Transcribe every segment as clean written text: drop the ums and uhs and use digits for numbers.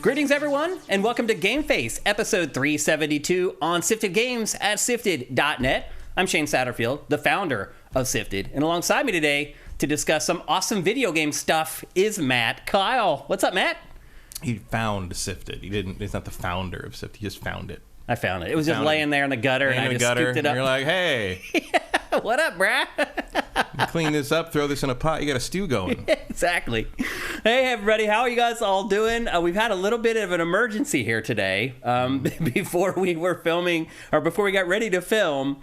Greetings, everyone, and welcome to GameFace, episode 372 on Sifted Games at sifted.net. I'm Shane Satterfield, the founder of Sifted, and alongside me today to discuss some awesome video game stuff is Matt Kyle. What's up, Matt? He found Sifted. He's not the founder of Sifted. He just found it. I found it. It was just laying there in the gutter, and I just scooped it up. And you're like, hey. Yeah, what up, brah? Clean this up, throw this in a pot. You got a stew going. Exactly. Hey, everybody. How are you guys all doing? We've had a little bit of an emergency here today. Before we were filming, or before we got ready to film,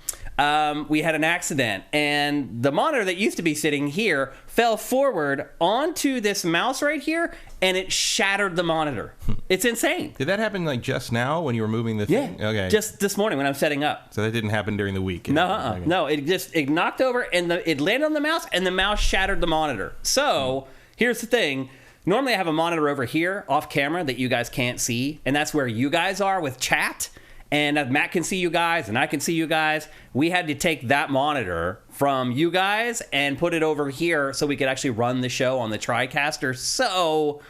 we had an accident. And the monitor that used to be sitting here fell forward onto this mouse right here, and it shattered the monitor. It's insane. Did that happen like just now when you were moving the thing? Yeah. Okay. Just this morning when I'm setting up. So that didn't happen during the week? No, Okay. no. It knocked over, and it landed on the mouse, and the mouse shattered the monitor. So here's the thing. Normally I have a monitor over here off camera that you guys can't see, and that's where you guys are with chat. And Matt can see you guys, and I can see you guys. We had to take that monitor from you guys and put it over here so we could actually run the show on the TriCaster. So,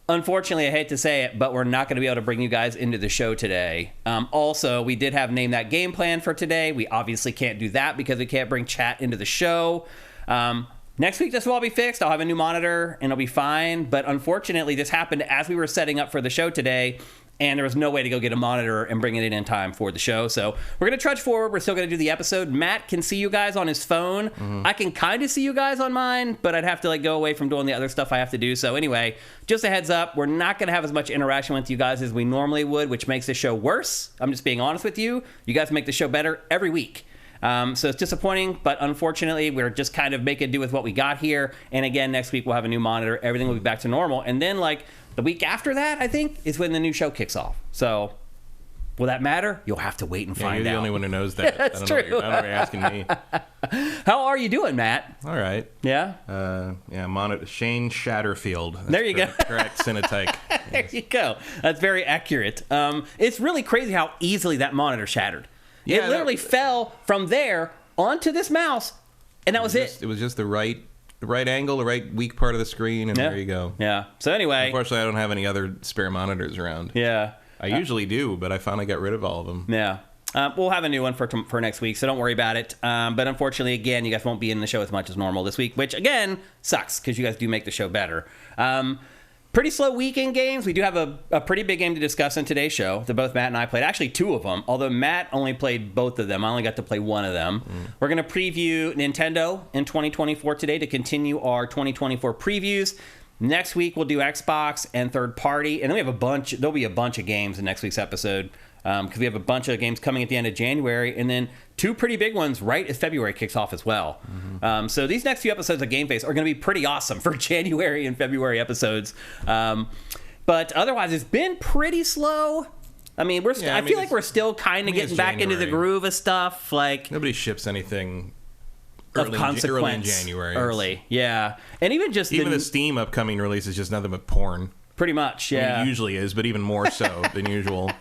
unfortunately, I hate to say it, but we're not going to be able to bring you guys into the show today. Also, we did have Name That Game plan for today. We obviously can't do that because we can't bring chat into the show. Next week, this will all be fixed. I'll have a new monitor, and it'll be fine. But unfortunately, this happened as we were setting up for the show today, and there was no way to go get a monitor and bring it in time for the show. So we're going to trudge forward. We're still going to do the episode. Matt can see you guys on his phone. I can kind of see you guys on mine, but I'd have to go away from doing the other stuff I have to do. So anyway, just a heads up, we're not going to have as much interaction with you guys as we normally would, which makes the show worse. I'm just being honest with you. You guys make the show better every week. So it's disappointing, but unfortunately, we're just kind of making do with what we got here. And again, next week, we'll have a new monitor. Everything will be back to normal. And then, the week after that, I think, is when the new show kicks off. So, will that matter? You'll have to wait and find out. You're the only one who knows that. That's true. I don't know what you're asking me. How are you doing, Matt? All right. Yeah? Monitor Shane Shatterfield. That's there you go. Correct, Cinetike. There you go. That's very accurate. It's really crazy how easily that monitor shattered. Yeah, it literally fell from there onto this mouse, and that was it. It was just the right angle, the right weak part of the screen, and there you go. Yeah. So anyway. Unfortunately, I don't have any other spare monitors around. Yeah. I usually do, but I finally got rid of all of them. Yeah. We'll have a new one for next week, so don't worry about it. But unfortunately, again, you guys won't be in the show as much as normal this week, which, again, sucks, because you guys do make the show better. Pretty slow week in games. We do have a pretty big game to discuss in today's show that both Matt and I played. Actually, two of them, although Matt only played both of them. I only got to play one of them. We're going to preview Nintendo in 2024 today to continue our 2024 previews. Next week, we'll do Xbox and third party. And then there'll be a bunch of games in next week's episode because we have a bunch of games coming at the end of January. And then two pretty big ones right as February kicks off as well. So these next few episodes of GameFace are going to be pretty awesome for January and February episodes. But otherwise, it's been pretty slow. I mean, I feel like we're still kind of getting back into the groove of stuff. Nobody ships anything of consequence early in January. Early, yeah. And even the Steam upcoming release is just nothing but porn. Pretty much, yeah. I mean, it usually is, but even more so than usual.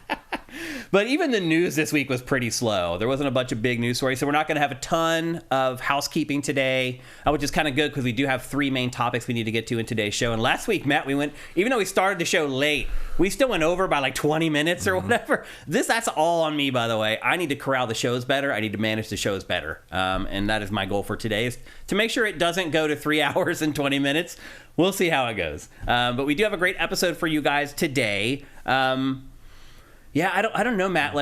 But even the news this week was pretty slow. There wasn't a bunch of big news stories, so we're not going to have a ton of housekeeping today, which is kind of good because we do have three main topics we need to get to in today's show. And last week, Matt, even though we started the show late, we still went over by 20 minutes or whatever. That's all on me, by the way. I need to corral the shows better. I need to manage the shows better. And that is my goal for today, is to make sure it doesn't go to 3 hours and 20 minutes. We'll see how it goes. But we do have a great episode for you guys today. Yeah, I don't know, Matt.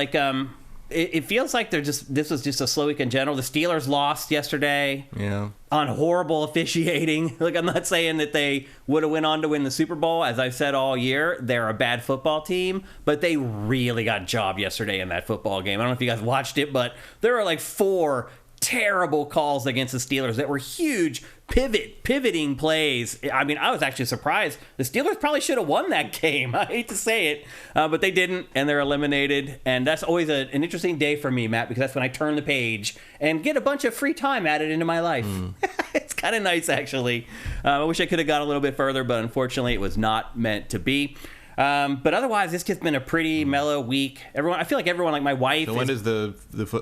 It feels like this was just a slow week in general. The Steelers lost yesterday. Yeah. On horrible officiating. I'm not saying that they would have went on to win the Super Bowl. As I've said all year, they're a bad football team, but they really got jobbed yesterday in that football game. I don't know if you guys watched it, but there were 4 terrible calls against the Steelers that were huge pivoting plays. I mean, I was actually surprised. The Steelers probably should have won that game. I hate to say it, but they didn't, and they're eliminated. And that's always an interesting day for me, Matt, because that's when I turn the page and get a bunch of free time added into my life. It's kind of nice, actually. I wish I could have got a little bit further, but unfortunately, it was not meant to be. But otherwise, it's just been a pretty mellow week. I feel like everyone, like my wife. So when does the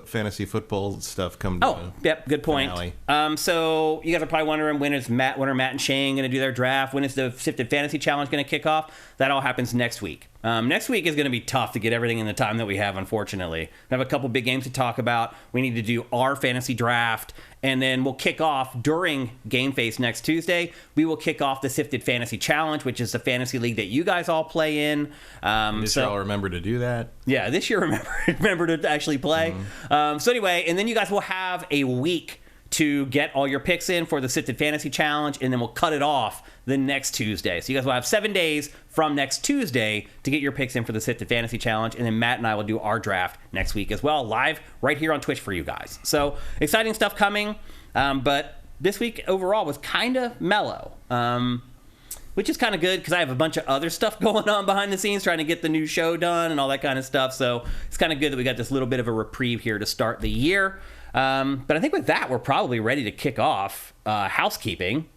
fantasy football stuff come to? Oh, yep, good point. So you guys are probably wondering when are Matt and Shane going to do their draft? When is the Sifted Fantasy Challenge going to kick off? That all happens next week. Next week is going to be tough to get everything in the time that we have, unfortunately. We have a couple big games to talk about. We need to do our fantasy draft, and then we'll kick off during GameFace next Tuesday. We will kick off the Sifted Fantasy Challenge, which is the fantasy league that you guys all play in. This year I'll remember to do that. Yeah, this year remember to actually play. So anyway, and then you guys will have a week to get all your picks in for the Sifted Fantasy Challenge, and then we'll cut it off the next Tuesday. So you guys will have 7 days from next Tuesday to get your picks in for the Sifted Fantasy Challenge, and then Matt and I will do our draft next week as well, live right here on Twitch for you guys. So exciting stuff coming, but this week overall was kind of mellow, which is kind of good because I have a bunch of other stuff going on behind the scenes, trying to get the new show done and all that kind of stuff. So it's kind of good that we got this little bit of a reprieve here to start the year. But I think with that, we're probably ready to kick off housekeeping.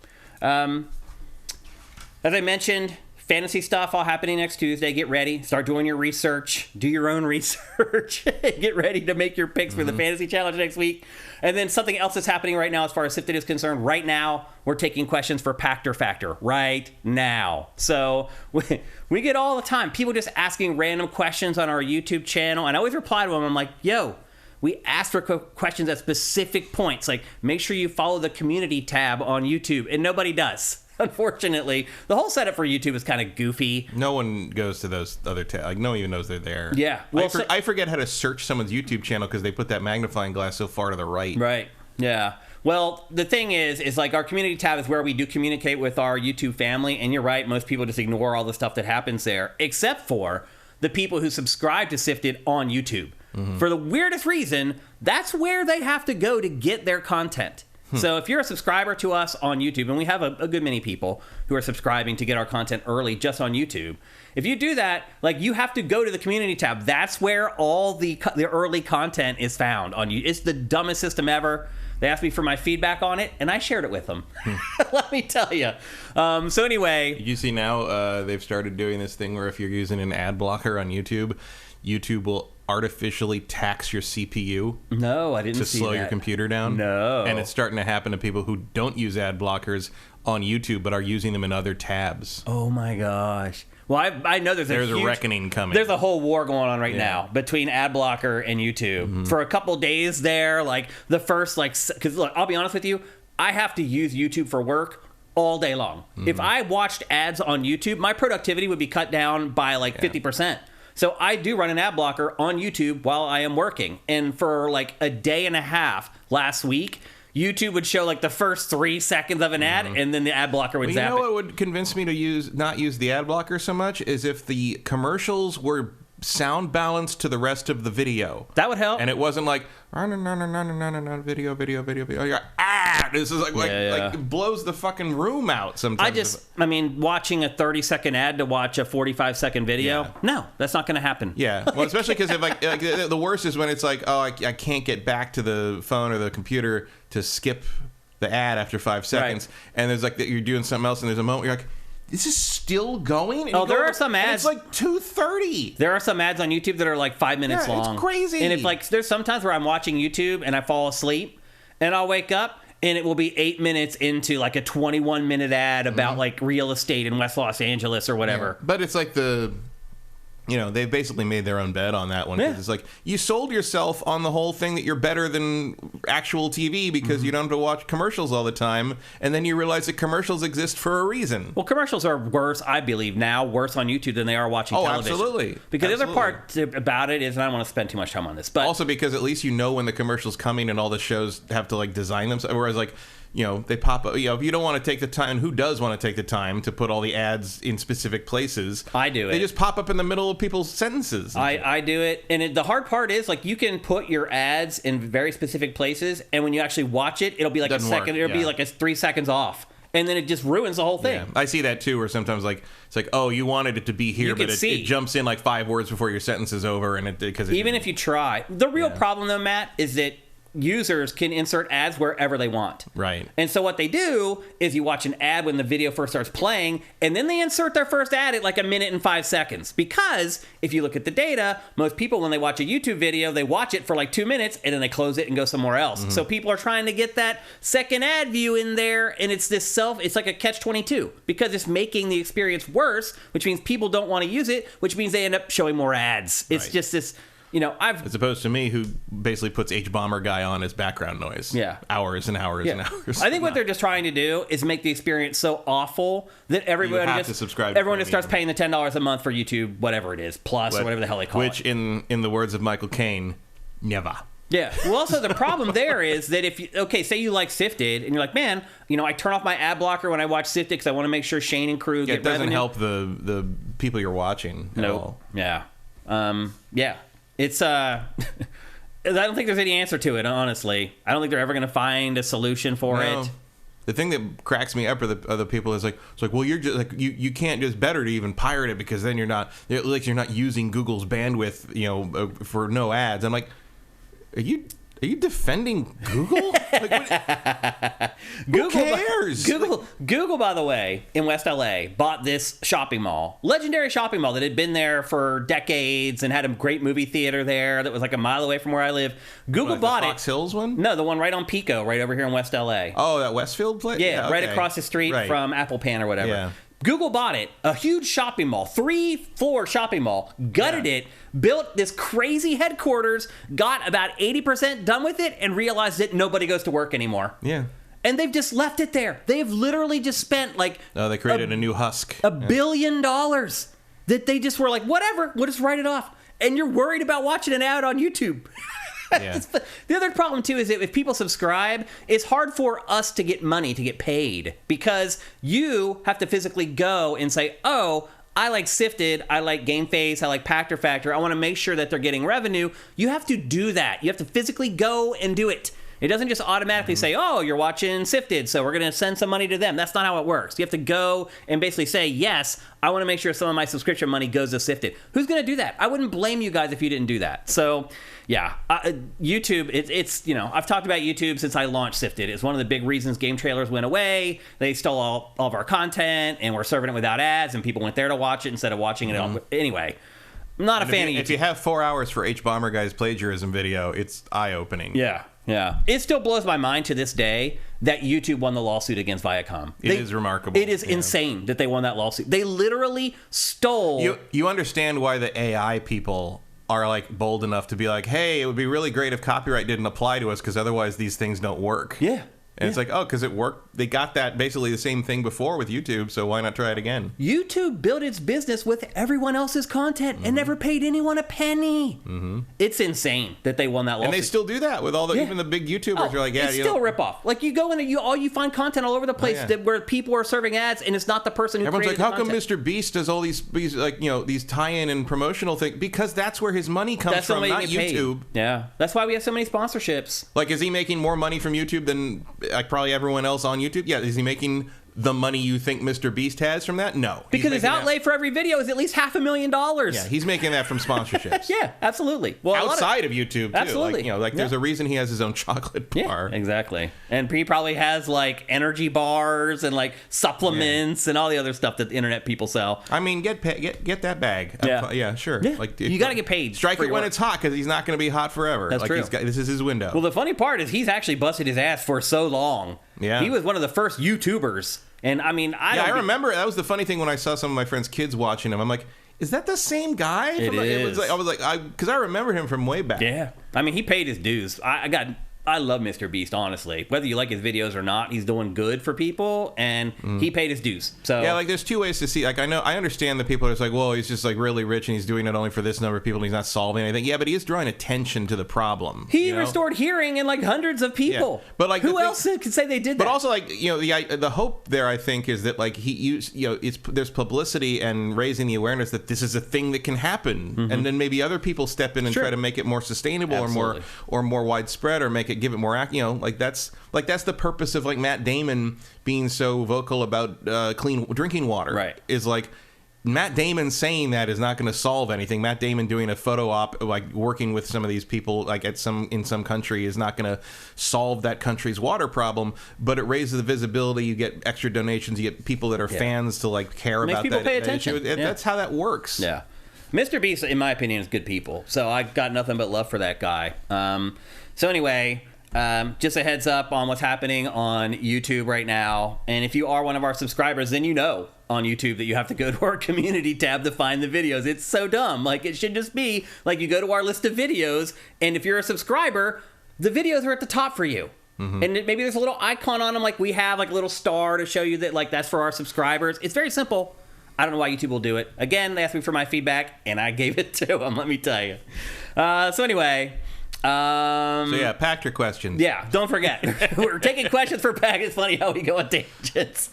As I mentioned, fantasy stuff all happening next Tuesday. Get ready. Start doing your research. Do your own research. Get ready to make your picks for the Fantasy Challenge next week. And then something else that's happening right now as far as Sifted is concerned. Right now, we're taking questions for Pactor Factor. Right now. So we get all the time people just asking random questions on our YouTube channel. And I always reply to them. I'm like, yo, we ask for questions at specific points. Like, make sure you follow the community tab on YouTube. And nobody does. Unfortunately, the whole setup for YouTube is kind of goofy. No one goes to those other tabs. Like, no one even knows they're there. Yeah. Well, I forget how to search someone's YouTube channel because they put that magnifying glass so far to the right. Right. Yeah. Well, the thing is like our community tab is where we do communicate with our YouTube family. And you're right. Most people just ignore all the stuff that happens there, except for the people who subscribe to Sifted on YouTube. For the weirdest reason, that's where they have to go to get their content. So if you're a subscriber to us on YouTube, and we have a good many people who are subscribing to get our content early just on YouTube, if you do that, like, you have to go to the community tab. That's where all the early content is found on YouTube. It's the dumbest system ever. They asked me for my feedback on it, and I shared it with them. Let me tell you. So anyway. You see now they've started doing this thing where if you're using an ad blocker on YouTube, YouTube will artificially tax your CPU. No, I didn't see that. To slow your computer down. No. And it's starting to happen to people who don't use ad blockers on YouTube but are using them in other tabs. Oh my gosh. Well, I know there's a reckoning coming. There's a whole war going on right now between ad blocker and YouTube. For a couple days there, like the first, because look, I'll be honest with you, I have to use YouTube for work all day long. If I watched ads on YouTube, my productivity would be cut down by like 50%. So I do run an ad blocker on YouTube while I am working. And for like a day and a half last week, YouTube would show like the first 3 seconds of an ad, and then the ad blocker would zap it. You know what would convince me to not use the ad blocker so much is if the commercials were sound balanced to the rest of the video. That would help. And it wasn't like video. You're like, this is like it blows the fucking room out sometimes. I mean, watching a 30-second ad to watch a 45-second video, no, that's not going to happen. Yeah, well, especially because the worst is when it's like, oh, I can't get back to the phone or the computer to skip the ad after 5 seconds, and there's like you're doing something else, and there's a moment where you're like, this is still going? And there are some ads. It's like 2:30. There are some ads on YouTube that are like 5 minutes long. It's crazy. And if like there's sometimes where I'm watching YouTube and I fall asleep and I'll wake up and it will be 8 minutes into like a 21-minute ad about like real estate in West Los Angeles or whatever. Yeah. But it's like they've basically made their own bet on that one. It's like, you sold yourself on the whole thing that you're better than actual TV because you don't have to watch commercials all the time, and then you realize that commercials exist for a reason. Well, commercials are worse, I believe, now, worse on YouTube than they are watching television. Oh, absolutely. Because the other part about it is, and I don't want to spend too much time on this, but also because at least you know when the commercial's coming and all the shows have to like design them, whereas like, they pop up. If you don't want to take the time, who does want to take the time to put all the ads in specific places? I do it. They just pop up in the middle of people's sentences. I do it. And the hard part is, like, you can put your ads in very specific places, and when you actually watch it, it'll be like a second. It'll be like 3 seconds off. And then it just ruins the whole thing. Yeah. I see that, too, where sometimes, like, it's like, oh, you wanted it to be here, but it jumps in like 5 words before your sentence is over. And because even if you try. The real problem, though, Matt, is that users can insert ads wherever they want. Right. And so what they do is you watch an ad when the video first starts playing, and then they insert their first ad at like 1 minute and 5 seconds. Because if you look at the data, most people, when they watch a YouTube video, they watch it for like 2 minutes, and then they close it and go somewhere else. So people are trying to get that second ad view in there, and it's it's like a catch-22, because it's making the experience worse, which means people don't want to use it, which means they end up showing more ads. It's just this... as opposed to me, who basically puts H-Bomber guy on as background noise. Yeah. Hours and hours and hours. I think what they're just trying to do is make the experience so awful that everyone just starts paying the $10 a month for YouTube, whatever it is, Plus or whatever the hell they call it. Which, in the words of Michael Caine, never. Yeah. Well, also the problem there is that if you, say you like SIFTD and you're like, man, I turn off my ad blocker when I watch SIFTD because I want to make sure Shane and crew get revenue. It doesn't help the people you're watching at all. Yeah. Yeah. It's I don't think there's any answer to it, honestly. I don't think they're ever going to find a solution for it. The thing that cracks me up are the other people is like, well, you're just like you can't just better to even pirate it because then you're not using Google's bandwidth, for no ads. I'm like, are you defending Google? Who cares? Google, by the way, in West LA, bought this shopping mall, legendary shopping mall that had been there for decades and had a great movie theater there that was like a mile away from where I live. Google bought it. Fox Hills one? No, the one right on Pico, right over here in West LA. Oh, that Westfield place? Yeah, right across the street from Apple Pan or whatever. Yeah. Google bought it, a huge shopping mall, 3-floor shopping mall, gutted it, built this crazy headquarters, got about 80% done with it, and realized that nobody goes to work anymore. Yeah. And they've just left it there. They've literally just spent they created a new husk. $1 billion that they just were like, whatever, we'll just write it off. And you're worried about watching an ad on YouTube. Yeah. The other problem, too, is that if people subscribe, it's hard for us to get money, to get paid, because you have to physically go and say, oh, I like SIFTD, I like GameFace, I like Pactor Factor, I want to make sure that they're getting revenue. You have to do that. You have to physically go and do it. It doesn't just automatically say, oh, you're watching SIFTD, so we're going to send some money to them. That's not how it works. You have to go and basically say, yes, I want to make sure some of my subscription money goes to SIFTD. Who's going to do that? I wouldn't blame you guys if you didn't do that. So, yeah, YouTube, it's I've talked about YouTube since I launched SIFTD. It's one of the big reasons game trailers went away. They stole all of our content, and we're serving it without ads, and people went there to watch it instead of watching it. Anyway, I'm not a fan of YouTube. If you have 4 hours for H-Bomber Guy's plagiarism video, it's eye-opening. Yeah. Yeah. It still blows my mind to this day that YouTube won the lawsuit against Viacom. It is remarkable. It is insane that they won that lawsuit. They literally stole... You understand why the AI people are bold enough to be like, hey, it would be really great if copyright didn't apply to us because otherwise these things don't work. Yeah. And it's like, oh, because it worked. They got that basically the same thing before with YouTube, so why not try it again? YouTube built its business with everyone else's content and never paid anyone a penny. Mm-hmm. It's insane that they won that lawsuit. And they still do that with all the even the big YouTubers are like, yeah, it's still a ripoff. Like you go in and you find content all over the place where people are serving ads, and it's not the person who everyone's created like, how the come Mr. Beast does all these these tie-in and promotional things? Because that's where his money comes from, not YouTube. Yeah, that's why we have so many sponsorships. Like, is he making more money from YouTube than probably everyone else on YouTube? Yeah. Is he making the money you think Mr. Beast has from that? No. Because his outlay for every video is at least $500,000. Yeah, he's making that from sponsorships. Yeah, absolutely. Well, outside of YouTube, too. Absolutely. There's a reason he has his own chocolate bar. Yeah, exactly. And he probably has, energy bars and, supplements and all the other stuff that the internet people sell. I mean, get that bag. Yeah, sure. Yeah. You got to get paid. Strike it when it's hot, because he's not going to be hot forever. That's true. This is his window. Well, the funny part is he's actually busted his ass for so long. Yeah. He was one of the first YouTubers. And I mean, I remember that was the funny thing when I saw some of my friends' kids watching him. I'm like, is that the same guy? It is. I was like, because I remember him from way back. Yeah. I mean, he paid his dues. I love Mr. Beast, honestly. Whether you like his videos or not, he's doing good for people, and he paid his dues. So yeah, there's two ways to see. I understand that people are just like, well, he's just really rich and he's doing it only for this number of people and he's not solving anything. Yeah, but he is drawing attention to the problem. He restored hearing in hundreds of people. Yeah. But who else could say they did that? But also the hope there, I think, is that he used there's publicity and raising the awareness that this is a thing that can happen, and then maybe other people step in and try to make it more sustainable or more widespread, or make it give it more that's the purpose of Matt Damon being so vocal about clean drinking water. Right. Is Matt Damon saying that is not going to solve anything. Matt Damon doing a photo op, like working with some of these people, like in some country, is not going to solve that country's water problem. But it raises the visibility. You get extra donations. You get people that are fans to like care about people that. Pay attention. That's how that works. Yeah. Mr. Beast, in my opinion, is good people. So I got nothing but love for that guy. So anyway, just a heads up on what's happening on YouTube right now. And if you are one of our subscribers, then you know on YouTube that you have to go to our community tab to find the videos. It's so dumb. Like, it should just be like you go to our list of videos, and if you're a subscriber, the videos are at the top for you. And maybe there's a little icon on them, like we have, like a little star to show you that like that's for our subscribers. It's very simple. I don't know why YouTube will do it. Again, they asked me for my feedback, and I gave it to them, let me tell you. So anyway... Pactor questions. Yeah, don't forget. We're taking questions for Pack. It's funny how we go on tangents.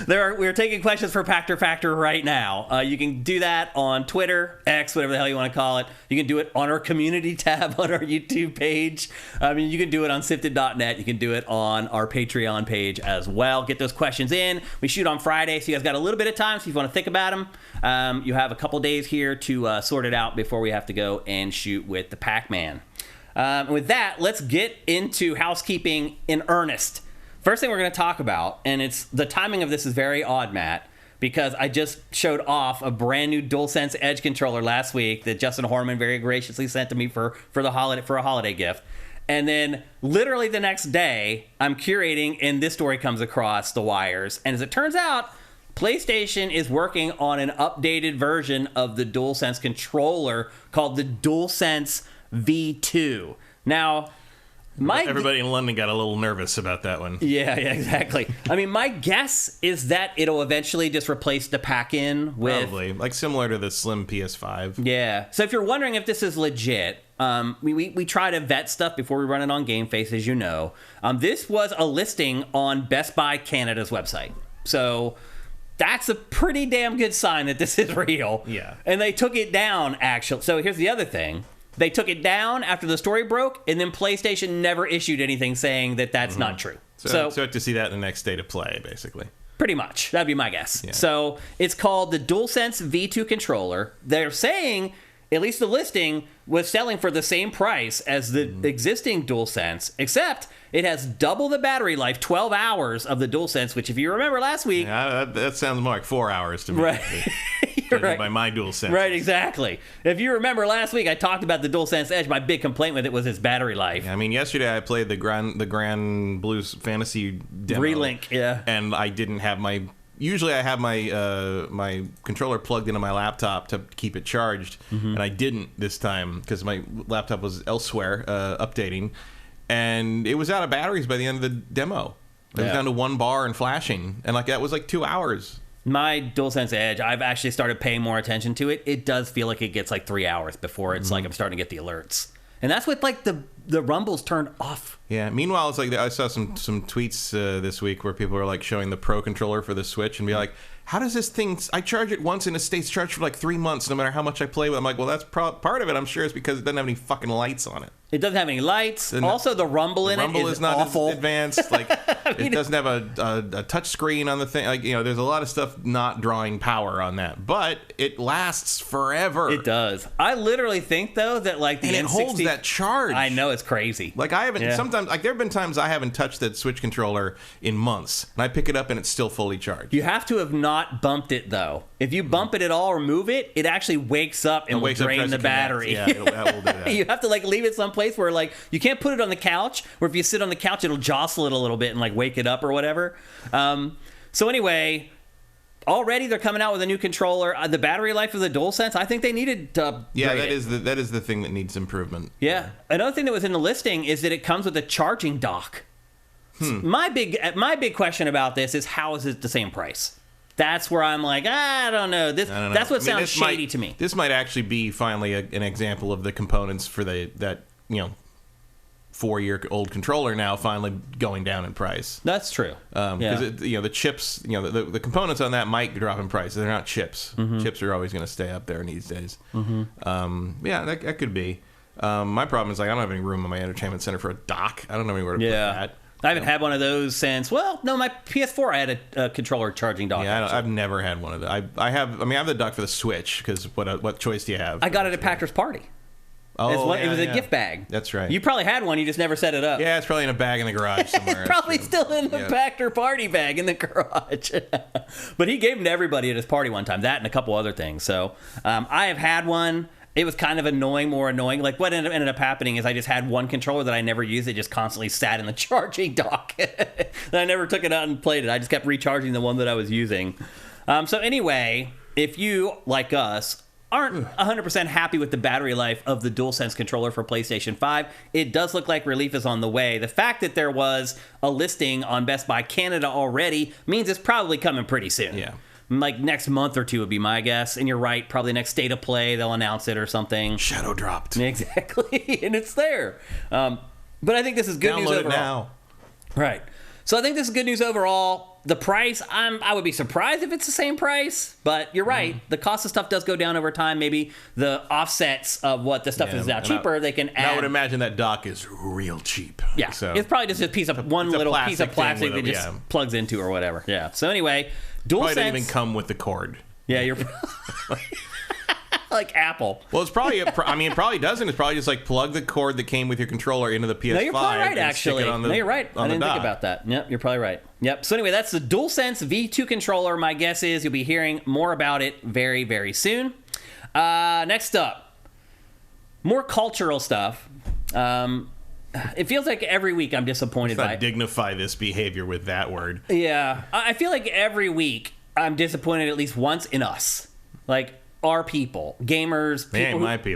We're taking questions for Pactor Factor right now. You can do that on Twitter, X, whatever the hell you want to call it. You can do it on our community tab on our YouTube page. I mean, you can do it on SIFTD.net. You can do it on our Patreon page as well. Get those questions in. We shoot on Friday, so you guys got a little bit of time. So if you want to think about them, you have a couple days here to sort it out before we have to go and shoot with the Pac-Man. With that, let's get into housekeeping in earnest. First thing we're going to talk about, and it's the timing of this is very odd, Matt, because I just showed off a brand new DualSense Edge controller last week that Justin Horman very graciously sent to me for a holiday gift. And then literally the next day, I'm curating, and this story comes across the wires. And as it turns out, PlayStation is working on an updated version of the DualSense controller called the DualSense V2. Now, everybody in London got a little nervous about that one. Yeah, exactly. I mean, my guess is that it'll eventually just replace the pack-in with... Probably. Like similar to the slim PS5. Yeah. So if you're wondering if this is legit, we try to vet stuff before we run it on GameFace, as you know. This was a listing on Best Buy Canada's website. So... that's a pretty damn good sign that this is real. Yeah. And they took it down, actually. So here's the other thing. They took it down after the story broke, and then PlayStation never issued anything saying that that's not true. So to see that in the next state of play, basically. Pretty much. That'd be my guess. Yeah. So it's called the DualSense V2 controller. They're saying, at least the listing, was selling for the same price as the existing DualSense, except it has double the battery life, 12 hours of the DualSense, which if you remember last week... Yeah, that sounds more like 4 hours to me. Right. Right. By my DualSense. Right, exactly. If you remember last week, I talked about the DualSense Edge. My big complaint with it was its battery life. Yeah, I mean, yesterday I played the Granblue Fantasy demo. Relink, yeah. And I didn't have my... Usually I have my my controller plugged into my laptop to keep it charged, and I didn't this time because my laptop was elsewhere updating, and it was out of batteries by the end of the demo. It was down to 1 bar and flashing, and like that was like 2 hours. My DualSense Edge, I've actually started paying more attention to it. It does feel like it gets like 3 hours before it's like I'm starting to get the alerts. And that's with like the rumbles turned off. Yeah. Meanwhile, it's like I saw some tweets this week where people are like showing the Pro controller for the Switch and be like, how does this thing... I charge it once and it stays charged for like 3 months no matter how much I play with it. I'm like, well, that's part of it, I'm sure, is because it doesn't have any fucking lights on it. It doesn't have any lights. Also, the rumble in it is not awful. As advanced. Like, it doesn't have a touch screen on the thing. Like, there's a lot of stuff not drawing power on that, but it lasts forever. It does. I literally think though that like the and N60 it holds that charge. I know, it's crazy. Like I haven't sometimes like there have been times I haven't touched that Switch controller in months, and I pick it up and it's still fully charged. You have to have not bumped it though. If you bump it at all or move it, it actually wakes up and will drain the battery. Yeah, that will do that. You have to like leave it someplace where like you can't put it on the couch, or if you sit on the couch it'll jostle it a little bit and like wake it up or whatever. So anyway, already they're coming out with a new controller. The battery life of the DualSense, I think they needed to that is the thing that needs improvement. Yeah. Another thing that was in the listing is that it comes with a charging dock. My big question about this is, how is it the same price? That's where I'm like, I don't know. That's what sounds shady to me. This might actually be finally an example of the components for that 4-year-old controller now finally going down in price. That's true. Because the chips, the components on that might drop in price. They're not chips. Chips are always going to stay up there these days. That could be. My problem is like I don't have any room in my entertainment center for a dock. I don't know anywhere to put that. I haven't had one of those since, well, no, my PS4, I had a controller charging dock. Yeah, I've never had one of those. I have the dock for the Switch, because what choice do you have? I got it at Patrick's party. Oh, it was a gift bag. That's right. You probably had one, you just never set it up. Yeah, it's probably in a bag in the garage somewhere. It's probably still in the Packer party bag in the garage. But he gave them to everybody at his party one time, that and a couple other things. So I have had one. It was kind of more annoying. Like, what ended up happening is I just had one controller that I never used. It just constantly sat in the charging dock. And I never took it out and played it. I just kept recharging the one that I was using. So anyway, if you, like us, aren't 100% happy with the battery life of the DualSense controller for PlayStation 5, it does look like relief is on the way. The fact that there was a listing on Best Buy Canada already means it's probably coming pretty soon. Yeah. Like next month or two would be my guess. And you're right, probably next State of Play, they'll announce it or something. Shadow dropped. Exactly, and it's there. But I think this is good news overall. Download it now. Right. So I think this is good news overall. The price, I would be surprised if it's the same price, but you're right. The cost of stuff does go down over time. Maybe the offsets of what the stuff is now cheaper, they can add. I would imagine that dock is real cheap. Yeah, so it's probably just a piece of one little piece of plastic that just plugs into or whatever. Yeah. So anyway, DualSense probably didn't even come with the cord. Yeah, you're like Apple. Well, it's probably. It probably doesn't. It's probably just like plug the cord that came with your controller into the PS5. No, you're probably right. Actually, no, you're right. I didn't think about that. Yep, you're probably right. Yep. So anyway, that's the DualSense V2 controller. My guess is you'll be hearing more about it very, very soon. Next up, more cultural stuff. It feels like every week I'm disappointed by. Dignify this behavior with that word. Yeah, I feel like every week I'm disappointed at least once in us, like our people, gamers,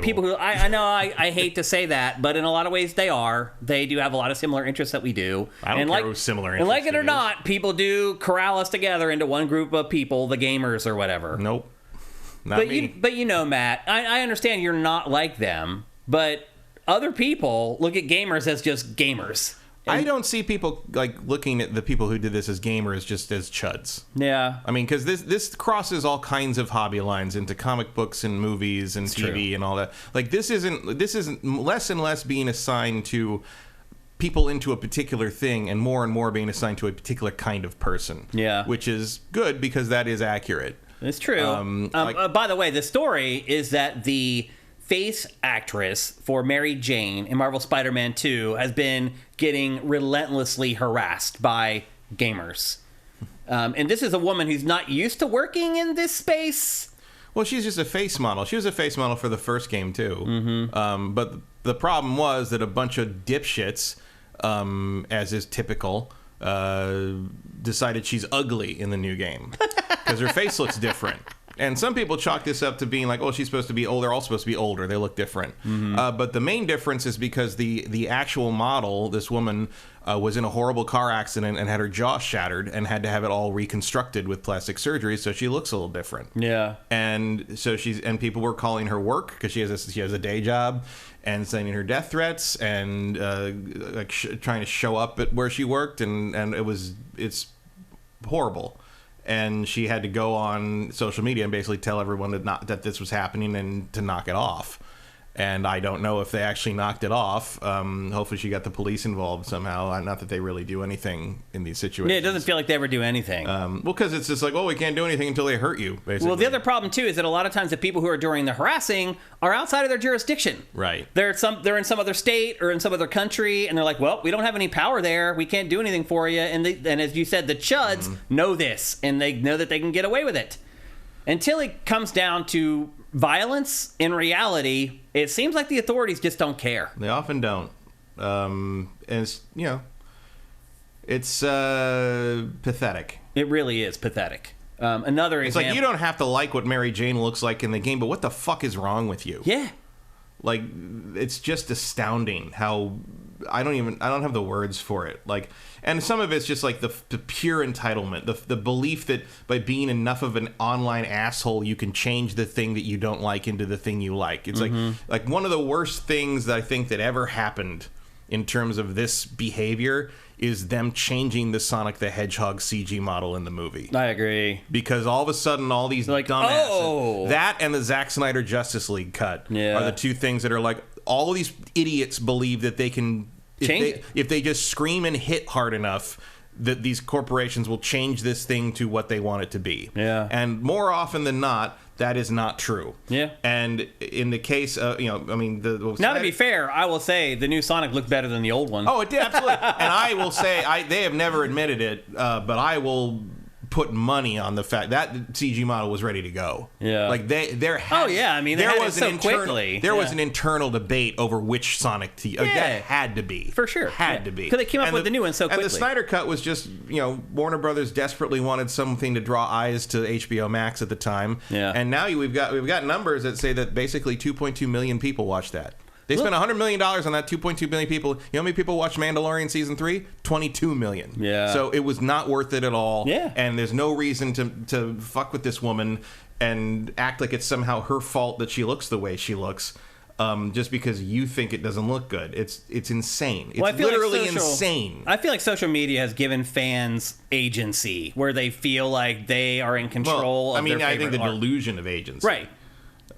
people who I know I hate to say that, but in a lot of ways they are. They do have a lot of similar interests that we do. I don't care what similar interests. And like it or not, people do corral us together into one group of people, the gamers or whatever. Nope, not me. But you know, Matt, I understand you're not like them, but other people look at gamers as just gamers. I don't see people like looking at the people who did this as gamers just as chuds. Yeah. I mean, because this crosses all kinds of hobby lines into comic books and movies and TV and all that. Like this isn't less and less being assigned to people into a particular thing and more being assigned to a particular kind of person. Yeah. Which is good because that is accurate. It's true. By the way, the story is that the face actress for Mary Jane in Marvel Spider-Man 2 has been getting relentlessly harassed by gamers. And this is a woman who's not used to working in this space. Well, she's just a face model. She was a face model for the first game, too. Mm-hmm. But the problem was that a bunch of dipshits, as is typical, decided she's ugly in the new game because her face looks different. And some people chalk this up to being like, oh, she's supposed to be older. They're all supposed to be older. They look different. Mm-hmm. But the main difference is because the actual model, this woman, was in a horrible car accident and had her jaw shattered and had to have it all reconstructed with plastic surgery. So she looks a little different. Yeah. And so people were calling her work because she has a day job and sending her death threats and trying to show up at where she worked. And it's horrible. And she had to go on social media and basically tell everyone that this was happening and to knock it off. And I don't know if they actually knocked it off. Hopefully she got the police involved somehow. Not that they really do anything in these situations. Yeah, it doesn't feel like they ever do anything. Well, because it's just like, we can't do anything until they hurt you, basically. Well, the other problem, too, is that a lot of times the people who are doing the harassing are outside of their jurisdiction. Right. They're in some other state or in some other country, and they're like, well, we don't have any power there. We can't do anything for you. And as you said, the chuds know this, and they know that they can get away with it. Until it comes down to violence, in reality, it seems like the authorities just don't care. They often don't. And it's, it's pathetic. It really is pathetic. Another example. It's like, you don't have to like what Mary Jane looks like in the game, but what the fuck is wrong with you? Yeah. Like, it's just astounding how I don't have the words for it. Like, and some of it's just like the pure entitlement, the belief that by being enough of an online asshole, you can change the thing that you don't like into the thing you like. It's like one of the worst things that I think that ever happened in terms of this behavior is them changing the Sonic the Hedgehog CG model in the movie. I agree. Because all of a sudden, all these dumbasses, that and the Zack Snyder Justice League cut are the two things that are like, all of these idiots believe that they can if they just scream and hit hard enough, that these corporations will change this thing to what they want it to be. Yeah. And more often than not, that is not true. Yeah. And in the case of, I mean, now to be fair, I will say the new Sonic looked better than the old one. Oh, it did, absolutely. And I will say, they have never admitted it, but I will put money on the fact that CG model was ready to go. Yeah. Like there was an internal debate over which Sonic that had to be. For sure. Had to be. Because they came up with the new one so quickly. And the Snyder Cut was just, Warner Brothers desperately wanted something to draw eyes to HBO Max at the time. Yeah. And now we've got numbers that say that basically 2.2 million people watched that. They spent $100 million on that 2.2 million people. You know how many people watched Mandalorian Season 3? 22 million. Yeah. So it was not worth it at all. Yeah. And there's no reason to fuck with this woman and act like it's somehow her fault that she looks the way she looks. Just because you think it doesn't look good. It's insane. It's literally insane. I feel like social media has given fans agency where they feel like they are in control of their favorite I think the art. delusion of agency. Right.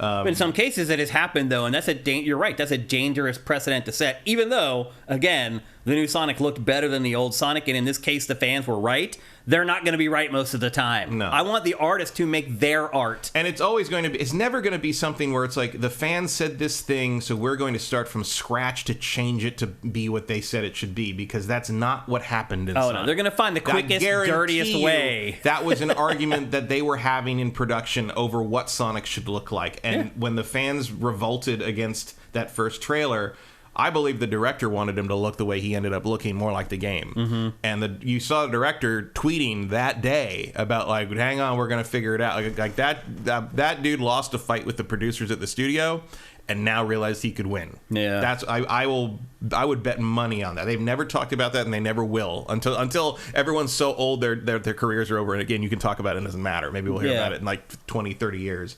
In some cases it has happened, though, and you're right, that's a dangerous precedent to set, even though, again, the new Sonic looked better than the old Sonic, and in this case the fans were right. They're not going to be right most of the time. No. I want the artist to make their art. And it's never going to be something where it's like, the fans said this thing, so we're going to start from scratch to change it to be what they said it should be, because that's not what happened in Sonic. No, they're going to find the quickest, dirtiest way. That was an argument that they were having in production over what Sonic should look like. And when the fans revolted against that first trailer, I believe the director wanted him to look the way he ended up looking, more like the game. Mm-hmm. And you saw the director tweeting that day about, like, hang on, we're going to figure it out. Like that dude lost a fight with the producers at the studio and now realized he could win. Yeah. I would bet money on that. They've never talked about that, and they never will until everyone's so old their careers are over. And again, you can talk about it, it doesn't matter. Maybe we'll hear about it in like 20, 30 years.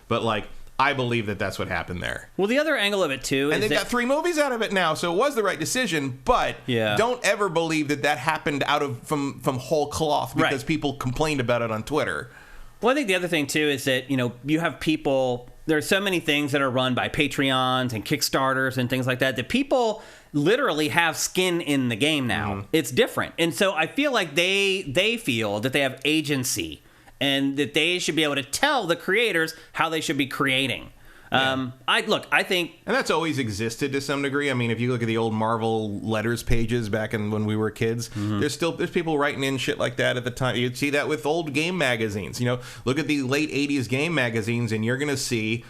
But like, I believe that that's what happened there. Well, the other angle of it, too, is and they've got 3 movies out of it now, so it was the right decision, but don't ever believe that happened from whole cloth because people complained about it on Twitter. Well, I think the other thing, too, is that, you have people... There's so many things that are run by Patreons and Kickstarters and things like that people literally have skin in the game now. Mm-hmm. It's different. And so I feel like they feel that they have agency and that they should be able to tell the creators how they should be creating. I think... And that's always existed to some degree. I mean, if you look at the old Marvel letters pages back when we were kids, there's people writing in shit like that at the time. You'd see that with old game magazines. Look at the late 80s game magazines, and you're going to see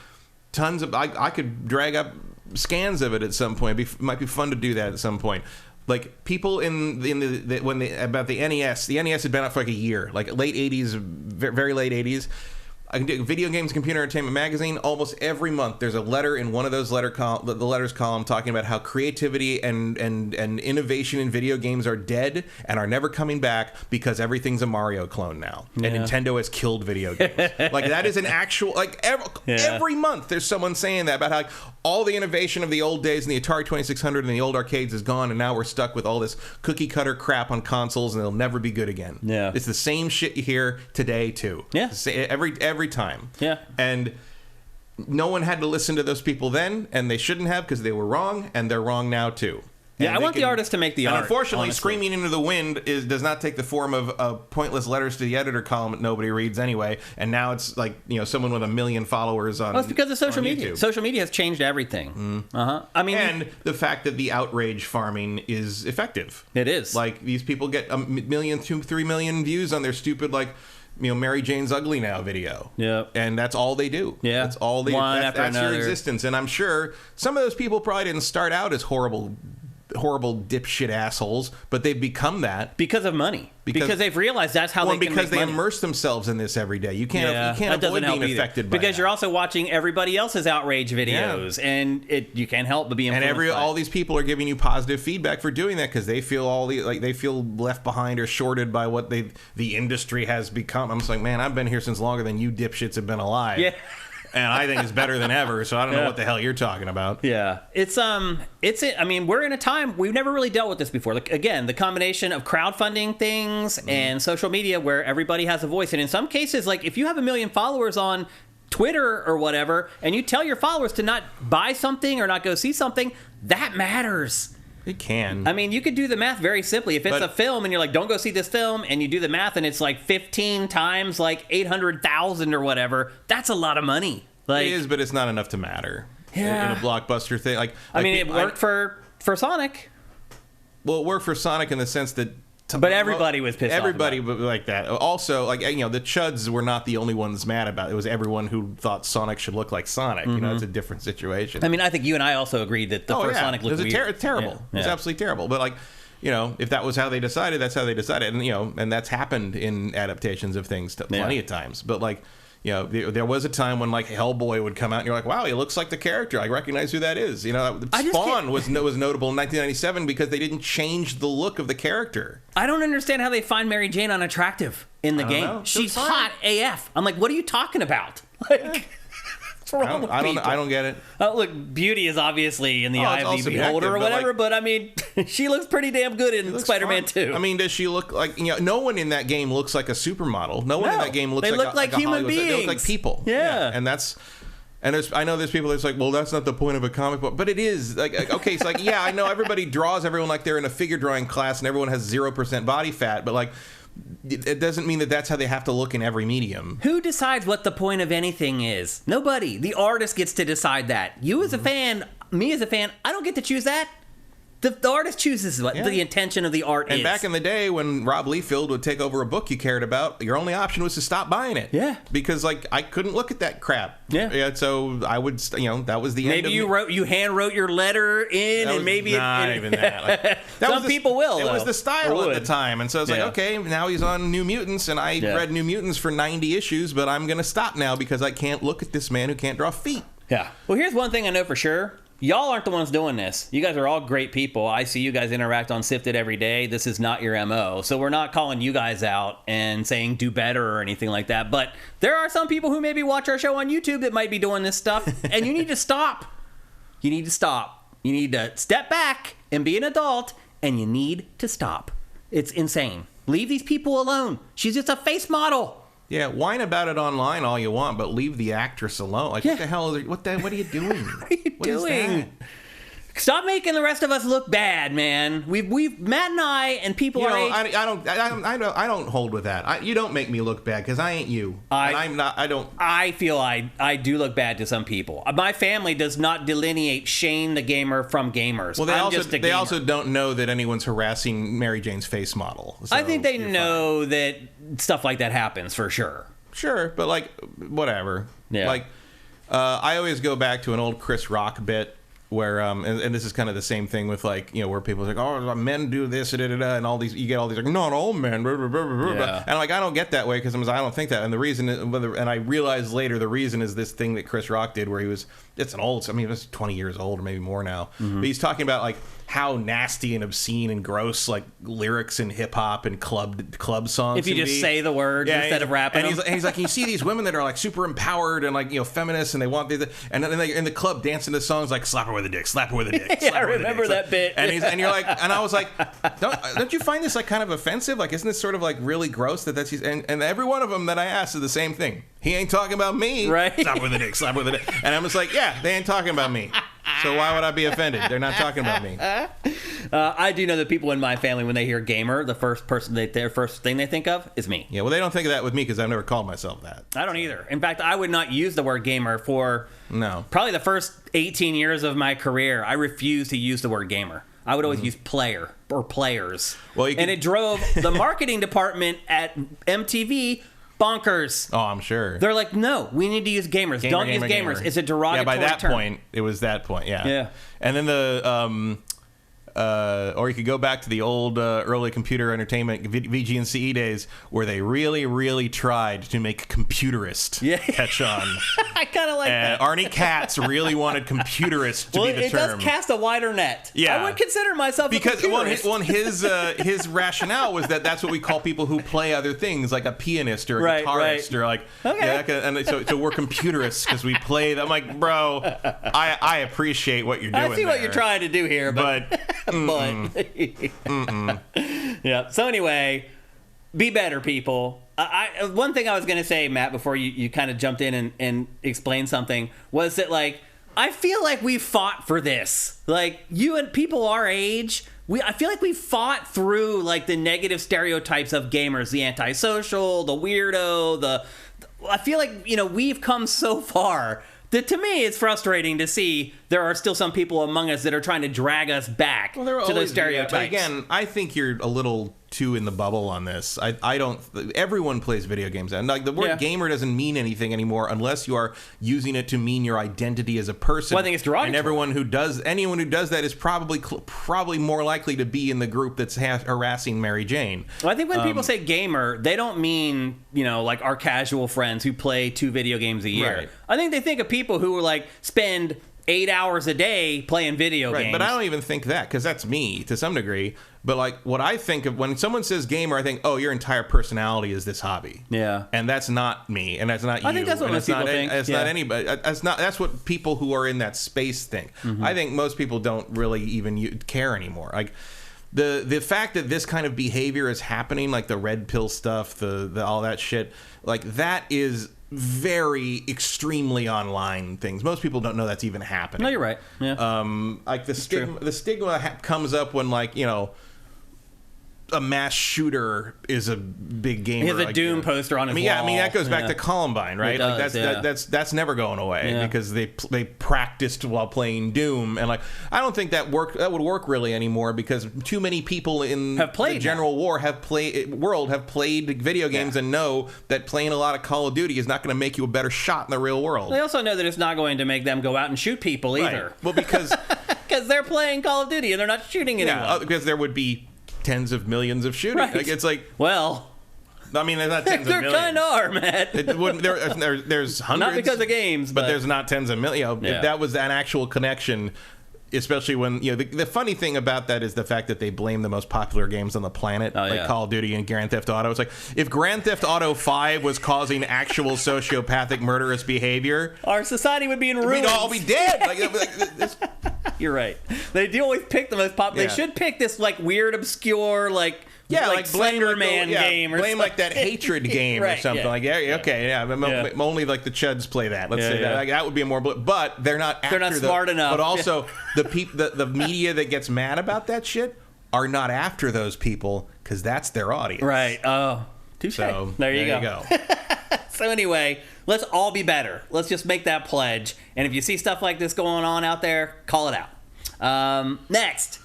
tons of... I could drag up scans of it at some point. It might be fun to do that at some point. Like, people about the NES. The NES had been out for like a year. Like, late 80s, very late 80s. I can do Video Games Computer Entertainment Magazine. Almost every month, there's a letter in one of those the letters column talking about how creativity and innovation in video games are dead and are never coming back because everything's a Mario clone now, and Nintendo has killed video games. Like, that is an actual every month there's someone saying that about how all the innovation of the old days and the Atari 2600 and the old arcades is gone, and now we're stuck with all this cookie cutter crap on consoles, and it'll never be good again. Yeah, it's the same shit you hear today too. Yeah, every time. Yeah. And no one had to listen to those people then, and they shouldn't have, because they were wrong, and they're wrong now too. Yeah, I want the artist to make the art. And unfortunately, honestly, screaming into the wind does not take the form of pointless letters to the editor column that nobody reads anyway. And now it's like, someone with 1 million followers on. Well, it's because of social media. Social media has changed everything. I mean, and the fact that the outrage farming is effective. It is. Like, these people get 1 million, 2-3 million views on their stupid Mary Jane's Ugly Now video. Yeah. And that's all they do. Yeah. That's all they do. That's your existence. And I'm sure some of those people probably didn't start out as horrible dipshit assholes, but they've become that because of money. Because they've realized that's how they can make money. Because they immerse themselves in this every day. You can't avoid being affected by because you're also watching everybody else's outrage videos, and you can't help but be influenced. And all these people are giving you positive feedback for doing that because they feel they feel left behind or shorted by what the industry has become. I'm just like, man, I've been here since longer than you dipshits have been alive. Yeah. And I think it's better than ever, so I don't know what the hell you're talking about. Yeah. I mean, we're in a time, we've never really dealt with this before. Like, again, the combination of crowdfunding things and social media where everybody has a voice. And in some cases, like, if you have 1 million followers on Twitter or whatever, and you tell your followers to not buy something or not go see something, that matters. It can. I mean, you could do the math very simply. If it's a film and you're like, don't go see this film, and you do the math and it's like 15 times like 800,000 or whatever, that's a lot of money. Like, it is, but it's not enough to matter. Yeah. In a blockbuster thing. I mean, it worked for Sonic. Well, it worked for Sonic in the sense that... But everybody was pissed off. Everybody like that. Also, like, you know, the chuds were not the only ones mad about it. It was everyone who thought Sonic should look like Sonic. You know, it's a different situation. I mean, I think you and I also agreed that the first Sonic looked weird. It's terrible. Yeah. It's absolutely terrible. But, like, you know, if that was how they decided, that's how they decided. And, you know, and that's happened in adaptations of things plenty of times. But, like, you know, there was a time when, like, Hellboy would come out and you're like, wow, he looks like the character. I recognize who that is. You know, Spawn was notable in 1997 because they didn't change the look of the character. I don't understand how they find Mary Jane unattractive in the game. Know. She's hot AF. I'm like, what are you talking about? Like, what's wrong with people? I don't get it. Look, beauty is obviously in the eye of the beholder or whatever, but I mean, she looks pretty damn good in Spider-Man 2. I mean, does she look like, you know, no one in that game looks like a supermodel. No one in that game looks they look like human beings. They look like people. Yeah. And that's... And I know there's people that's like, well, that's not the point of a comic book. But it is. Like, okay, it's like, yeah, I know everybody draws everyone like they're in a figure drawing class and everyone has 0% body fat. But, like, it doesn't mean that that's how they have to look in every medium. Who decides what the point of anything is? Nobody. The artist gets to decide that. You as a fan, me as a fan, I don't get to choose that. The artist chooses what the intention of the art is. And back in the day when Rob Liefeld would take over a book you cared about, your only option was to stop buying it. Yeah. Because, like, I couldn't look at that crap. Yeah. So I would, you know, that was the end of Maybe you hand wrote your letter in, and maybe not even that. Like, some people will. It was the style at the time, and so it's like, okay, now he's on New Mutants, and I read New Mutants for 90 issues, but I'm gonna stop now because I can't look at this man who can't draw feet. Yeah. Well, here's one thing I know for sure. Y'all aren't the ones doing this. You guys are all great people. I see you guys interact on SIFTD every day. This is not your MO. So we're not calling you guys out and saying do better or anything like that. But there are some people who maybe watch our show on YouTube that might be doing this stuff. And you need to stop. You need to stop. You need to step back and be an adult. And you need to stop. It's insane. Leave these people alone. She's just a face model. Yeah, whine about it online all you want, but leave the actress alone. Like, what the hell is it? What are you doing? What are you doing? Stop making the rest of us look bad, man. We've Matt and I and people our age. I don't hold with that. You don't make me look bad because I ain't you. I'm not. I don't. I feel I do look bad to some people. My family does not delineate Shane the gamer from gamers. Well, they also don't know that anyone's harassing Mary Jane's face model. So I think they know that stuff like that happens for sure. Sure, but, like, whatever. Yeah. Like, I always go back to an old Chris Rock bit. Where and this is kind of the same thing with, like, you know, where people are like, oh, men do this, and all these, you get all these like, not all men, blah, blah, blah, blah, blah. And, like, I don't get that way because I don't think that, and the reason, and I realized later the reason is this thing that Chris Rock did where it's an old, I mean, it's 20 years old or maybe more now, but he's talking about, like, how nasty and obscene and gross, like, lyrics in hip hop and club songs. If you just say the words instead of rapping, and he's like, you see these women that are, like, super empowered and, like, you know, feminists, and they want these, and then they in the club dancing to songs like "Slap Her with a Dick," "Slap Her with a Dick." Yeah, I remember that bit. And you're like, and I was like, don't you find this, like, kind of offensive? Like, isn't this sort of, like, really gross that's and every one of them that I asked is the same thing. He ain't talking about me. Right? Slap her with a dick. Slap her with a dick. And I'm just like, yeah, they ain't talking about me. So why would I be offended? They're not talking about me. I do know that people in my family, when they hear gamer, the first thing they think of is me. Yeah, well, they don't think of that with me because I've never called myself that. I don't either. In fact, I would not use the word gamer for probably the first 18 years of my career. I refused to use the word gamer. I would always use player or players. Well, and it drove the marketing department at MTV bonkers. Oh, I'm sure. They're like, no, we need to use gamers. Don't use gamers. It's a derogatory term. Yeah, by that point, it was that point, yeah. Yeah. And then or you could go back to the old early computer entertainment VG and CE days where they really, really tried to make computerist catch on. I kind of like that. Arnie Katz really wanted computerist to be the term. It does cast a wider net. Yeah. I would consider myself a computerist. His rationale was that that's what we call people who play other things, like a pianist or a guitarist or like, and so we're computerists because we play. I'm like, bro, I appreciate what you're doing. I see what you're trying to do here, but yeah. So anyway, be better, people. One thing I was going to say, Matt, before you kind of jumped in and explained something, was that, like, I feel like we fought for this. Like, you and people our age, I feel like we fought through, like, the negative stereotypes of gamers, the antisocial, the weirdo, I feel like, you know, we've come so far that to me it's frustrating to see there are still some people among us that are trying to drag us back to those stereotypes. But again, I think you're a little too in the bubble on this. I don't. Everyone plays video games, and like the word gamer doesn't mean anything anymore unless you are using it to mean your identity as a person. Well, I think it's derogatory. And anyone who does that is probably more likely to be in the group that's harassing Mary Jane. Well, I think when people say gamer, they don't mean, you know, like our casual friends who play 2 video games a year. Right. I think they think of people who like spend 8 hours a day playing video games. But I don't even think that, because that's me to some degree. But like what I think of when someone says gamer, I think, oh, your entire personality is this hobby. Yeah. And that's not me, and that's not you. I think that's what most people think. It's not anybody. That's what people who are in that space think. Mm-hmm. I think most people don't really even care anymore. Like the fact that this kind of behavior is happening, like the red pill stuff, the all that shit, like that is very extremely online things. Most people don't know that's even happening. No, you're right. Yeah. Like the stigma comes up when, like, you know, a mass shooter is a big gamer. He has a Doom poster on his wall. I mean that goes back to Columbine, right? It does, like that's never going away because they practiced while playing Doom, and like I don't think that would work really anymore because too many people in the general world have played video games and know that playing a lot of Call of Duty is not going to make you a better shot in the real world. They also know that it's not going to make them go out and shoot people either. Right. Well, because they're playing Call of Duty and they're not shooting anyone. Yeah, because there would be tens of millions of shooting. Right. Like, it's like, well, I mean, there's not tens of millions. There kind of are, man. There's hundreds. Not because of games, but there's not tens of millions. You know, if that was an actual connection, especially when, you know, the funny thing about that is the fact that they blame the most popular games on the planet, like Call of Duty and Grand Theft Auto. It's like, if Grand Theft Auto 5 was causing actual sociopathic murderous behavior, our society would be in ruins. We'd all be dead. You're right. They do always pick the most popular. They should pick this like weird, obscure, like Slender Man game, or blame like that hatred game or something. Like, only like the chuds play that. Let's say that. Like, that would be a more. But they're not. They're not smart enough. But also the media that gets mad about that shit are not after those people because that's their audience. Right. Oh, touche. So, there you go. So anyway, let's all be better. Let's just make that pledge. And if you see stuff like this going on out there, call it out. Next.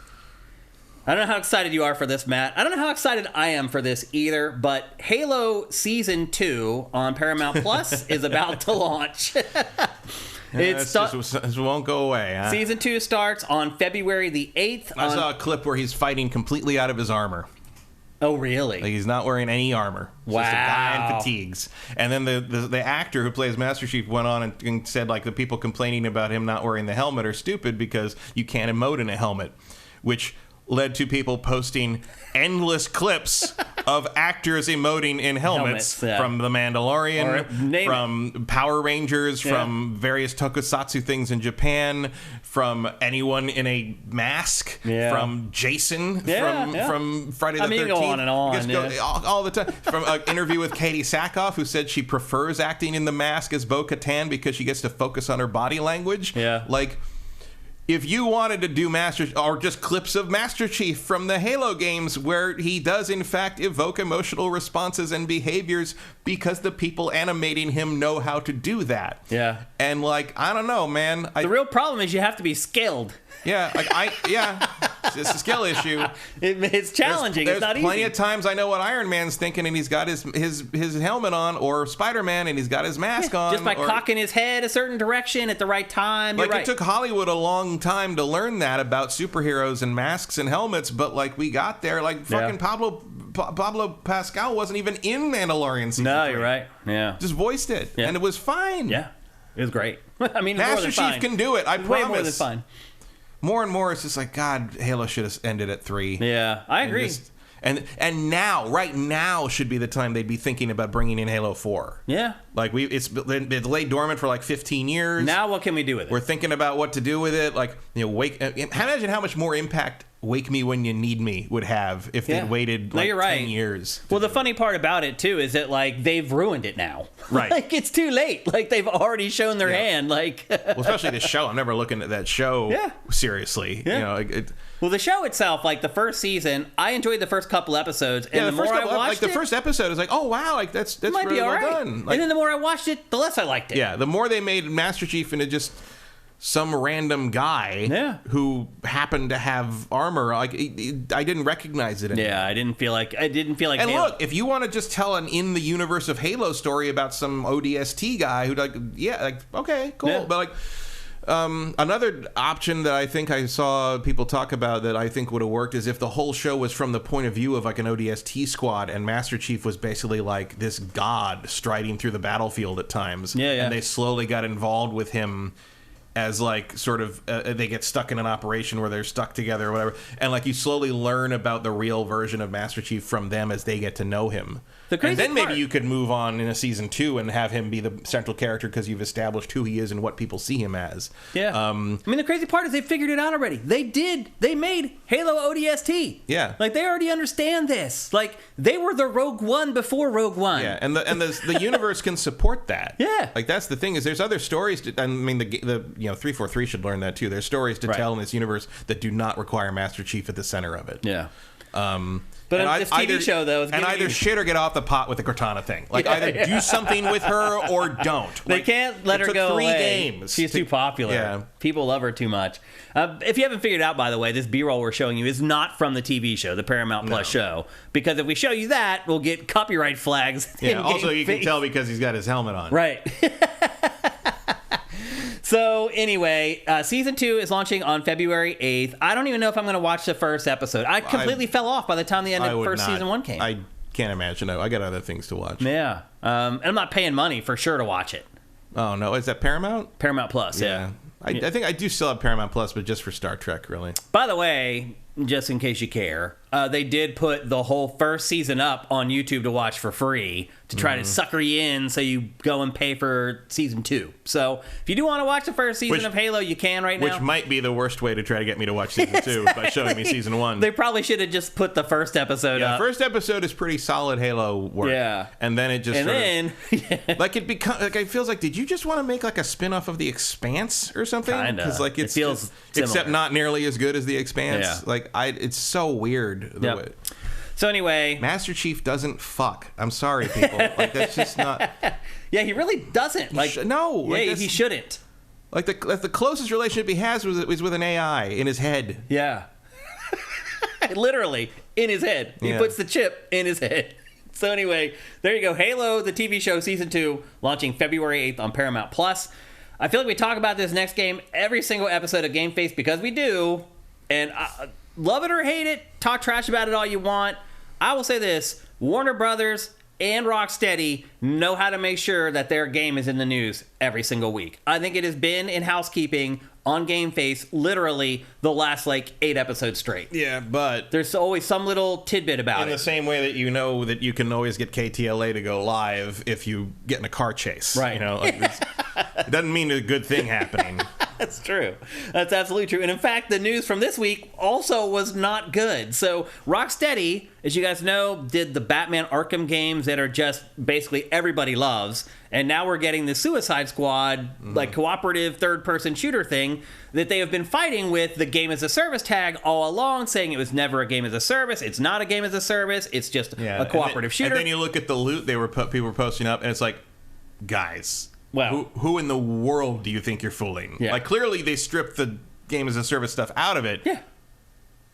I don't know how excited you are for this, Matt. I don't know how excited I am for this either, but Halo Season 2 on Paramount Plus is about to launch. It won't go away, huh? Season 2 starts on February the 8th. I saw a clip where he's fighting completely out of his armor. Oh, really? Like, he's not wearing any armor. Wow. Just a guy in fatigues. And then the actor who plays Master Chief went on and said, like, the people complaining about him not wearing the helmet are stupid because you can't emote in a helmet, which led to people posting endless clips of actors emoting in helmets from The Mandalorian, from Power Rangers, from various tokusatsu things in Japan, from anyone in a mask, from Jason, from Friday the 13th. I mean, go on and on. All the time. From an interview with Katie Sackhoff, who said she prefers acting in the mask as Bo-Katan because she gets to focus on her body language. Yeah. Like, if you wanted to do or just clips of Master Chief from the Halo games where he does in fact evoke emotional responses and behaviors because the people animating him know how to do that. Yeah. And like, I don't know, man. The real problem is you have to be skilled. Yeah, it's a skill issue. It's challenging. There's it's not plenty easy. of times I know what Iron Man's thinking, and he's got his helmet on, or Spider-Man, and he's got his mask on. Just by cocking his head a certain direction at the right time. Like, it took Hollywood a long time to learn that about superheroes and masks and helmets, but like we got there. Like fucking Pablo Pascal wasn't even in Mandalorian season 3. You're right. Yeah, just voiced it, and it was fine. Yeah, it was great. I mean, Master Chief can do it. I promise. Way more than fine. More and more, it's just like, God, Halo should have ended at 3. Yeah, I agree. And now, right now, should be the time they'd be thinking about bringing in Halo 4. Yeah. Like, it's been laid dormant for like 15 years. Now what can we do with it? We're thinking about what to do with it. Like, you know, imagine how much more impact Wake Me When You Need Me would have if they'd waited like 10 years. Well, the funny part about it too is that like they've ruined it now. Right. Like it's too late. Like they've already shown their hand. Like well, especially this show. I'm never looking at that show seriously. Yeah. You know, well, the show itself, like the first season, I enjoyed the first couple episodes, and the more I watched the first episode is like, oh wow, like that's really well done. Like, and then the more I watched it, the less I liked it. Yeah, the more they made Master Chief into just some random guy who happened to have armor. Like I didn't recognize it anymore. Yeah, I didn't feel like. And Halo. Look, if you want to just tell an in the universe of Halo story about some ODST guy who okay, cool, but like. Another option that I think I saw people talk about that I think would have worked is if the whole show was from the point of view of like an ODST squad and Master Chief was basically like this god striding through the battlefield at times. And they slowly got involved with him as like sort of they get stuck in an operation where they're stuck together or whatever. And like you slowly learn about the real version of Master Chief from them as they get to know him. And then maybe you could move on in a season 2 and have him be the central character because you've established who he is and what people see him as. Yeah. I mean, the crazy part is they figured it out already. They did. They made Halo ODST. Yeah. Like, they already understand this. Like, they were the Rogue One before Rogue One. Yeah, and the universe can support that. Yeah. Like, that's the thing is there's other stories. I mean, the 343 should learn that, too. There's stories to tell in this universe that do not require Master Chief at the center of it. Yeah. But this TV show, though, is either shit or get off the pot with the Cortana thing. Like, either do something with her or don't. They can't let her go 3 away. games. She's too popular. Yeah. People love her too much. If you haven't figured out, by the way, this B-roll we're showing you is not from the TV show, the Paramount Plus show. Because if we show you that, we'll get copyright flags. Yeah, also you can tell because he's got his helmet on. Right. So anyway, season 2 is launching on February 8th. I don't even know if I'm going to watch the first episode. I completely fell off by the time the end of first season 1 came. I can't imagine. I got other things to watch. Yeah. And I'm not paying money for sure to watch it. Oh, no. Is that Paramount? Paramount Plus, yeah. I think I do still have Paramount Plus, but just for Star Trek, really. By the way, just in case you care, they did put the whole first season up on YouTube to watch for free to try to sucker you in so you go and pay for season 2. So if you do want to watch the first season of Halo, you can right now. Which might be the worst way to try to get me to watch season 2 by showing me season 1. They probably should have just put the first episode up. The first episode is pretty solid Halo work. Yeah. And then it just like it feels like, did you just want to make like a spin-off of The Expanse or something? Kinda. Because like it feels except not nearly as good as The Expanse. Yeah. Like it's so weird the way. So anyway, Master Chief doesn't fuck. I'm sorry, people. Like that's just not. Yeah, he really doesn't. Like no. Yeah, he shouldn't. Like the closest relationship he has was with an AI in his head. Yeah. Literally in his head. He puts the chip in his head. So anyway, there you go. Halo, the TV show, season 2, launching February 8th on Paramount Plus. I feel like we talk about this next game every single episode of GameFace because we do. And love it or hate it, talk trash about it all you want. I will say this, Warner Brothers and Rocksteady know how to make sure that their game is in the news every single week. I think it has been in housekeeping on GameFace literally the last 8 episodes straight. Yeah, but there's always some little tidbit about it. In the same way that you know that you can always get KTLA to go live if you get in a car chase. Right. You know, it doesn't mean a good thing happening. That's true. That's absolutely true. And in fact, the news from this week also was not good. So Rocksteady, as you guys know, did the Batman Arkham games that are just basically everybody loves. And now we're getting the Suicide Squad, cooperative third-person shooter thing that they have been fighting with the game as a service tag all along, saying it was never a game as a service. It's not a game as a service. It's just a cooperative shooter. And then you look at the loot people were posting up, and it's like, guys... Well, who in the world do you think you're fooling? Yeah. Like, clearly they stripped the game as a service stuff out of it. Yeah.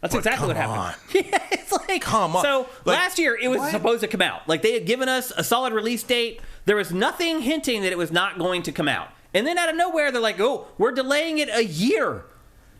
That's exactly what happened. Yeah, it's like, come on. So last year it was supposed to come out. Like, they had given us a solid release date. There was nothing hinting that it was not going to come out. And then out of nowhere, they're like, oh, we're delaying it a year.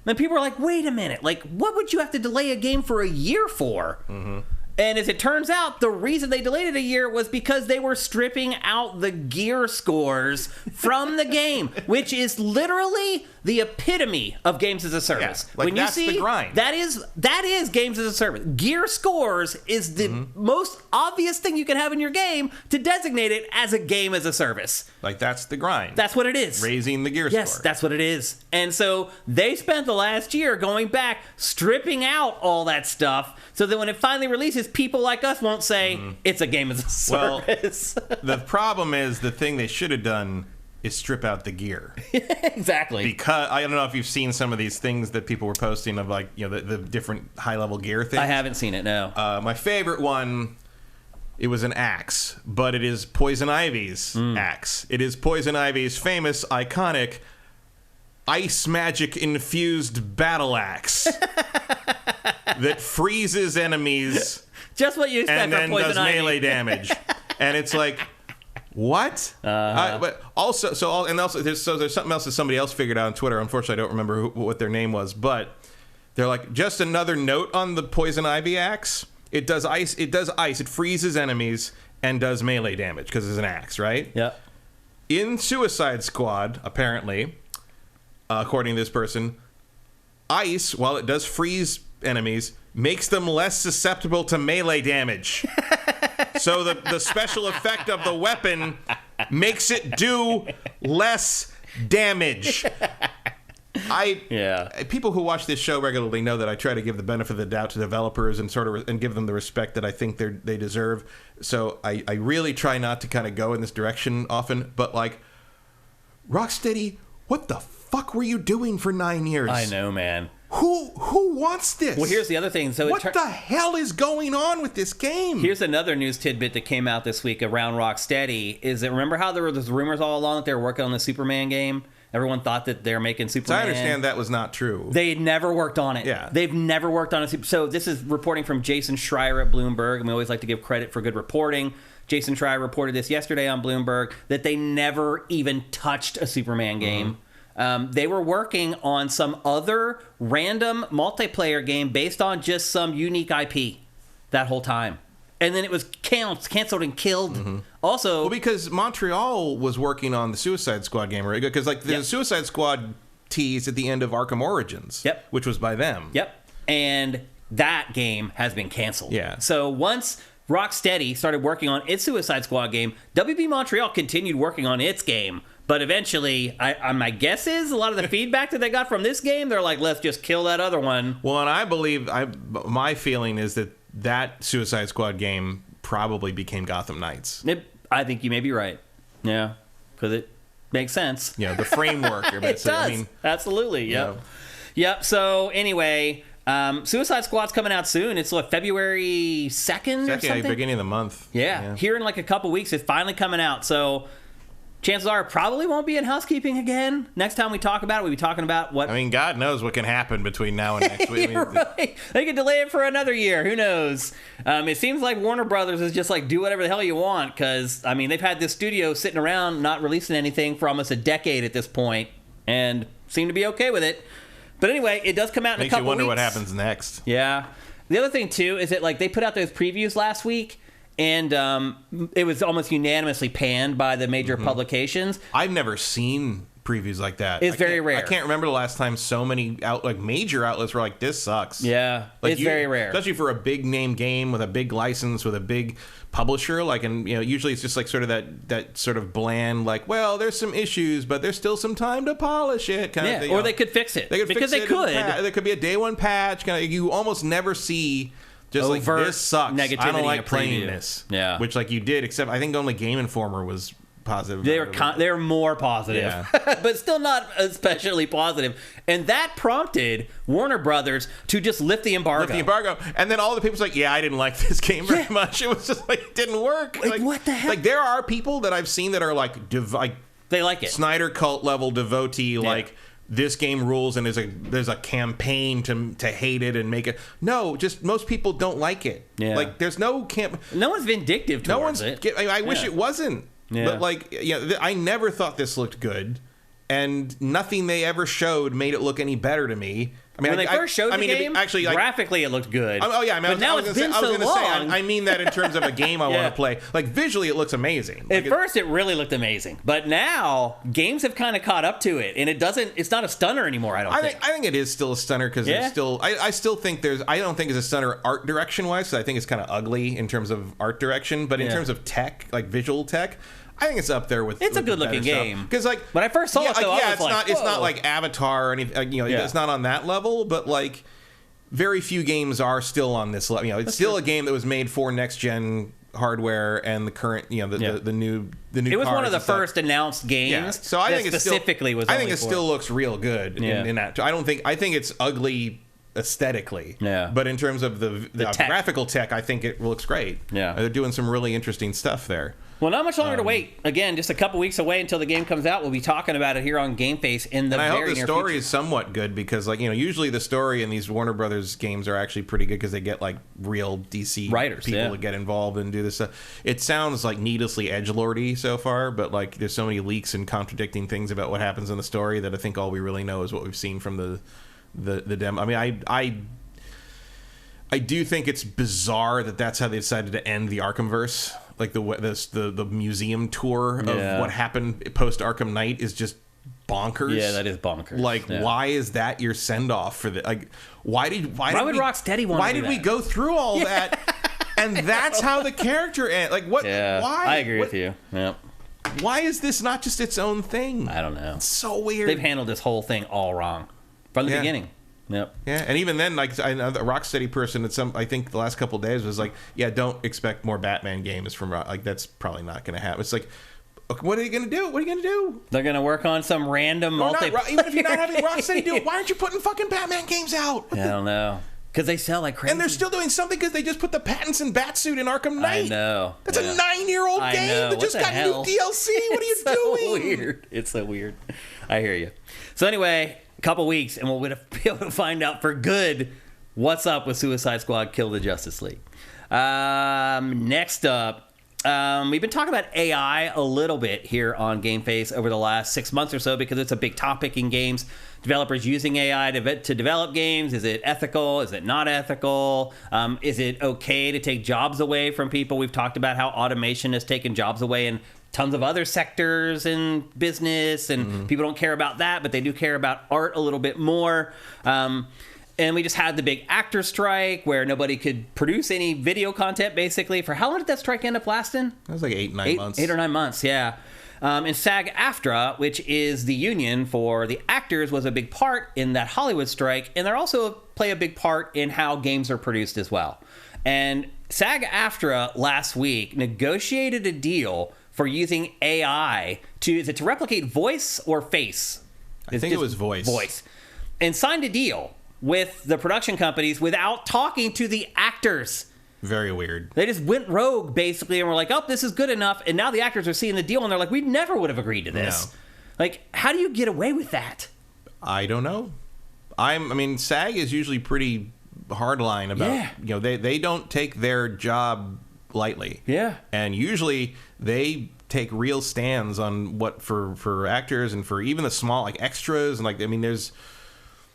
And people are like, wait a minute. Like, what would you have to delay a game for a year for? Mm-hmm. And as it turns out, the reason they delayed it a year was because they were stripping out the gear scores from the game, which is literally the epitome of games as a service. Yeah, like that's the grind. That is games as a service. Gear scores is the most obvious thing you can have in your game to designate it as a game as a service. Like that's the grind. That's what it is. Raising the gear score. Yes, that's what it is. And so they spent the last year going back, stripping out all that stuff, so that when it finally releases, people like us won't say it's a game as a service. Well, the problem is the thing they should have done is strip out the gear. Exactly. Because I don't know if you've seen some of these things that people were posting of like, you know, the different high-level gear things. I haven't seen it, no. My favorite one, it was an axe, but it is Poison Ivy's axe. It is Poison Ivy's famous, iconic, ice magic infused battle axe that freezes enemies. Just what you expect and from then Poison does Ivy. melee damage. And it's like, what? But also, there's something else that somebody else figured out on Twitter. Unfortunately, I don't remember what their name was, but they're like, just another note on the Poison Ivy axe. It does ice. It freezes enemies and does melee damage because it's an axe, right? Yeah. In Suicide Squad, apparently, according to this person, ice, while it does freeze enemies, makes them less susceptible to melee damage. So the special effect of the weapon makes it do less damage. People who watch this show regularly know that I try to give the benefit of the doubt to developers and and give them the respect that I think they deserve. So I really try not to kind of go in this direction often. But like, Rocksteady, what the fuck were you doing for 9 years? I know, man. Who wants this? Well, here's the other thing. So what the hell is going on with this game? Here's another news tidbit that came out this week around Rocksteady. Is that, remember how there were those rumors all along that they were working on the Superman game? Everyone thought that they were making Superman. So I understand that was not true. They never worked on it. Yeah. They've never worked on it. So this is reporting from Jason Schreier at Bloomberg, and we always like to give credit for good reporting. Jason Schreier reported this yesterday on Bloomberg, that they never even touched a Superman game. They were working on some other random multiplayer game based on just some unique IP that whole time. And then it was canceled and killed. Also, well, because Montreal was working on the Suicide Squad game, right? Because like the Suicide Squad tease at the end of Arkham Origins, which was by them. And that game has been canceled. Yeah. So once Rocksteady started working on its Suicide Squad game, WB Montreal continued working on its game. But eventually, my guess is a lot of the feedback that they got from this game, they're like, let's just kill that other one. Well, and I believe, my feeling is that Suicide Squad game probably became Gotham Knights. I think you may be right. Yeah, because it makes sense. Yeah, the framework. It does. I mean, absolutely. Yep. So anyway, Suicide Squad's coming out soon. It's like February 2nd or something? Beginning of the month. Yeah. Here in like a couple weeks, it's finally coming out. So chances are it probably won't be in housekeeping again. Next time we talk about it, we'll be talking about what... I mean, God knows what can happen between now and next week. Right. They could delay it for another year. Who knows? It seems like Warner Brothers is just like, do whatever the hell you want, because, I mean, they've had this studio sitting around not releasing anything for almost a decade at this point, and seem to be okay with it. But anyway, it does come out in a couple weeks. Makes you wonder what happens next. Yeah. The other thing, too, is that like they put out those previews last week, and it was almost unanimously panned by the major publications. I've never seen previews like that. It's very rare. I can't remember the last time so many major outlets were like, this sucks. Yeah, like it's very rare. Especially for a big name game with a big license, with a big publisher. Like, and usually it's just like sort of that sort of bland, like, well, there's some issues, but there's still some time to polish it kind of thing. Or they could fix it. There could be a day one patch. Kind of, you almost never see... Just overt, like, this sucks. Negativity. I don't like playing this. Yeah. Which, like, you did, except I think only Game Informer was positive. They're more positive. Yeah. But still not especially positive. And that prompted Warner Brothers to just lift the embargo. And then all the people's like, yeah, I didn't like this game very much. It was just like, it didn't work. Like, what the heck? Like, there are people that I've seen that are like they like it. Snyder cult level devotee, like... This game rules, and there's a campaign to hate it and make it. No, just most people don't like it. Yeah. Like there's no No one's vindictive towards it. I wish it wasn't. Yeah. But like, I never thought this looked good, and nothing they ever showed made it look any better to me. I mean, when they first showed the game, actually, graphically it looked good. Oh yeah, I mean, but now it's been so long. I mean that in terms of a game I want to play. Like visually, it looks amazing. At first, it really looked amazing, but now games have kind of caught up to it, and it doesn't. It's not a stunner anymore. I think it is still a stunner because it's still. I still think there's. I don't think it's a stunner art direction wise. Because I think it's kind of ugly in terms of art direction, but in terms of tech, like visual tech. I think it's up there with. It's a good-looking game. Because like when I first saw it, though, I was like, it's not like Avatar or anything. It's not on that level. But like, very few games are still on this level. It's still a game that was made for next-gen hardware and the current. The new. It was one of the first announced games. Yeah. So I think specifically was. I think it still looks real good in that. I think it's ugly aesthetically. Yeah. But in terms of the graphical tech, I think it looks great. Yeah. They're doing some really interesting stuff there. Well, not much longer to wait. Again, just a couple weeks away until the game comes out. We'll be talking about it here on GameFace in the very near future. And I hope the story is somewhat good because, usually the story in these Warner Brothers games are actually pretty good because they get, real DC writers, people to get involved and do this stuff. It sounds, needlessly edgelordy so far, but, there's so many leaks and contradicting things about what happens in the story that I think all we really know is what we've seen from the demo. I mean, I do think it's bizarre that that's how they decided to end the Arkhamverse. The museum tour of what happened post Arkham Knight is just bonkers. Yeah, that is bonkers. Why is that your send off for the why would Rocksteady want? Why did we go through all that? And that's how the character ends. What? Yeah, why? I agree with you. Yeah. Why is this not just its own thing? I don't know. It's so weird. They've handled this whole thing all wrong from the beginning. Yep. Yeah, and even then, I know the Rocksteady person I think the last couple of days was don't expect more Batman games from that's probably not going to happen. It's what are you going to do? What are you going to do? They're going to work on some random multiplayer. Even if you're not having Rocksteady do it, why aren't you putting fucking Batman games out? I don't know. Because they sell like crazy. And they're still doing something because they just put the patents in Batsuit in Arkham Knight. I know. That's a 9-year-old game that just got new DLC. What are you doing? Weird. It's so weird. I hear you. So anyway, couple weeks and we'll be able to find out for good what's up with Suicide Squad Kill the Justice League. Next up, we've been talking about AI a little bit here on GameFace over the last 6 months or so because it's a big topic in games. Developers using AI to develop games. Is it ethical? Is it not ethical? Is it okay to take jobs away from people? We've talked about how automation has taken jobs away in tons of other sectors in business, and people don't care about that, but they do care about art a little bit more. And we just had the big actor strike where nobody could produce any video content, basically. For how long did that strike end up lasting? That was 9 months. 8 or 9 months, yeah. And SAG-AFTRA, which is the union for the actors, was a big part in that Hollywood strike, and they also play a big part in how games are produced as well. And SAG-AFTRA last week negotiated a deal for using AI to replicate voice or face? I think it was voice. Voice. And signed a deal with the production companies without talking to the actors. Very weird. They just went rogue, basically, and were like, oh, this is good enough. And now the actors are seeing the deal, and they're like, we never would have agreed to this. No. How do you get away with that? I don't know. SAG is usually pretty hardline about, they don't take their job lightly. Yeah. And usually they take real stands on what for actors and for even the small extras and there's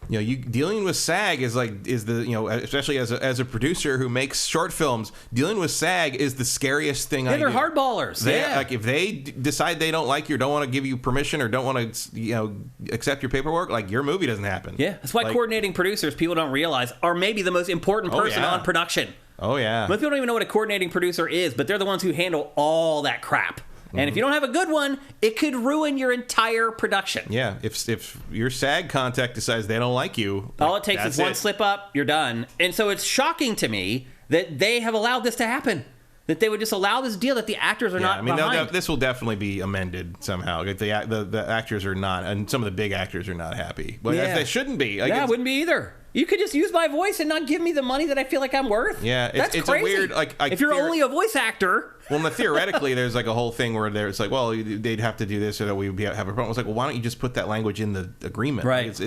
you dealing with SAG is especially as a producer who makes short films, dealing with SAG is the scariest thing. They're hardballers. If they decide they don't like you or don't want to give you permission or don't want to accept your paperwork, your movie doesn't happen. Yeah, that's why coordinating producers, people don't realize, are maybe the most important person on production. Oh yeah. Most people don't even know what a coordinating producer is, but they're the ones who handle all that crap. And if you don't have a good one, it could ruin your entire production. Yeah, if your SAG contact decides they don't like you, all it takes is one slip up, you're done. And so it's shocking to me that they have allowed this to happen. That they would just allow this deal that the actors are not behind. This will definitely be amended somehow. The actors are not, and some of the big actors are not happy. But they shouldn't be. I wouldn't be either. You could just use my voice and not give me the money that I feel like I'm worth. Yeah, it's crazy. A weird if you're only a voice actor. Well, theoretically, there's a whole thing where it's they'd have to do this or that we have a problem. It's why don't you just put that language in the agreement? Right.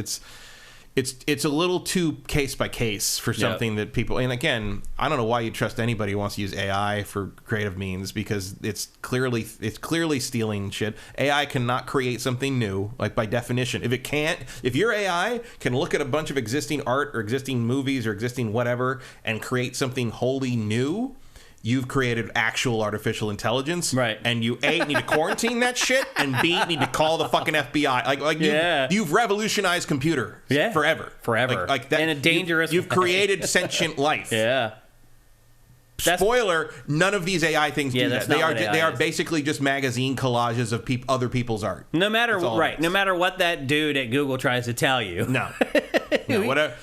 it's a little too case by case for something that people. And again, I don't know why you trust anybody who wants to use AI for creative means, because it's clearly stealing shit. AI cannot create something new, like by definition. If your AI can look at a bunch of existing art or existing movies or existing whatever and create something wholly new, you've created actual artificial intelligence, right? And you A, need to quarantine that shit, and B, need to call the fucking FBI. You've revolutionized computers forever. Like that, in a dangerous. You've created sentient life. Yeah. Spoiler: none of these AI things do that. They are is. basically just magazine collages of other people's art. No matter no matter what that dude at Google tries to tell you. No. Whatever.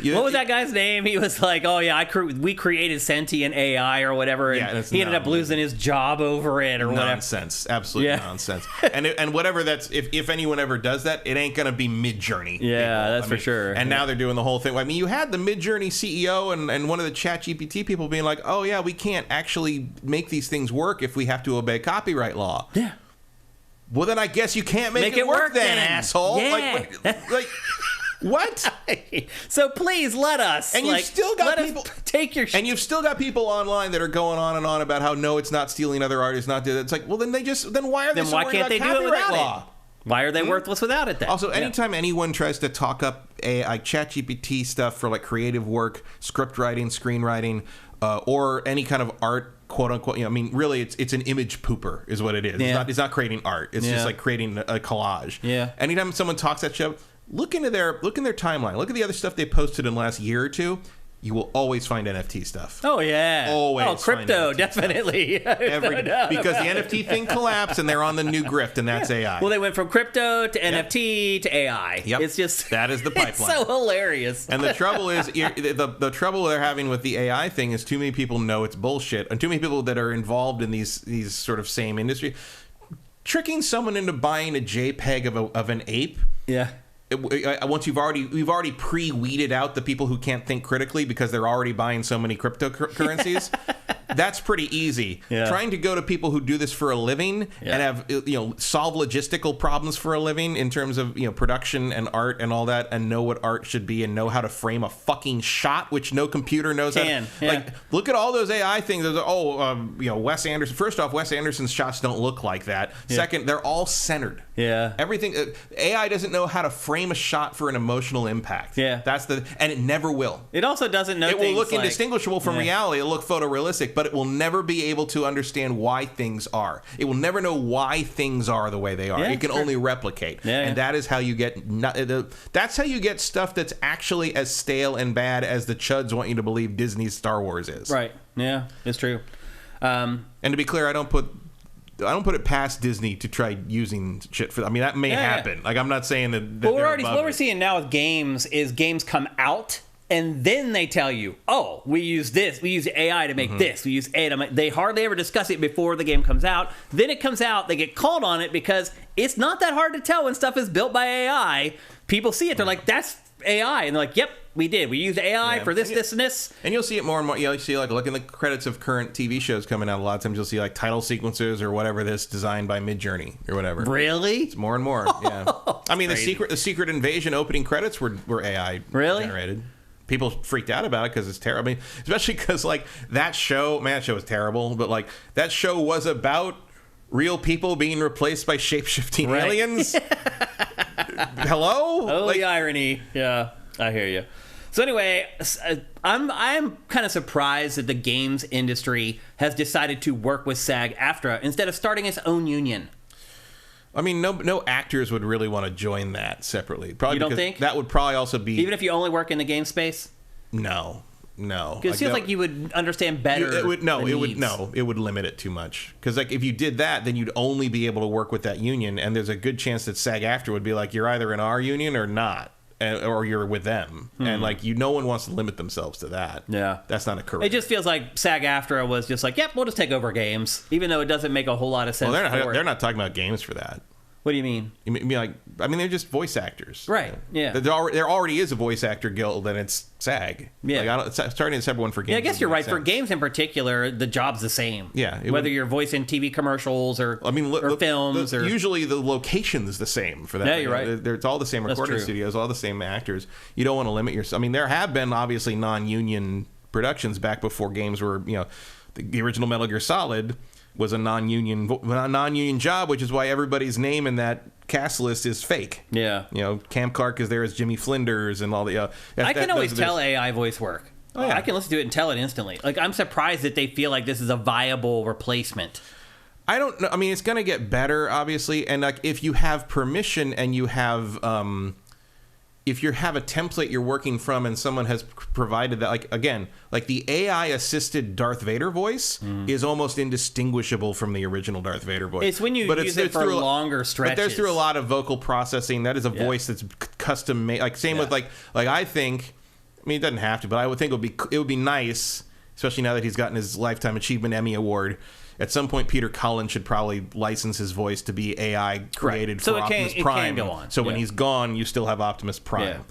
What was that guy's name? He was like, "Oh yeah, we created sentient AI or whatever," and he ended up losing his job over it or whatever. Nonsense, absolute nonsense. And whatever that's if anyone ever does that, it ain't gonna be Midjourney. Yeah, that's for sure. And now they're doing the whole thing. I mean, you had the Midjourney CEO and one of the ChatGPT people being like, "Oh yeah, we can't actually make these things work if we have to obey copyright law." Yeah. Well, then I guess you can't make it work then, asshole. Yeah. Like what? So please let us. And you've still got people take your. And you've still got people online that are going on and on about how no, it's not stealing other artists, not doing it. It's like, well, then why are they so worried can't they about do it without law? it? Why are they worthless without it then? Also, anytime anyone tries to talk up ChatGPT stuff for like creative work, script writing, screenwriting, or any kind of art, quote unquote, I mean, really, it's an image pooper, is what it is. Yeah. It's not creating art. It's just like creating a collage. Yeah. Anytime someone talks that shit, look in their timeline. Look at the other stuff they posted in the last year or two. You will always find NFT stuff. Oh, yeah. Always. Oh, crypto, definitely. Because the NFT thing collapsed and they're on the new grift, and that's AI. Well, they went from crypto to NFT to AI. Yep. It's just... That is the pipeline. It's so hilarious. And the trouble is, the trouble they're having with the AI thing is too many people know it's bullshit, and too many people that are involved in these sort of same industry. Tricking someone into buying a JPEG of an ape... Yeah. Once we've already pre-weeded out the people who can't think critically because they're already buying so many cryptocurrencies. That's pretty easy. Yeah. Trying to go to people who do this for a living and have solve logistical problems for a living in terms of production and art and all that, and know what art should be and know how to frame a fucking shot, which no computer knows how to. Like, look at all those AI things. Wes Anderson. First off, Wes Anderson's shots don't look like that. Yeah. Second, they're all centered. Yeah. Everything. AI doesn't know how to frame a shot for an emotional impact. Yeah. And it never will. It also doesn't know. It will look indistinguishable from reality. It'll look photorealistic, but it will never be able to understand why things are. It will never know why things are the way they are. It can only replicate. And that is how you get. That's how you get stuff that's actually as stale and bad as the chuds want you to believe Disney's Star Wars is. Right. Yeah, it's true. And to be clear, I don't put it past Disney to try using shit for. I mean, that may happen. Yeah. Like, I'm not saying that. But what we're seeing now with games is games come out and then they tell you, "Oh, we use this. We use AI to make this. We use AI to make." They hardly ever discuss it before the game comes out. Then it comes out. They get called on it because it's not that hard to tell when stuff is built by AI. People see it. They're like, "That's AI," and they're like, "Yep, we did. We used AI for this, this, and this." And you'll see it more and more. You see, like, look in the credits of current TV shows coming out. A lot of times you'll see, like, title sequences or whatever this designed by Midjourney or whatever. Really? It's more and more. Yeah. I mean, the Secret Invasion opening credits were AI generated. People freaked out about it because it's terrible. I mean, especially because, like, that show was terrible, but, like, that show was about real people being replaced by shape-shifting aliens. Hello? Oh, the irony. Yeah, I hear you. So anyway, I'm kind of surprised that the games industry has decided to work with SAG-AFTRA instead of starting its own union. I mean, no actors would really want to join that separately. Probably you don't think? That would probably also be... Even if you only work in the game space? No. Because it feels like you would understand better. It would limit it too much. Because, like, if you did that, then you'd only be able to work with that union, and there's a good chance that SAG-AFTRA would be like, you're either in our union or not. Or you're with them. And, like, no one wants to limit themselves to that. Yeah. That's not a career. It just feels like SAG-AFTRA was just like, yep, we'll just take over games. Even though it doesn't make a whole lot of sense. Well, they're not talking about games for that. What do you mean? You mean like, I mean, they're just voice actors. Right, yeah. There already is a voice actor guild, and it's SAG. Yeah. Like, starting a separate one for games. Yeah, I guess you're right. For games in particular, the job's the same. Yeah. Whether you're voicing TV commercials or films. Usually the location's the same for that. Yeah, you're right. It's all the same recording studios, all the same actors. You don't want to limit yourself. I mean, there have been obviously non-union productions back before games were, the original Metal Gear Solid was a non-union job, which is why everybody's name in that cast list is fake. Yeah. Cam Clark is there as Jimmy Flinders and all the... I can always tell AI voice work. Oh, yeah. I can listen to it and tell it instantly. Like, I'm surprised that they feel like this is a viable replacement. I don't know. I mean, it's going to get better, obviously. And like, if you have permission and you have... if you have a template you're working from and someone has provided that, like, again, like the AI assisted Darth Vader voice is almost indistinguishable from the original Darth Vader voice. It's when you use it for longer stretches. But there's through a lot of vocal processing. That is a voice that's custom made. Like same with like I think, I mean, it doesn't have to, but I would think it would be nice, especially now that he's gotten his Lifetime Achievement Emmy Award. At some point, Peter Cullen should probably license his voice to be AI created for Optimus Prime. It can go on. So when he's gone, you still have Optimus Prime.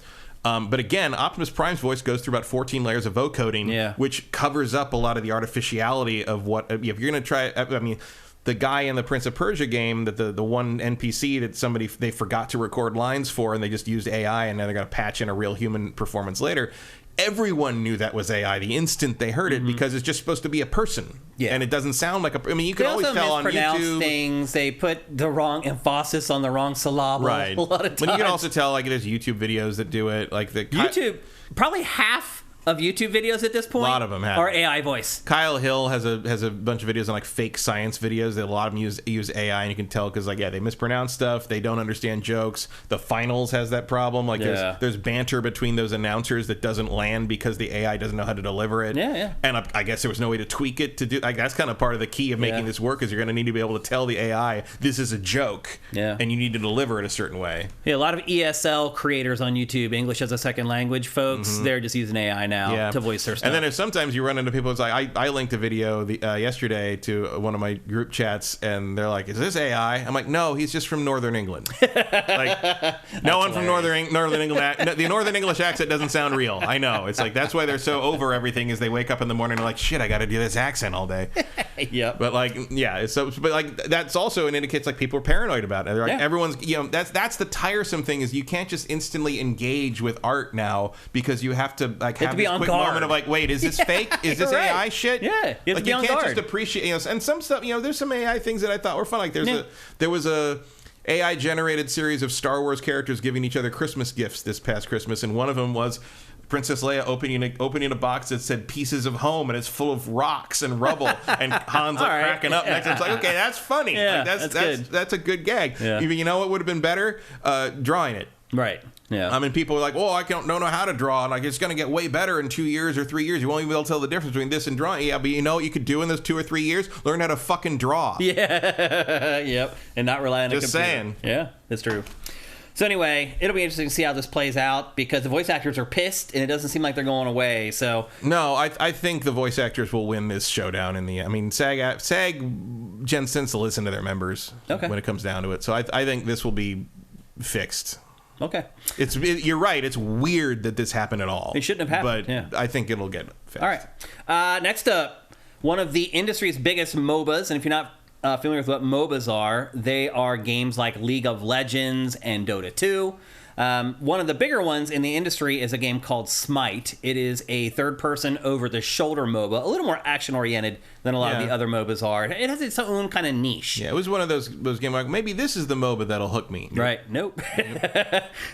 Yeah. But again, Optimus Prime's voice goes through about 14 layers of vocoding, which covers up a lot of the artificiality of what... If you're going to try... I mean, the guy in the Prince of Persia game, that the one NPC that they forgot to record lines for, and they just used AI, and now they're going to patch in a real human performance later... Everyone knew that was AI the instant they heard it because it's just supposed to be a person. Yeah. And it doesn't sound like a... I mean, you can always tell on YouTube... things. They put the wrong emphasis on the wrong syllable a lot of times. But you can also tell, like, there's YouTube videos that do it. Like the YouTube, probably half of YouTube videos at this point, a lot of them are AI voice. Kyle Hill has a bunch of videos on like fake science videos that a lot of them use AI, and you can tell because they mispronounce stuff, they don't understand jokes. The Finals has that problem. Like there's banter between those announcers that doesn't land because the AI doesn't know how to deliver it. Yeah. And I guess there was no way to tweak it to do. Like, that's kind of part of the key of making this work, is you're going to need to be able to tell the AI this is a joke. Yeah. And you need to deliver it a certain way. Yeah, a lot of ESL creators on YouTube, English as a second language folks, they're just using AI now to voice their stuff. And then if sometimes you run into people, it's like I linked a video yesterday to one of my group chats, and they're like, "Is this AI?" I'm like, "No, he's just from Northern England." Like, no one from Northern England. The Northern English accent doesn't sound real. I know. It's like that's why they're so over everything. Is they wake up in the morning and they're like, "Shit, I got to do this accent all day." Yeah. But that's also an indicates like people are paranoid about it. They're like, everyone's that's the tiresome thing, is you can't just instantly engage with art now because you have to like have this quick moment of like, wait, is this fake? Is this AI shit? Yeah, you have to be on can't guard. just appreciate, and some stuff, there's some AI things that I thought were fun. Like there was a AI generated series of Star Wars characters giving each other Christmas gifts this past Christmas, and one of them was Princess Leia opening a box that said "Pieces of Home," and it's full of rocks and rubble, and Han's cracking up next to him. It's like, okay, that's funny. Yeah, like, that's a good gag. Yeah. You know what would have been better? Drawing it. Right. Yeah. I mean, people are like, "Oh, I don't know how to draw," and like it's going to get way better in 2 years or 3 years. You won't even be able to tell the difference between this and drawing. Yeah, but you know what you could do in those 2 or 3 years? Learn how to fucking draw. Yeah. Yep. And not rely on a computer. Just saying. Yeah, that's true. So anyway, it'll be interesting to see how this plays out, because the voice actors are pissed, and it doesn't seem like they're going away. So no, I think the voice actors will win this showdown in the. I mean, SAG Gen Sense to listen to their members when it comes down to it. So I think this will be fixed. Okay. You're right. It's weird that this happened at all. It shouldn't have happened. But I think it'll get fixed. All right. Next up, one of the industry's biggest MOBAs, and if you're not familiar with what MOBAs are, they are games like League of Legends and Dota 2. One of the bigger ones in the industry is a game called SMITE. It is a third-person, over-the-shoulder MOBA, a little more action-oriented than a lot of the other MOBAs are. It has its own kind of niche. Yeah, it was one of those games like, maybe this is the MOBA that'll hook me. Right. Nope.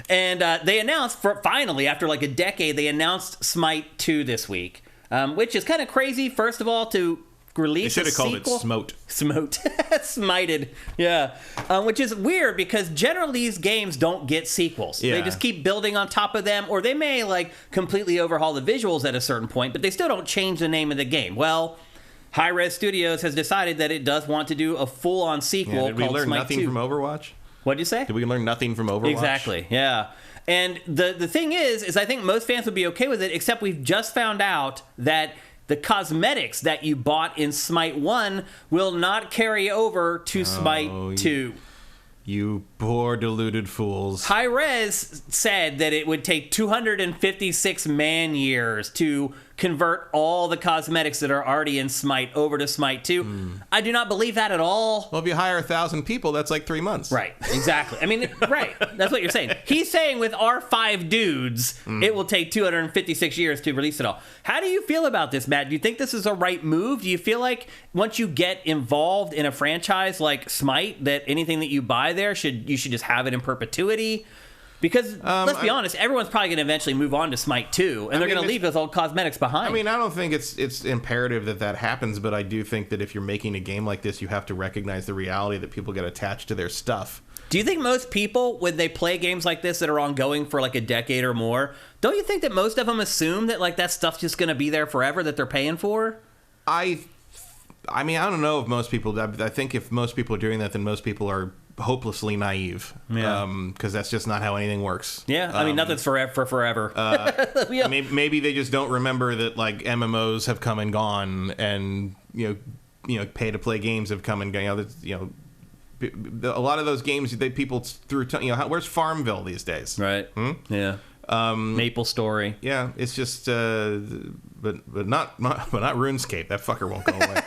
And they announced, finally, after like a decade, they announced SMITE 2 this week, which is kind of crazy, first of all, to release a sequel. They should have called it Smote. Smited. Yeah. Which is weird, because generally these games don't get sequels. Yeah. They just keep building on top of them, or they may like completely overhaul the visuals at a certain point, but they still don't change the name of the game. Well, Hi-Rez Studios has decided that it does want to do a full-on sequel called SMITE 2. Did we learn nothing from Overwatch? What'd you say? Did we learn nothing from Overwatch? Exactly, yeah. And the thing is I think most fans would be okay with it, except we've just found out that the cosmetics that you bought in SMITE 1 will not carry over to SMITE 2. You poor deluded fools. Hi-Rez said that it would take 256 man-years to convert all the cosmetics that are already in SMITE over to SMITE 2. I do not believe that at all. Well, if you hire 1,000 people, that's like 3 months. Right, exactly. I mean, right. That's what you're saying. He's saying with our 5 dudes, it will take 256 years to release it all. How do you feel about this, Matt? Do you think this is a right move? Do you feel like once you get involved in a franchise like SMITE, that anything that you buy there, you should just have it in perpetuity? Because, let's be honest, everyone's probably going to eventually move on to SMITE 2, and they're going to leave those old cosmetics behind. I mean, I don't think it's imperative that happens, but I do think that if you're making a game like this, you have to recognize the reality that people get attached to their stuff. Do you think most people, when they play games like this that are ongoing for like a decade or more, don't you think that most of them assume that like that stuff's just going to be there forever, that they're paying for? I mean, I don't know if most people... I think if most people are doing that, then most people are hopelessly naive. Yeah. Because that's just not how anything works. Yeah, I mean, nothing's forever. Yeah. Maybe they just don't remember that like MMOs have come and gone, and pay to play games have come and gone. A lot of those games people threw. Where's Farmville these days? Right. Yeah. Maple Story. Yeah, it's just, but not RuneScape. That fucker won't go away.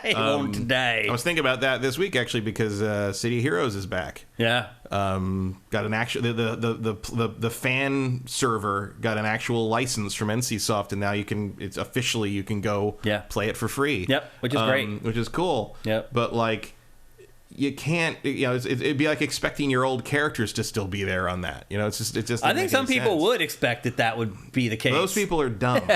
It won't die. I was thinking about that this week actually because City of Heroes is back. Yeah. Got an actual the fan server got an actual license from NCSoft, and now you can go play it for free. Yep, which is great. Which is cool. Yep. But like, you can't, it'd be like expecting your old characters to still be there on that. It's just. I think some people would expect that would be the case. Those people are dumb.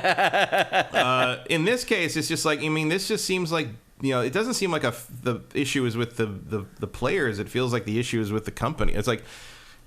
In this case, it's just like, this just seems like, it doesn't seem like the issue is with the players. It feels like the issue is with the company. It's like,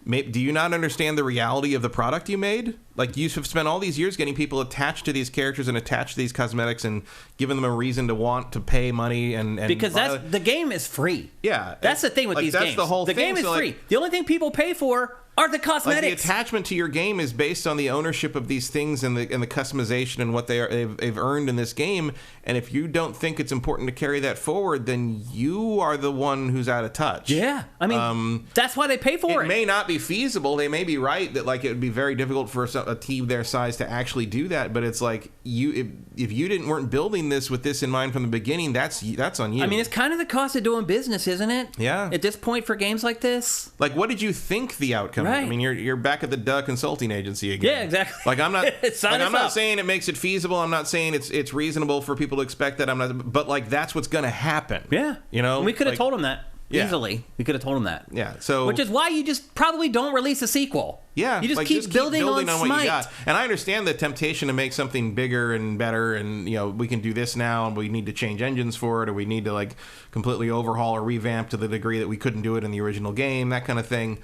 do you not understand the reality of the product you made? Like, you have spent all these years getting people attached to these characters and attached to these cosmetics and giving them a reason to want to pay money and because the game is free. Yeah, that's the thing with these games. That's the whole thing. The game is free. The only thing people pay for are the cosmetics. Like, the attachment to your game is based on the ownership of these things and the customization and what they've earned in this game. And if you don't think it's important to carry that forward, then you are the one who's out of touch. Yeah, I mean, that's why they pay for it. It may not be feasible. They may be right that like it would be very difficult for a team their size to actually do that. But it's like if you weren't building this with this in mind from the beginning, that's on you. I mean, it's kind of the cost of doing business, isn't it? Yeah. At this point for games like this. Like, what did you think the outcome? Right. I mean, you're back at the Duh consulting agency again. Yeah, exactly. Like, I'm not I'm not up. saying it makes it feasible. I'm not saying it's reasonable for people to expect that. But like, that's what's going to happen. Yeah. And we could have told them that easily. We could have told them that. Yeah. So, which is why you just probably don't release a sequel. Yeah. You just keep building on what SMITE. you got. And I understand the temptation to make something bigger and better, and we can do this now, and we need to change engines for it, or we need to like completely overhaul or revamp to the degree that we couldn't do it in the original game, that kind of thing.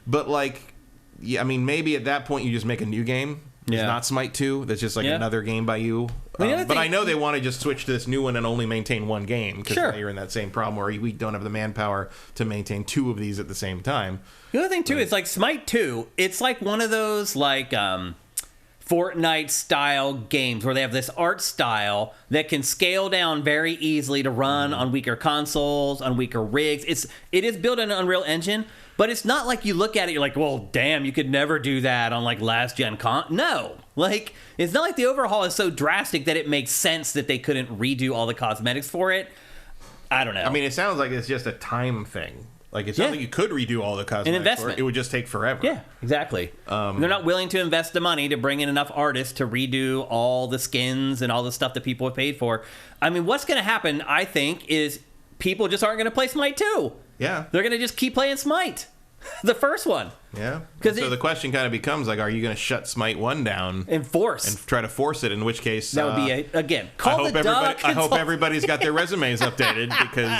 But like, yeah, I mean, maybe at that point you just make a new game. It's not SMITE 2. That's just like another game by you. But I know they want to just switch to this new one and only maintain one game, because now you're in that same problem where we don't have the manpower to maintain 2 of these at the same time. The other thing too is like SMITE 2. It's like one of those like Fortnite style games where they have this art style that can scale down very easily to run on weaker consoles, on weaker rigs. It is built in an Unreal Engine. But it's not like you look at it, you're like, well, damn, you could never do that on like last gen No, like it's not like the overhaul is so drastic that it makes sense that they couldn't redo all the cosmetics for it. I don't know. I mean, it sounds like it's just a time thing. Like, it's not like you could redo all the cosmetics. An investment. It would just take forever. Yeah, exactly. They're not willing to invest the money to bring in enough artists to redo all the skins and all the stuff that people have paid for. I mean, what's going to happen, I think, is people just aren't going to play SMITE 2. Yeah. They're going to just keep playing SMITE. The first one. Yeah. So the question kind of becomes like, are you going to shut SMITE 1 down and try to force it? In which case, that would be I hope everybody's got their resumes updated, because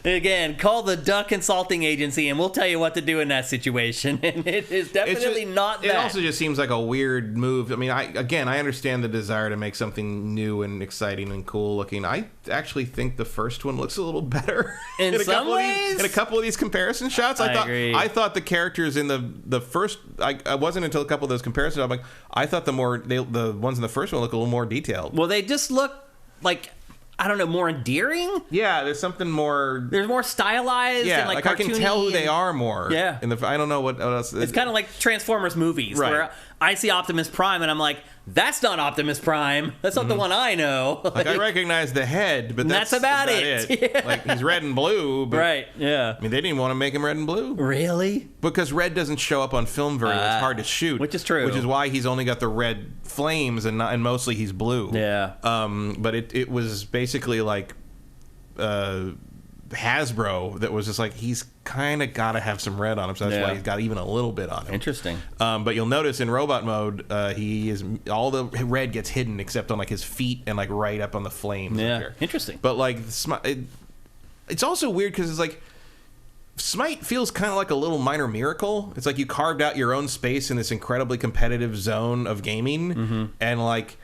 again, call the Duh Consulting Agency and we'll tell you what to do in that situation. And it is definitely not that. It also just seems like a weird move. I mean, I understand the desire to make something new and exciting and cool looking. I actually think the first one looks a little better in some ways. In a couple of these comparison shots, I thought the characters in the first, I wasn't until a couple of those comparisons, I'm like, I thought the ones in the first one look a little more detailed. Well, they just look like, I don't know, more endearing. Yeah, there's something more. There's more stylized. Yeah, and like I can tell who they are more. Yeah, I don't know what else. It's kind of like Transformers movies, right. where I see Optimus Prime and I'm like, that's not Optimus Prime. That's not the one I know. Like I recognize the head, but that's about it. Yeah. Like he's red and blue. But, right. Yeah. I mean, they didn't want to make him red and blue. Really? Because red doesn't show up on film very well. It's hard to shoot. Which is true. Which is why he's only got the red flames and mostly he's blue. Yeah. But it was basically like Hasbro that was just like, he's kind of got to have some red on him, so that's why he's got even a little bit on him. Interesting. But you'll notice in robot mode, all the red gets hidden except on like his feet and like right up on the flames. Yeah, interesting. But like it's also weird because it's like SMITE feels kind of like a little minor miracle. It's like you carved out your own space in this incredibly competitive zone of gaming, and like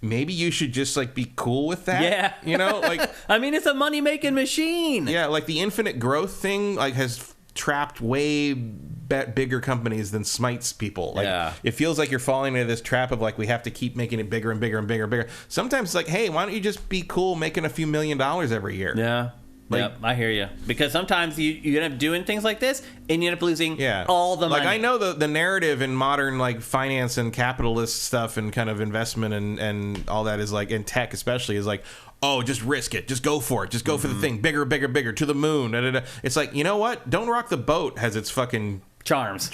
maybe you should just like be cool with that. Yeah, you know, like I mean, it's a money-making machine. Yeah, like the infinite growth thing like has trapped way bigger companies than SMITE's people. Like it feels like you're falling into this trap of like we have to keep making it bigger and bigger and bigger and bigger. Sometimes it's like, hey, why don't you just be cool making a few $1 million every year? Yeah. Like, yep, I hear you. Because sometimes you end up doing things like this, and you end up losing all the money. Like, I know the narrative in modern, like, finance and capitalist stuff and kind of investment and all that is, like, in tech especially, is like, oh, just risk it. Just go for it. Just go for the thing. Bigger, bigger, bigger. To the moon. Da, da, da. It's like, you know what? Don't Rock the Boat has its fucking... Charms.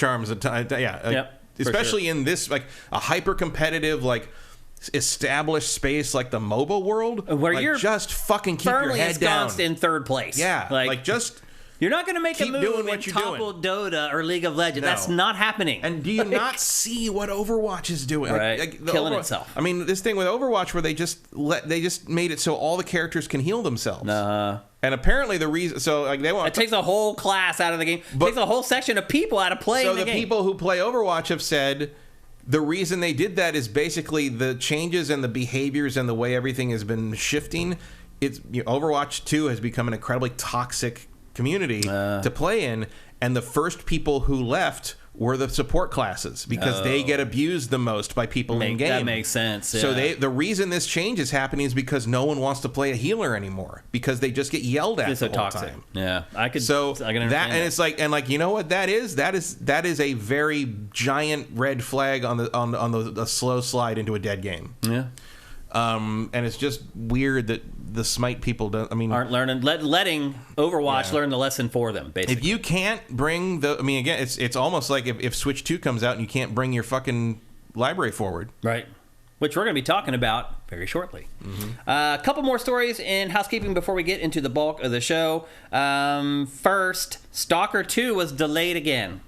Especially in this, like, a hyper-competitive, like... established space like the MOBA world where like, you're just fucking keep your head down in third place. Yeah, like just you're not going to make a move doing what and you're topple Dota or League of Legends. No. That's not happening. And do you not see what Overwatch is doing? Right, like killing itself. I mean, this thing with Overwatch where they just made it so all the characters can heal themselves. And apparently the reason, so like they want it takes a whole class out of the game. It takes a whole section of people out of playing the game. So the people who play Overwatch have said the reason they did that is basically the changes and the behaviors and the way everything has been shifting. Overwatch 2 has become an incredibly toxic community to play in, and the first people who left were the support classes because they get abused the most by people in game. That makes sense. Yeah. So the reason this change is happening is because no one wants to play a healer anymore because they just get yelled at the whole time. Yeah, I can understand that. And it's like, and like, you know what that is? That is a very giant red flag on the slow slide into a dead game. Yeah. And it's just weird that the SMITE people aren't learning, letting Overwatch learn the lesson for them. Basically, if you can't bring again, it's almost like if Switch 2 comes out and you can't bring your fucking library forward, right? Which we're going to be talking about very shortly. A couple more stories in housekeeping before we get into the bulk of the show. First, Stalker 2 was delayed again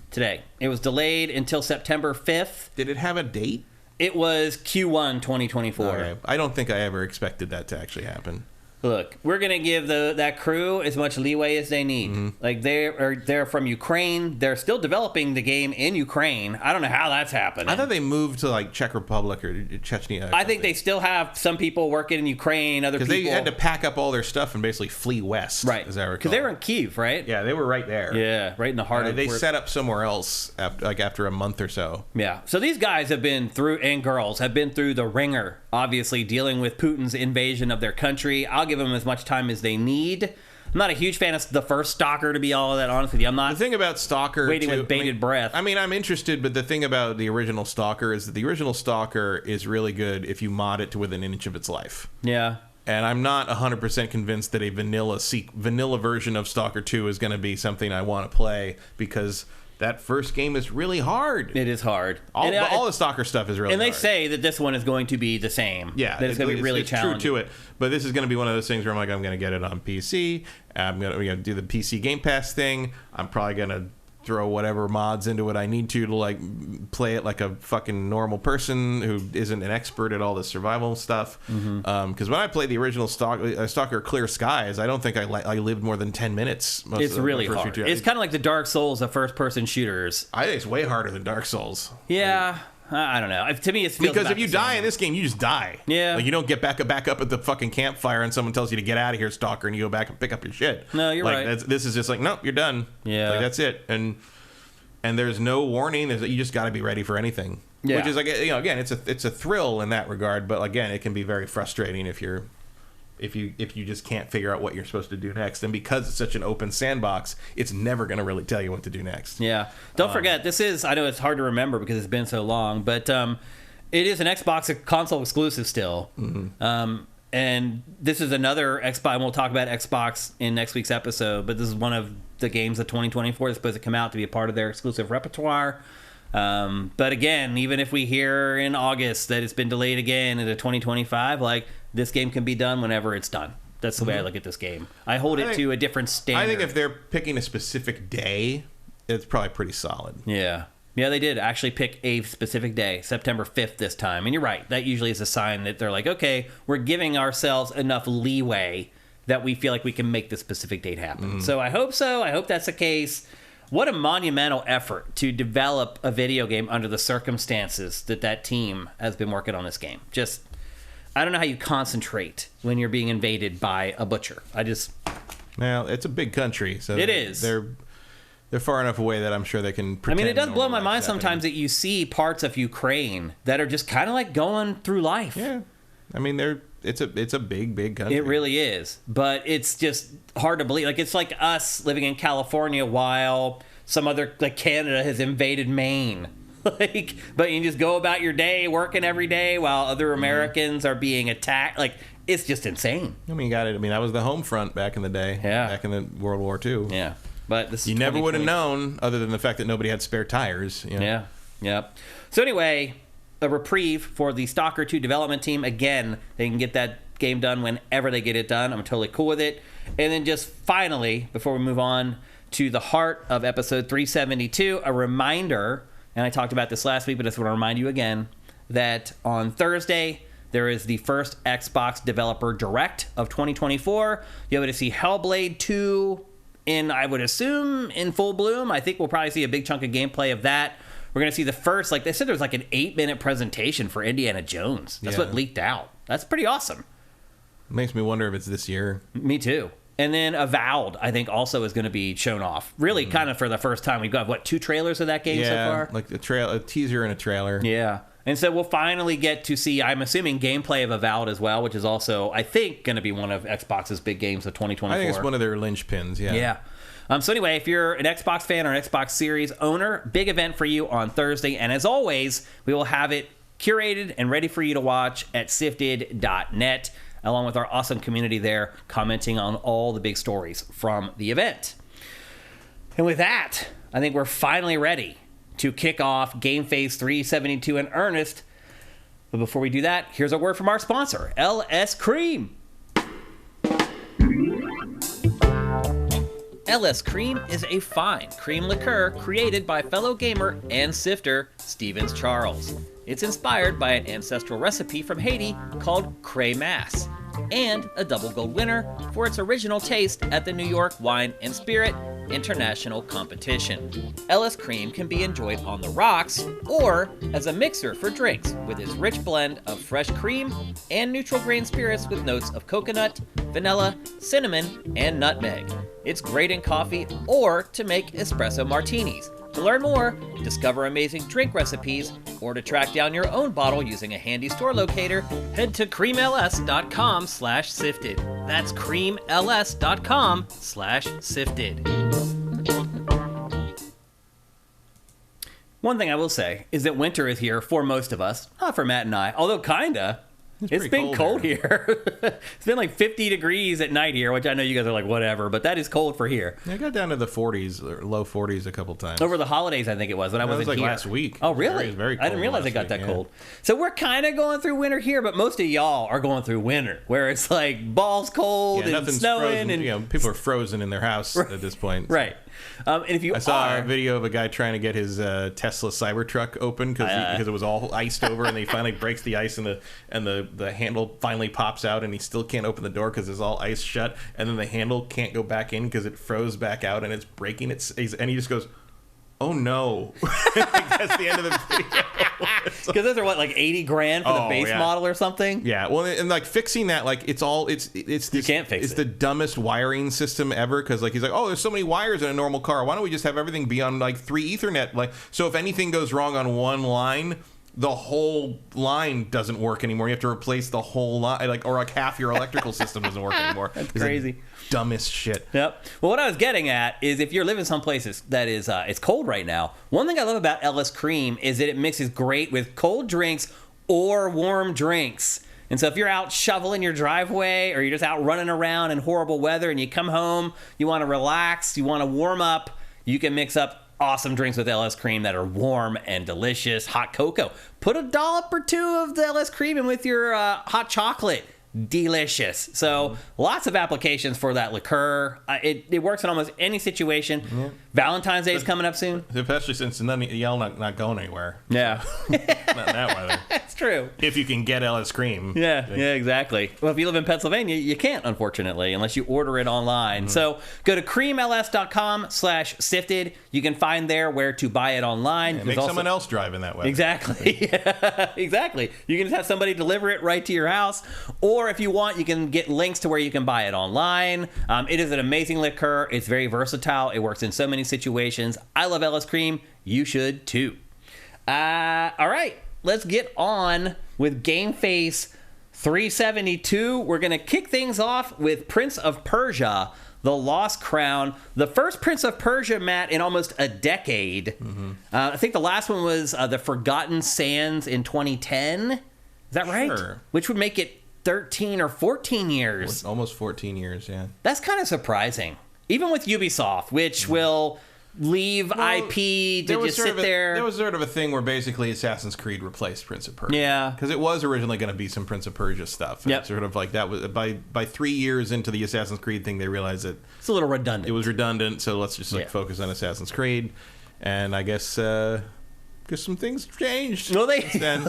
today. It was delayed until September 5th. Did it have a date? It was Q1 2024. Okay. I don't think I ever expected that to actually happen. Look, we're going to give that crew as much leeway as they need. Like, they're from Ukraine. They're still developing the game in Ukraine. I don't know how that's happening. I thought they moved to, like, Czech Republic or Chechnya. I think they still have some people working in Ukraine, other people. Because they had to pack up all their stuff and basically flee west. Right. As I recall. Because they were in Kyiv, right? Yeah, they were right there. Yeah, right in the heart of They set up somewhere else after a month or so. Yeah. So these guys have been through, and girls, have been through the ringer, obviously, dealing with Putin's invasion of their country. I'll give them as much time as they need. I'm not a huge fan of the first Stalker, to be all that honest with you. I'm not. The thing about Stalker, waiting with bated breath. I mean, I'm interested, but the thing about the original Stalker is that the original Stalker is really good if you mod it to within an inch of its life. Yeah. And I'm not 100% convinced that a vanilla version of Stalker 2 is going to be something I want to play because that first game is really hard. It is hard. All the Stalker stuff is really hard. And they say that this one is going to be the same. Yeah. That it's going to be really challenging. True to it. But this is going to be one of those things where I'm going to get it on PC. We're going to do the PC Game Pass thing. I'm probably going to throw whatever mods into it I need to like play it like a fucking normal person who isn't an expert at all the survival stuff. Because when I played the original Stalker Clear Skies, I don't think I lived more than 10 minutes. It's really hard. It's kind of like the Dark Souls of first-person shooters. I think it's way harder than Dark Souls. Yeah. I don't know. To me, it's because if you die in this game, you just die. Yeah. Like you don't get back up at the fucking campfire and someone tells you to get out of here, Stalker, and you go back and pick up your shit. No, you're right. This is just like, nope, you're done. Yeah. Like that's it. And there's no warning. You just got to be ready for anything. Yeah. Which is like, again, it's a thrill in that regard, but again, it can be very frustrating if you're if you just can't figure out what you're supposed to do next. And because it's such an open sandbox, it's never going to really tell you what to do next. Yeah. Don't forget, this is, I know it's hard to remember because it's been so long, but it is an Xbox console exclusive still. And this is another Xbox, and we'll talk about Xbox in next week's episode, but this is one of the games of 2024 that's supposed to come out to be a part of their exclusive repertoire. But again, even if we hear in August that it's been delayed again into 2025, like, this game can be done whenever it's done. That's the way I look at this game. I hold it to a different standard. I think if they're picking a specific day, it's probably pretty solid. Yeah. Yeah, they did actually pick a specific day, September 5th this time. And you're right. That usually is a sign that they're like, okay, we're giving ourselves enough leeway that we feel like we can make this specific date happen. So. I hope that's the case. What a monumental effort to develop a video game under the circumstances that team has been working on this game. Just, I don't know how you concentrate when you're being invaded by a butcher. Well, it's a big country. So it is. They're far enough away that I'm sure they can pretend. I mean, it does blow my mind sometimes that you see parts of Ukraine that are just kind of like going through life. Yeah. I mean, it's a big country. It really is. But it's just hard to believe. Like, it's like us living in California while some other, like, Canada has invaded Maine. Like, but you just go about your day working every day while other Americans are being attacked. Like, it's just insane. I mean, you got it. I mean, that was the home front back in the day. Yeah. Back in the World War II. Yeah. But this you never would have known, other than the fact that nobody had spare tires. You know? Yeah. Yep. So anyway, a reprieve for the Stalker 2 development team. Again, they can get that game done whenever they get it done. I'm totally cool with it. And then just finally, before we move on to the heart of episode 372, a reminder, and I talked about this last week, but I just want to remind you again, that on Thursday, there is the first Xbox Developer Direct of 2024. You'll be able to see Hellblade 2 in, I would assume, in full bloom. I think we'll probably see a big chunk of gameplay of that. We're going to see the first, like they said, there was like an 8-minute presentation for Indiana Jones. That's what leaked out. That's pretty awesome. Makes me wonder if it's this year. Me too. And then Avowed, I think, also is going to be shown off. Really, kind of for the first time. We've got, 2 trailers of that game so far? Like a teaser and a trailer. Yeah. And so we'll finally get to see, I'm assuming, gameplay of Avowed as well, which is also, I think, going to be one of Xbox's big games of 2024. I think it's one of their linchpins, yeah. Yeah. So anyway, if you're an Xbox fan or an Xbox Series owner, big event for you on Thursday. And as always, we will have it curated and ready for you to watch at SIFTD.net, along with our awesome community there commenting on all the big stories from the event. And with that, I think we're finally ready to kick off GameFace 372 in earnest. But before we do that, here's a word from our sponsor, LS Cream. LS Cream is a fine cream liqueur created by fellow gamer and sifter Stevens Charles. It's inspired by an ancestral recipe from Haiti called Cray Mass, and a double gold winner for its original taste at the New York Wine and Spirit International Competition. LS Cream can be enjoyed on the rocks or as a mixer for drinks with its rich blend of fresh cream and neutral grain spirits with notes of coconut, vanilla, cinnamon, and nutmeg. It's great in coffee or to make espresso martinis. To learn more, discover amazing drink recipes, or to track down your own bottle using a handy store locator, head to creamls.com/sifted. That's creamls.com/sifted. One thing I will say is that winter is here for most of us, not for Matt and I, although kinda. It's been cold here. It's been like 50 degrees at night here, which I know you guys are like, whatever, but that is cold for here. Yeah, I got down to the 40s, or low 40s a couple times. Over the holidays, I think it was, when I wasn't like here. Last week. Oh, really? It was very cold. I didn't realize it got that cold. So we're kind of going through winter here, but most of y'all are going through winter, where it's like balls cold and snowing. Frozen, and people are frozen in their house at this point. Right. And if you I saw a video of a guy trying to get his Tesla Cybertruck open because it was all iced over, and he finally breaks the ice, and the handle finally pops out, and he still can't open the door because it's all ice shut, and then the handle can't go back in because it froze back out, and it's breaking. And he just goes, "Oh no!" That's the end of the video. Because those are what, like $80,000 for the base model or something? Yeah. Well, and like fixing that, like it's this, you can't fix it. It's the dumbest wiring system ever. Because like he's like, oh, there's so many wires in a normal car. Why don't we just have everything be on like 3 Ethernet? Like, so if anything goes wrong on one line, the whole line doesn't work anymore. You have to replace the whole line, like, or like half your electrical system doesn't work anymore. That's crazy. Dumbest shit. Yep. Well, what I was getting at is if you're living some places that is it's cold right now, one thing I love about LS Cream is that it mixes great with cold drinks or warm drinks. And so if you're out shoveling your driveway or you're just out running around in horrible weather and you come home, you want to relax, you want to warm up, you can mix up awesome drinks with LS Cream that are warm and delicious. Hot cocoa. Put a dollop or two of the LS Cream in with your hot chocolate. Delicious. So lots of applications for that liqueur. It works in almost any situation. Yeah. Valentine's Day is coming up soon. Especially since y'all not going anywhere. Yeah. Not in that weather. That's true. If you can get LS Cream. Yeah, exactly. Well, if you live in Pennsylvania, you can't, unfortunately, unless you order it online. So go to creamls.com/sifted. You can find there where to buy it online. Yeah, make someone else drive in that weather. Exactly. Exactly. You can just have somebody deliver it right to your house. Or if you want, you can get links to where you can buy it online. It is an amazing liqueur. It's very versatile. It works in so many situations. I love LS Cream. You should too. All right. Let's get on with GameFace 372. We're going to kick things off with Prince of Persia, The Lost Crown. The first Prince of Persia, Matt, in almost a decade. Mm-hmm. I think the last one was The Forgotten Sands in 2010. Is that right? Sure. Which would make it 13 or 14 years. Almost 14 years, yeah. That's kind of surprising. Even with Ubisoft, which will leave IP to just sit there. There was sort of a thing where basically Assassin's Creed replaced Prince of Persia. Yeah. Because it was originally going to be some Prince of Persia stuff. And sort of like that was by 3 years into the Assassin's Creed thing, they realized that it's a little redundant. It was redundant, so let's just focus on Assassin's Creed. And I guess some things changed. No,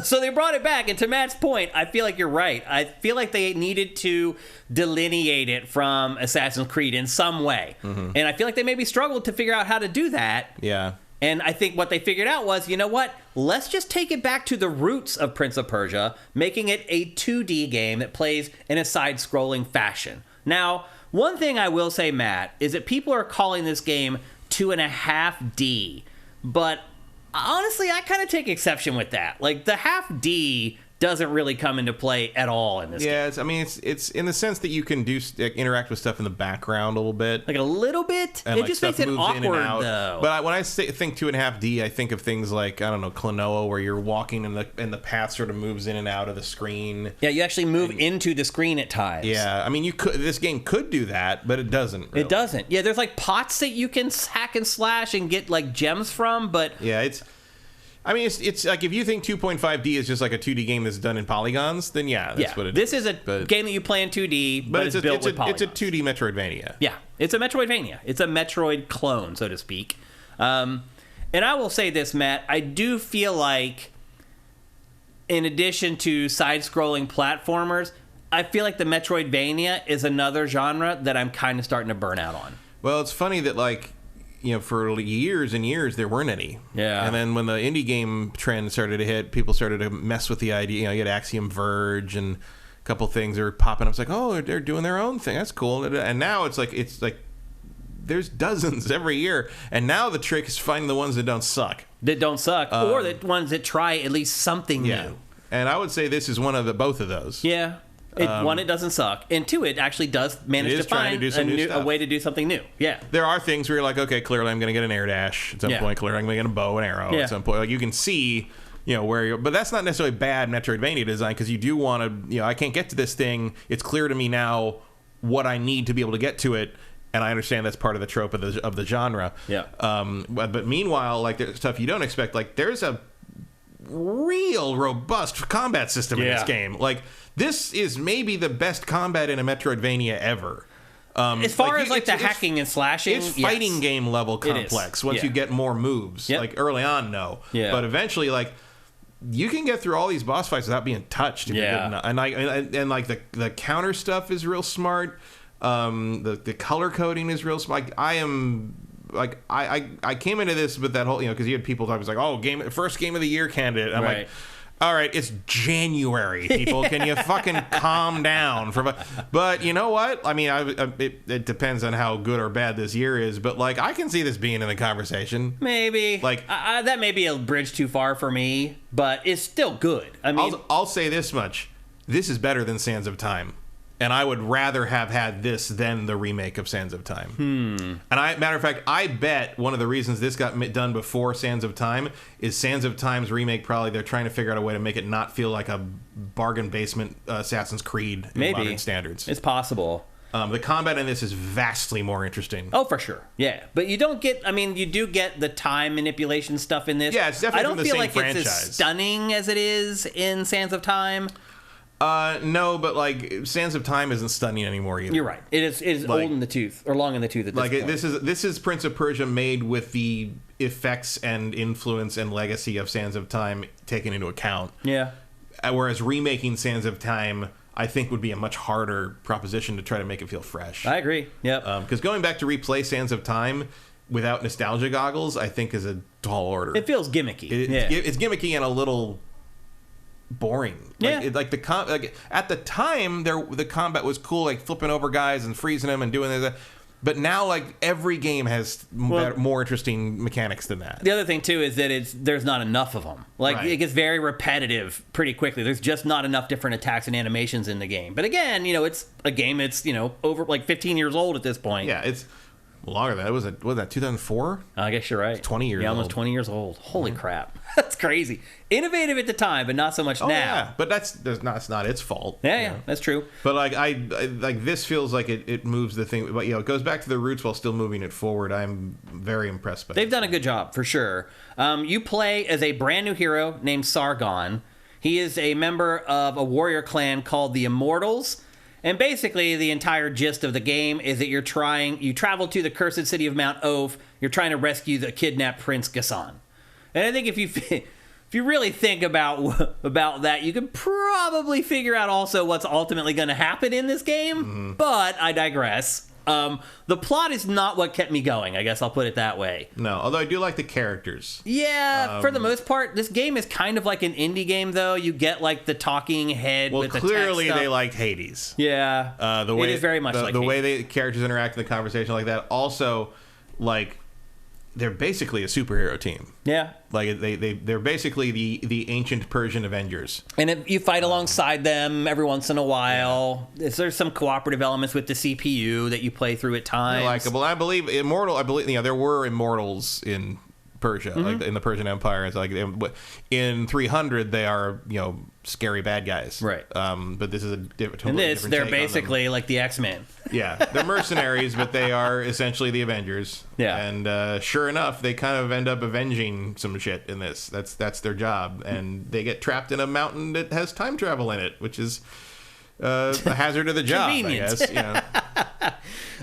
so they brought it back. And to Matt's point, I feel like you're right. I feel like they needed to delineate it from Assassin's Creed in some way. Mm-hmm. And I feel like they maybe struggled to figure out how to do that. Yeah. And I think what they figured out was, you know what? Let's just take it back to the roots of Prince of Persia, making it a 2D game that plays in a side-scrolling fashion. Now, one thing I will say, Matt, is that people are calling this game 2.5D. But honestly, I kind of take exception with that. Like, the half D doesn't really come into play at all in this game. Yeah, it's in the sense that you can interact with stuff in the background a little bit. Like a little bit? And it just makes it awkward, though. But when I think 2.5D, I think of things like, I don't know, Klonoa, where you're walking and the path sort of moves in and out of the screen. Yeah, you actually move into the screen at times. Yeah, I mean, this game could do that, but it doesn't really. It doesn't. Yeah, there's like pots that you can hack and slash and get like gems from, but... Yeah, it's like if you think 2.5D is just like a 2D game that's done in polygons, then that's what it is. This is a game that you play in 2D, but it's built with polygons. It's a 2D Metroidvania. Yeah, it's a Metroidvania. It's a Metroid clone, so to speak. And I will say this, Matt, I do feel like in addition to side-scrolling platformers, I feel like the Metroidvania is another genre that I'm kind of starting to burn out on. Well, it's funny that, like, for years and years, there weren't any. Yeah. And then when the indie game trend started to hit, people started to mess with the idea. You had Axiom Verge and a couple things that were popping up. It's like, oh, they're doing their own thing. That's cool. And now it's like there's dozens every year. And now the trick is finding the ones that don't suck. Or the ones that try at least something new. And I would say this is one of both of those. Yeah. One, it doesn't suck. And two, it actually does manage to find a way to do something new. Yeah. There are things where you're like, okay, clearly I'm going to get an air dash at some point. Clearly I'm going to get a bow and arrow at some point. Like, you can see, where you're... But that's not necessarily bad Metroidvania design, because you do want to... I can't get to this thing. It's clear to me now what I need to be able to get to it. And I understand that's part of the trope of the genre. Yeah. But meanwhile, like, there's stuff you don't expect. Like, there's a real robust combat system in this game. Like, this is maybe the best combat in a Metroidvania ever. As far as the hacking and slashing, it's fighting game level complex once you get more moves. Yep. Like, early on, no. Yeah. But eventually, like, you can get through all these boss fights without being touched. If you're good enough. And like the counter stuff is real smart. The color coding is real smart. I came into this with that whole, because you had people talking, like, oh, first game of the year candidate. I'm like, All right, it's January, people. Can you fucking calm down? But you know what? I mean, it depends on how good or bad this year is. But like, I can see this being in the conversation. Maybe. Like that may be a bridge too far for me, but it's still good. I mean, I'll say this much: this is better than Sands of Time. And I would rather have had this than the remake of Sands of Time. And matter of fact, I bet one of the reasons this got done before Sands of Time is Sands of Time's remake. Probably they're trying to figure out a way to make it not feel like a bargain basement Assassin's Creed in modern standards. It's possible. The combat in this is vastly more interesting. Oh, for sure. Yeah. But you don't get, I mean, you do get the time manipulation stuff in this. Yeah, it's definitely from the same franchise. I don't feel like it's as stunning as it is in Sands of Time. No, but like Sands of Time isn't stunning anymore either. You're right. It is like, old in the tooth or long in the tooth at this point. This is Prince of Persia made with the effects and influence and legacy of Sands of Time taken into account. Yeah. Whereas remaking Sands of Time, I think, would be a much harder proposition to try to make it feel fresh. I agree. Yep. Because going back to replay Sands of Time without nostalgia goggles, I think is a tall order. It feels gimmicky. It's gimmicky and a little boring. Like, at the time, the combat was cool, like flipping over guys and freezing them and doing that. But now, like, every game has more interesting mechanics than that. The other thing too is that there's not enough of them. Like, it gets very repetitive pretty quickly. There's just not enough different attacks and animations in the game. But again, it's a game that's over like 15 years old at this point. Yeah, it's longer than that. Was that 2004? I guess you're right. It's 20 years old. Yeah, almost 20 years old. Holy crap. That's crazy. Innovative at the time, but not so much now. Yeah, but that's not its fault. Yeah, that's true. But like I like this feels like it moves the thing, but it goes back to the roots while still moving it forward. I'm very impressed by it. They've done a good job for sure. You play as a brand new hero named Sargon. He is a member of a warrior clan called the Immortals. And basically, the entire gist of the game is that you travel to the cursed city of Mount Oath. You're trying to rescue the kidnapped Prince Ghassan. And I think if you really think about that, you could probably figure out also what's ultimately going to happen in this game. Mm-hmm. But I digress. The plot is not what kept me going. I guess I'll put it that way. No, although I do like the characters. Yeah, for the most part, this game is kind of like an indie game, though. You get like the talking head with the text clearly stuff. They liked Hades. Yeah, the way it is very much like the Hades. way the characters interact in the conversation like that. Also, like, they're basically a superhero team. Yeah. Like they're basically the ancient Persian Avengers. And you fight alongside them every once in a while. Yeah. There's some cooperative elements with the CPU that you play through at times. Likeable. I believe there were immortals in Persia, like in the Persian Empire. It's like in 300 they are scary bad guys, right? But this is a different. In this, they're basically like the X-Men. Yeah, they're mercenaries, but they are essentially the Avengers. Yeah, and sure enough, they kind of end up avenging some shit in this. That's their job, and they get trapped in a mountain that has time travel in it, which is a hazard of the job, I guess.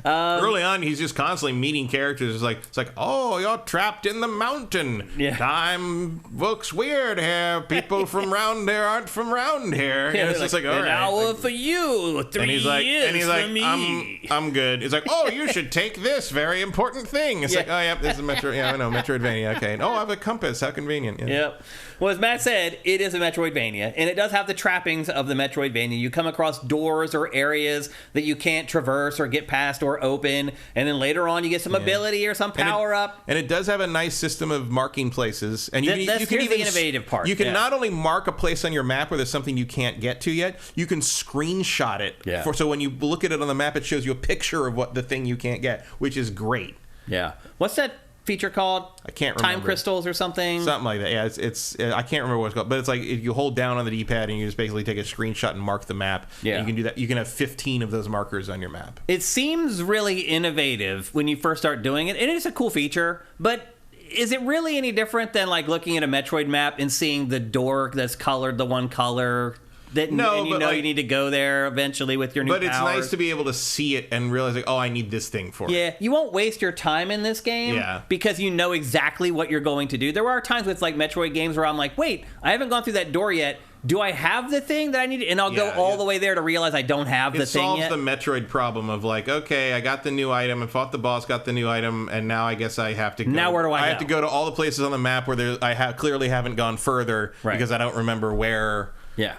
Early on, he's just constantly meeting characters. It's like, oh, you're trapped in the mountain. Yeah. Time looks weird here. People from round here aren't from round here. Yeah, and it's just like, all right. An hour for you, 3 years for me. I'm good. It's like, oh, you should take this very important thing. It's like, oh, yeah, this is Metro. Yeah, I know, Metroidvania. Okay. Oh, I have a compass. How convenient. Yeah. Yep. Well, as Matt said, it is a Metroidvania, and it does have the trappings of the Metroidvania. You come across doors or areas that you can't traverse or get past or open, and then later on you get some ability or some power up. And it does have a nice system of marking places. And you that's can even the innovative part. You can not only mark a place on your map where there's something you can't get to yet, you can screenshot it. Yeah. So when you look at it on the map, it shows you a picture of what the thing you can't get, which is great. Yeah. What's that feature called? I can't remember. Time crystals or something? Something like that. Yeah, it's I can't remember what it's called, but it's like if you hold down on the D-pad and you just basically take a screenshot and mark the map. Yeah. And you can do that. You can have 15 of those markers on your map. It seems really innovative when you first start doing it, and it's a cool feature, but is it really any different than like looking at a Metroid map and seeing the door that's colored the one color? You need to go there eventually with your new powers. But it's nice to be able to see it and realize, like, oh, I need this thing for it. Yeah, you won't waste your time in this game because you know exactly what you're going to do. There are times with like Metroid games where I'm like, wait, I haven't gone through that door yet. do I have the thing that I need? And I'll go all the way there to realize I don't have the thing yet. It solves the Metroid problem of like, okay, I got the new item, I fought the boss, got the new item, and now I guess I have to go. Now where do I go? have to go to all the places on the map where I clearly haven't gone further because I don't remember where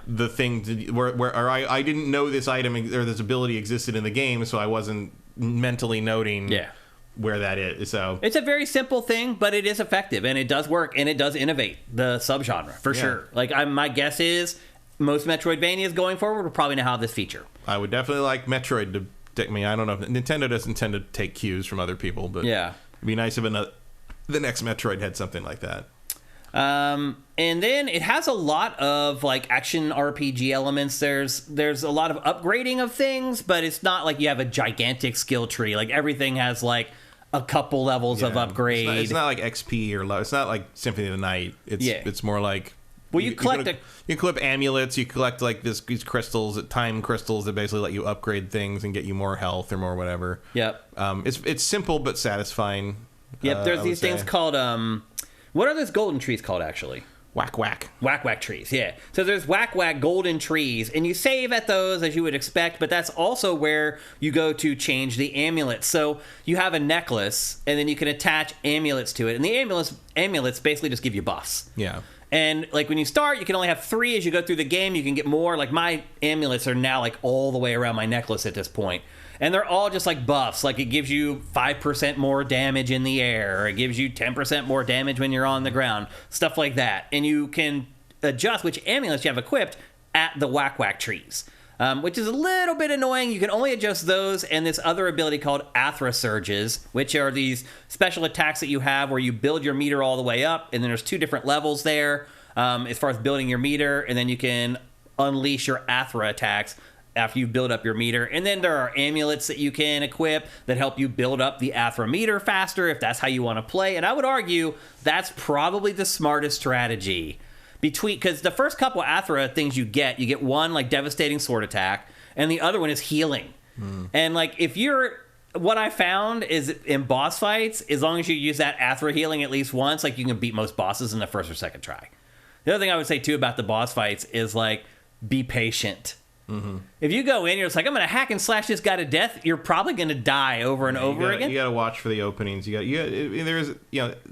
the thing, or I didn't know this item or this ability existed in the game, so I wasn't mentally noting where that is. So it's a very simple thing, but it is effective, and it does work, and it does innovate the subgenre for sure. Like my guess is most Metroidvanias going forward will probably now have this feature. I would definitely like Metroid to take me. I don't know if Nintendo doesn't tend to take cues from other people, but it'd be nice if the next Metroid had something like that. And then it has a lot of like action RPG elements. There's a lot of upgrading of things, but it's not like you have a gigantic skill tree. Like everything has like a couple levels of upgrade. It's not like XP or it's not like Symphony of the Night. It's more like you collect amulets. You collect like these crystals, time crystals that basically let you upgrade things and get you more health or more whatever. Yep. It's simple but satisfying. Yep. There's these things called what are those golden trees called, actually? Whack whack. Whack whack trees, yeah. So there's whack whack golden trees, and you save at those as you would expect, but that's also where you go to change the amulets. So you have a necklace, and then you can attach amulets to it, and the amulets basically just give you buffs. Yeah. And like when you start, you can only have 3. As you go through the game, you can get more. Like my amulets are now like all the way around my necklace at this point. And they're all just like buffs. Like it gives you 5% more damage in the air. Or it gives you 10% more damage when you're on the ground. Stuff like that. And you can adjust which amulets you have equipped at the whack whack trees. Which is a little bit annoying. You can only adjust those and this other ability called AFTRA surges, which are these special attacks that you have where you build your meter all the way up. And then there's 2 different levels there as far as building your meter. And then you can unleash your AFTRA attacks after you build up your meter. And then there are amulets that you can equip that help you build up the AFTRA meter faster if that's how you want to play. And I would argue that's probably the smartest strategy because the first couple of AFTRA things you get one like devastating sword attack, and the other one is healing. And like what I found is in boss fights, as long as you use that AFTRA healing at least once, like you can beat most bosses in the first or second try. The other thing I would say too about the boss fights is like be patient. If you go in, you're just like, I'm going to hack and slash this guy to death, you're probably going to die over and over again. You got to watch for the openings.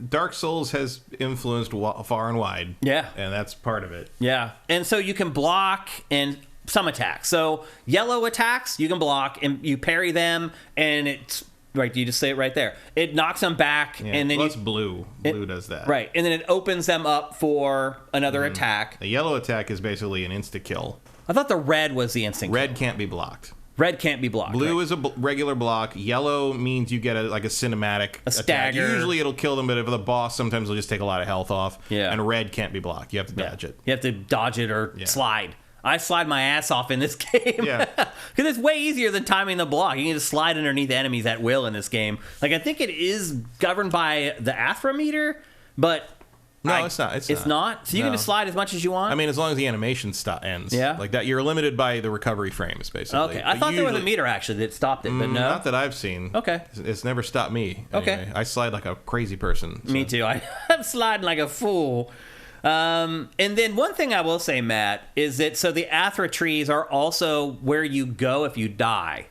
Dark Souls has influenced far and wide. Yeah. And that's part of it. Yeah. And so you can block and some attacks. So yellow attacks, you can block and you parry them, and it's right. You just say it right there. It knocks them back, and then that's blue. Blue does that. Right. And then it opens them up for another attack. The yellow attack is basically an insta kill. I thought the red was the instant Red kill. Can't be blocked. Red can't be blocked. Blue is a regular block. Yellow means you get a cinematic stagger. Attack. Usually it'll kill them, but if the boss, sometimes it'll just take a lot of health off. Yeah. And red can't be blocked. You have to dodge it. You have to dodge it or slide. I slide my ass off in this game. Yeah. Because it's way easier than timing the block. You can just slide underneath enemies at will in this game. Like, I think it is governed by the AFTRA meter, but... No, it's not. It's not? So you can just slide as much as you want? I mean, as long as the animation ends. Yeah? Like that, you're limited by the recovery frames, basically. Okay. I thought there was a meter, actually, that stopped it, but no? Not that I've seen. Okay. It's never stopped me. Okay. Anyway. I slide like a crazy person. So. Me too. I'm sliding like a fool. And then one thing I will say, Matt, is that so the AFTRA trees are also where you go if you die.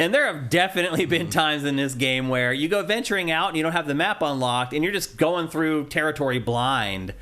And there have definitely been times in this game where you go venturing out and you don't have the map unlocked and you're just going through territory blind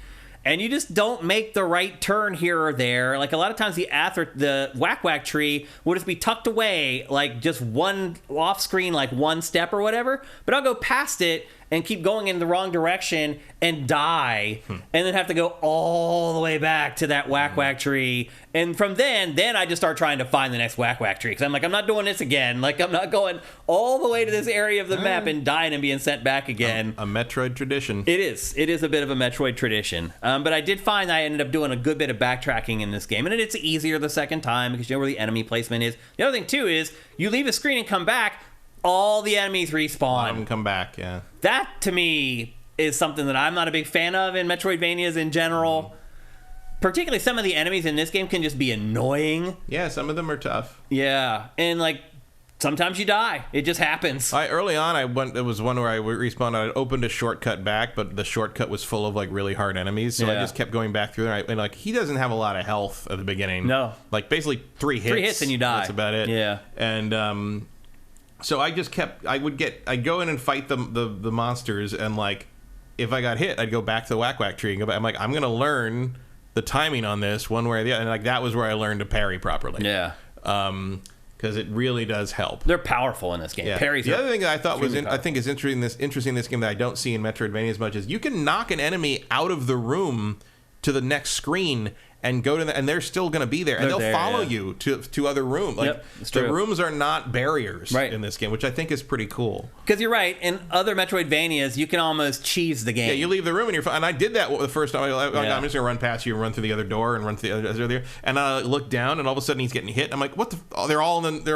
and you just don't make the right turn here or there. Like a lot of times the whack whack tree will just be tucked away like just one off screen, like one step or whatever. But I'll go past it and keep going in the wrong direction and die and then have to go all the way back to that whack whack tree. And from then I just start trying to find the next whack whack tree because I'm like, I'm not doing this again. Like, I'm not going all the way to this area of the map and dying and being sent back again. A Metroid tradition. It is a bit of a Metroid tradition. But I did find I ended up doing a good bit of backtracking in this game, and it's easier the second time because you know where the enemy placement is. The other thing too is you leave a screen and come back, all the enemies respawn. Let them come back, yeah. That, to me, is something that I'm not a big fan of in Metroidvanias in general. Particularly some of the enemies in this game can just be annoying. Yeah, some of them are tough. Yeah, and like sometimes you die. It just happens. Early on, it was one where I respawned. I opened a shortcut back, but the shortcut was full of like really hard enemies, so I just kept going back through there. And like he doesn't have a lot of health at the beginning. No, like basically 3 hits. 3 hits and you die. That's about it. Yeah. And so I just kept. I'd go in and fight the monsters, and like if I got hit, I'd go back to the whack tree and go back. I'm like, I'm gonna learn the timing on this one way or the other, and like that was where I learned to parry properly. Yeah. Because it really does help. They're powerful in this game. Yeah. Parries. The other thing that I thought I think is interesting in this game that I don't see in Metroidvania as much is you can knock an enemy out of the room to the next screen and go to and they're still going to be there, and they'll follow you to other rooms. Like the rooms are not barriers in this game, which I think is pretty cool. Because you're right, in other Metroidvanias, you can almost cheese the game. Yeah, you leave the room and you're fine. And I did that the first time. I'm just going to run past you and run through the other door and run through the other. And I look down and all of a sudden he's getting hit. I'm like, what the? Oh, they're all in the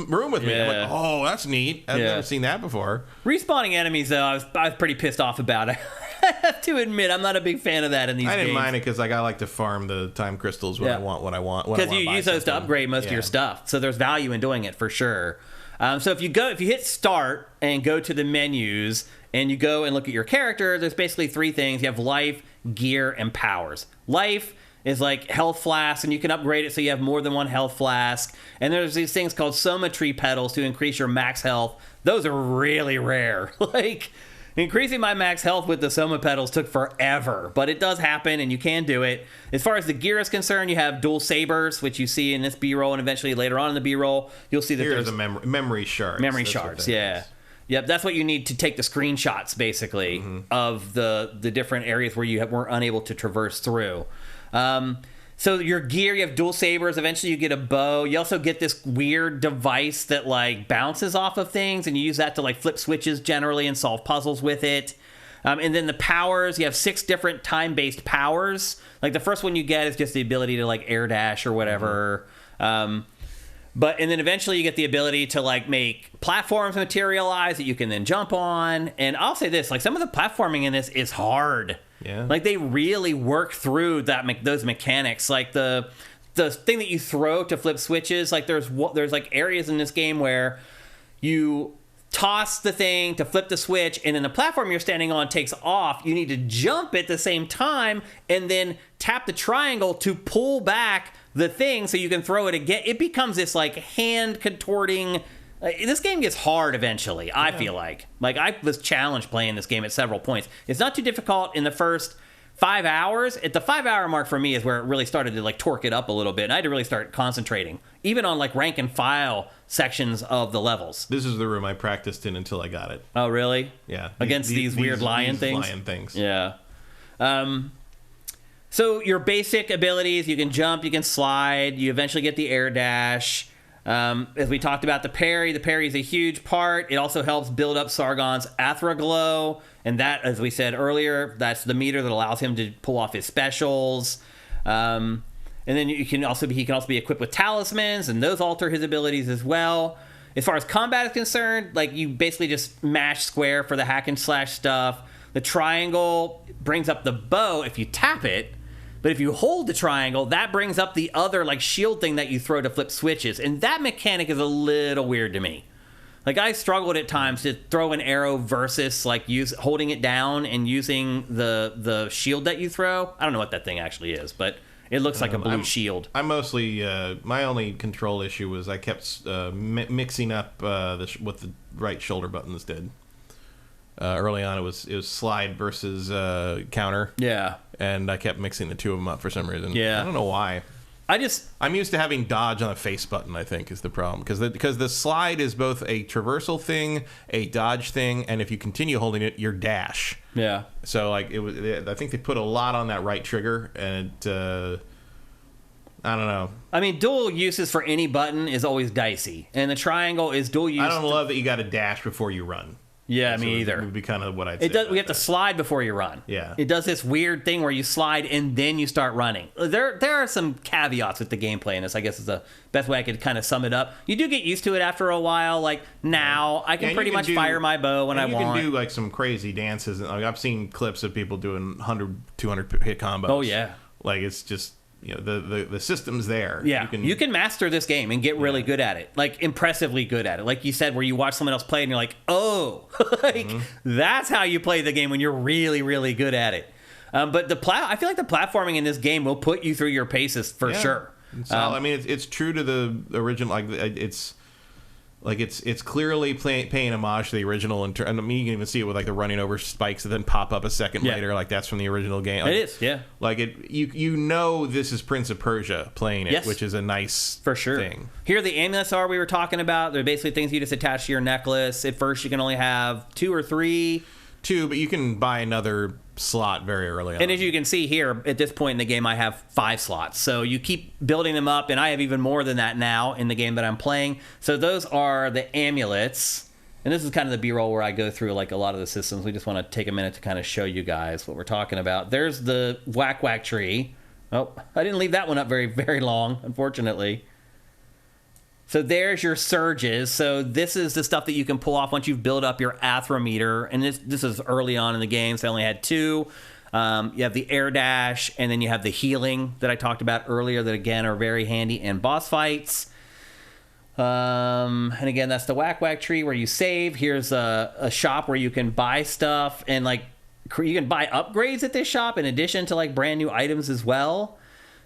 room with me. I'm like, oh, that's neat. I've never seen that before. Respawning enemies though, I was pretty pissed off about it. I have to admit, I'm not a big fan of that in these games. I didn't mind it because I like to farm the time crystals when I want what I want. Because you use those to upgrade most of your stuff, so there's value in doing it for sure. So if you hit start and go to the menus and you go and look at your character, there's basically 3 things. You have life, gear, and powers. Life is like health flasks, and you can upgrade it so you have more than 1 health flask. And there's these things called soma tree petals to increase your max health. Those are really rare. Like, increasing my max health with the soma petals took forever, but it does happen and you can do it. As far as the gear is concerned, you have dual sabers, which you see in this B-roll, and eventually later on in the B-roll, you'll see that there's a memory shards. Memory shards, yeah. Yep, that's what you need to take the screenshots, basically, of the different areas where you were unable to traverse through. So your gear, you have dual sabers. Eventually you get a bow. You also get this weird device that like bounces off of things, and you use that to like flip switches generally and solve puzzles with it. And then the powers, you have 6 different time-based powers. Like the first one you get is just the ability to like air dash or whatever. And then eventually you get the ability to like make platforms materialize that you can then jump on. And I'll say this, like some of the platforming in this is hard. Yeah. Like they really work through those mechanics. Like the thing that you throw to flip switches, like there's like areas in this game where you toss the thing to flip the switch, and then the platform you're standing on takes off. You need to jump at the same time and then tap the triangle to pull back the thing so you can throw it again. It becomes this like hand contorting. This game gets hard eventually, I feel like. Like, I was challenged playing this game at several points. It's not too difficult in the first 5 hours. At the 5-hour mark for me is where it really started to, like, torque it up a little bit. And I had to really start concentrating, even on, like, rank and file sections of the levels. This is the room I practiced in until I got it. Oh, really? Yeah. Against these weird lion things? Lion things. Yeah. So your basic abilities, you can jump, you can slide, you eventually get the air dash. As we talked about the parry is a huge part. It also helps build up Sargon's AFTRA glow, and that, as we said earlier, that's the meter that allows him to pull off his specials. And then he can also be equipped with talismans, and those alter his abilities as well. As far as combat is concerned, like you basically just mash square for the hack and slash stuff. The triangle brings up the bow if you tap it. But if you hold the triangle, that brings up the other like shield thing that you throw to flip switches. And that mechanic is a little weird to me. Like I struggled at times to throw an arrow versus like holding it down and using the shield that you throw. I don't know what that thing actually is, but it looks like a blue shield. I mostly, my only control issue was I kept mixing up what the right shoulder buttons did. Early on, it was slide versus counter. Yeah. And I kept mixing the 2 of them up for some reason. Yeah. I don't know why. I'm used to having dodge on a face button, I think, is the problem. Because the slide is both a traversal thing, a dodge thing, and if you continue holding it, your dash. Yeah. So, like, I think they put a lot on that right trigger, and I don't know. I mean, dual uses for any button is always dicey. And the triangle is dual use. I don't love that you got to dash before you run. Yeah, me either. It would be kind of what I'd say. We have to slide before you run. Yeah. It does this weird thing where you slide and then you start running. There are some caveats with the gameplay in this, I guess is the best way I could kind of sum it up. You do get used to it after a while. Like, now, I can pretty much fire my bow when I want. You can do, like, some crazy dances. Like, I've seen clips of people doing 100, 200 hit combos. Oh, yeah. Like, it's just the system's there. Yeah, you can master this game and get really good at it, like impressively good at it. Like you said, where you watch someone else play and you're like, oh, like that's how you play the game when you're really, really good at it. But I feel like the platforming in this game will put you through your paces for sure. So, I mean, it's true to the original. Like it's clearly paying homage to the original. And I mean, you can even see it with like the running over spikes that then pop up a second later. Like that's from the original game. Like, it is, yeah. Like you know this is Prince of Persia playing it, which is a nice for sure thing. Here the amulets we were talking about. They're basically things you just attach to your necklace. At first you can only have 2 or 3. 2, but you can buy another slot very early on. And as you can see here, at this point in the game, I have 5 slots. So you keep building them up, and I have even more than that now in the game that I'm playing. So those are the amulets. And this is kind of the B-roll where I go through like a lot of the systems. We just want to take a minute to kind of show you guys what we're talking about. There's the whack whack tree. Oh, I didn't leave that one up very, very long, unfortunately. So there's your surges. So this is the stuff that you can pull off once you've built up your AFTRA meter. And this is early on in the game, so I only had 2. You have the air dash, and then you have the healing that I talked about earlier that, again, are very handy in boss fights. And again, that's the whack whack tree where you save. Here's a shop where you can buy stuff, and like you can buy upgrades at this shop in addition to like brand new items as well.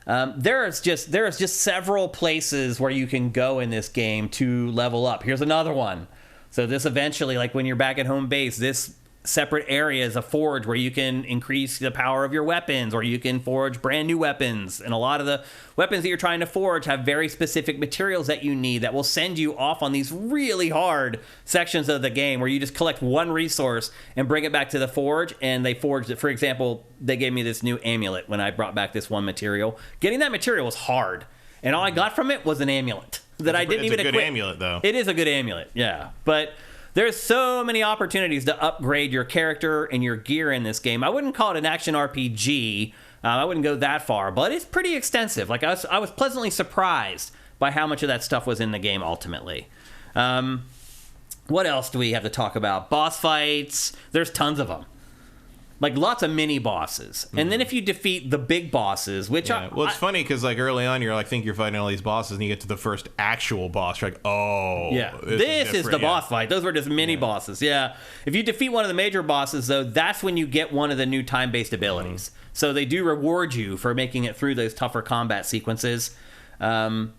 There is just several places where you can go in this game to level up. Here's another one. So this eventually, like when you're back at home base, this separate area is a forge where you can increase the power of your weapons, or you can forge brand new weapons. And a lot of the weapons that you're trying to forge have very specific materials that you need that will send you off on these really hard sections of the game where you just collect one resource and bring it back to the forge, and they forged it. For example, they gave me this new amulet when I brought back this one material. Getting that material was hard, and all I got from it was an amulet that I didn't even equip. It's a good amulet, though. It is a good amulet, yeah. But there's so many opportunities to upgrade your character and your gear in this game. I wouldn't call it an action RPG. I wouldn't go that far, but it's pretty extensive. Like I was pleasantly surprised by how much of that stuff was in the game ultimately. What else do we have to talk about? Boss fights. There's tons of them. Like lots of mini bosses. And then if you defeat the big bosses, which well, it's funny because like early on you're like think you're fighting all these bosses, and you get to the first actual boss, you're like, oh yeah, this is the boss fight. Those were just mini bosses. Yeah. If you defeat one of the major bosses though, that's when you get one of the new time-based abilities. So they do reward you for making it through those tougher combat sequences. What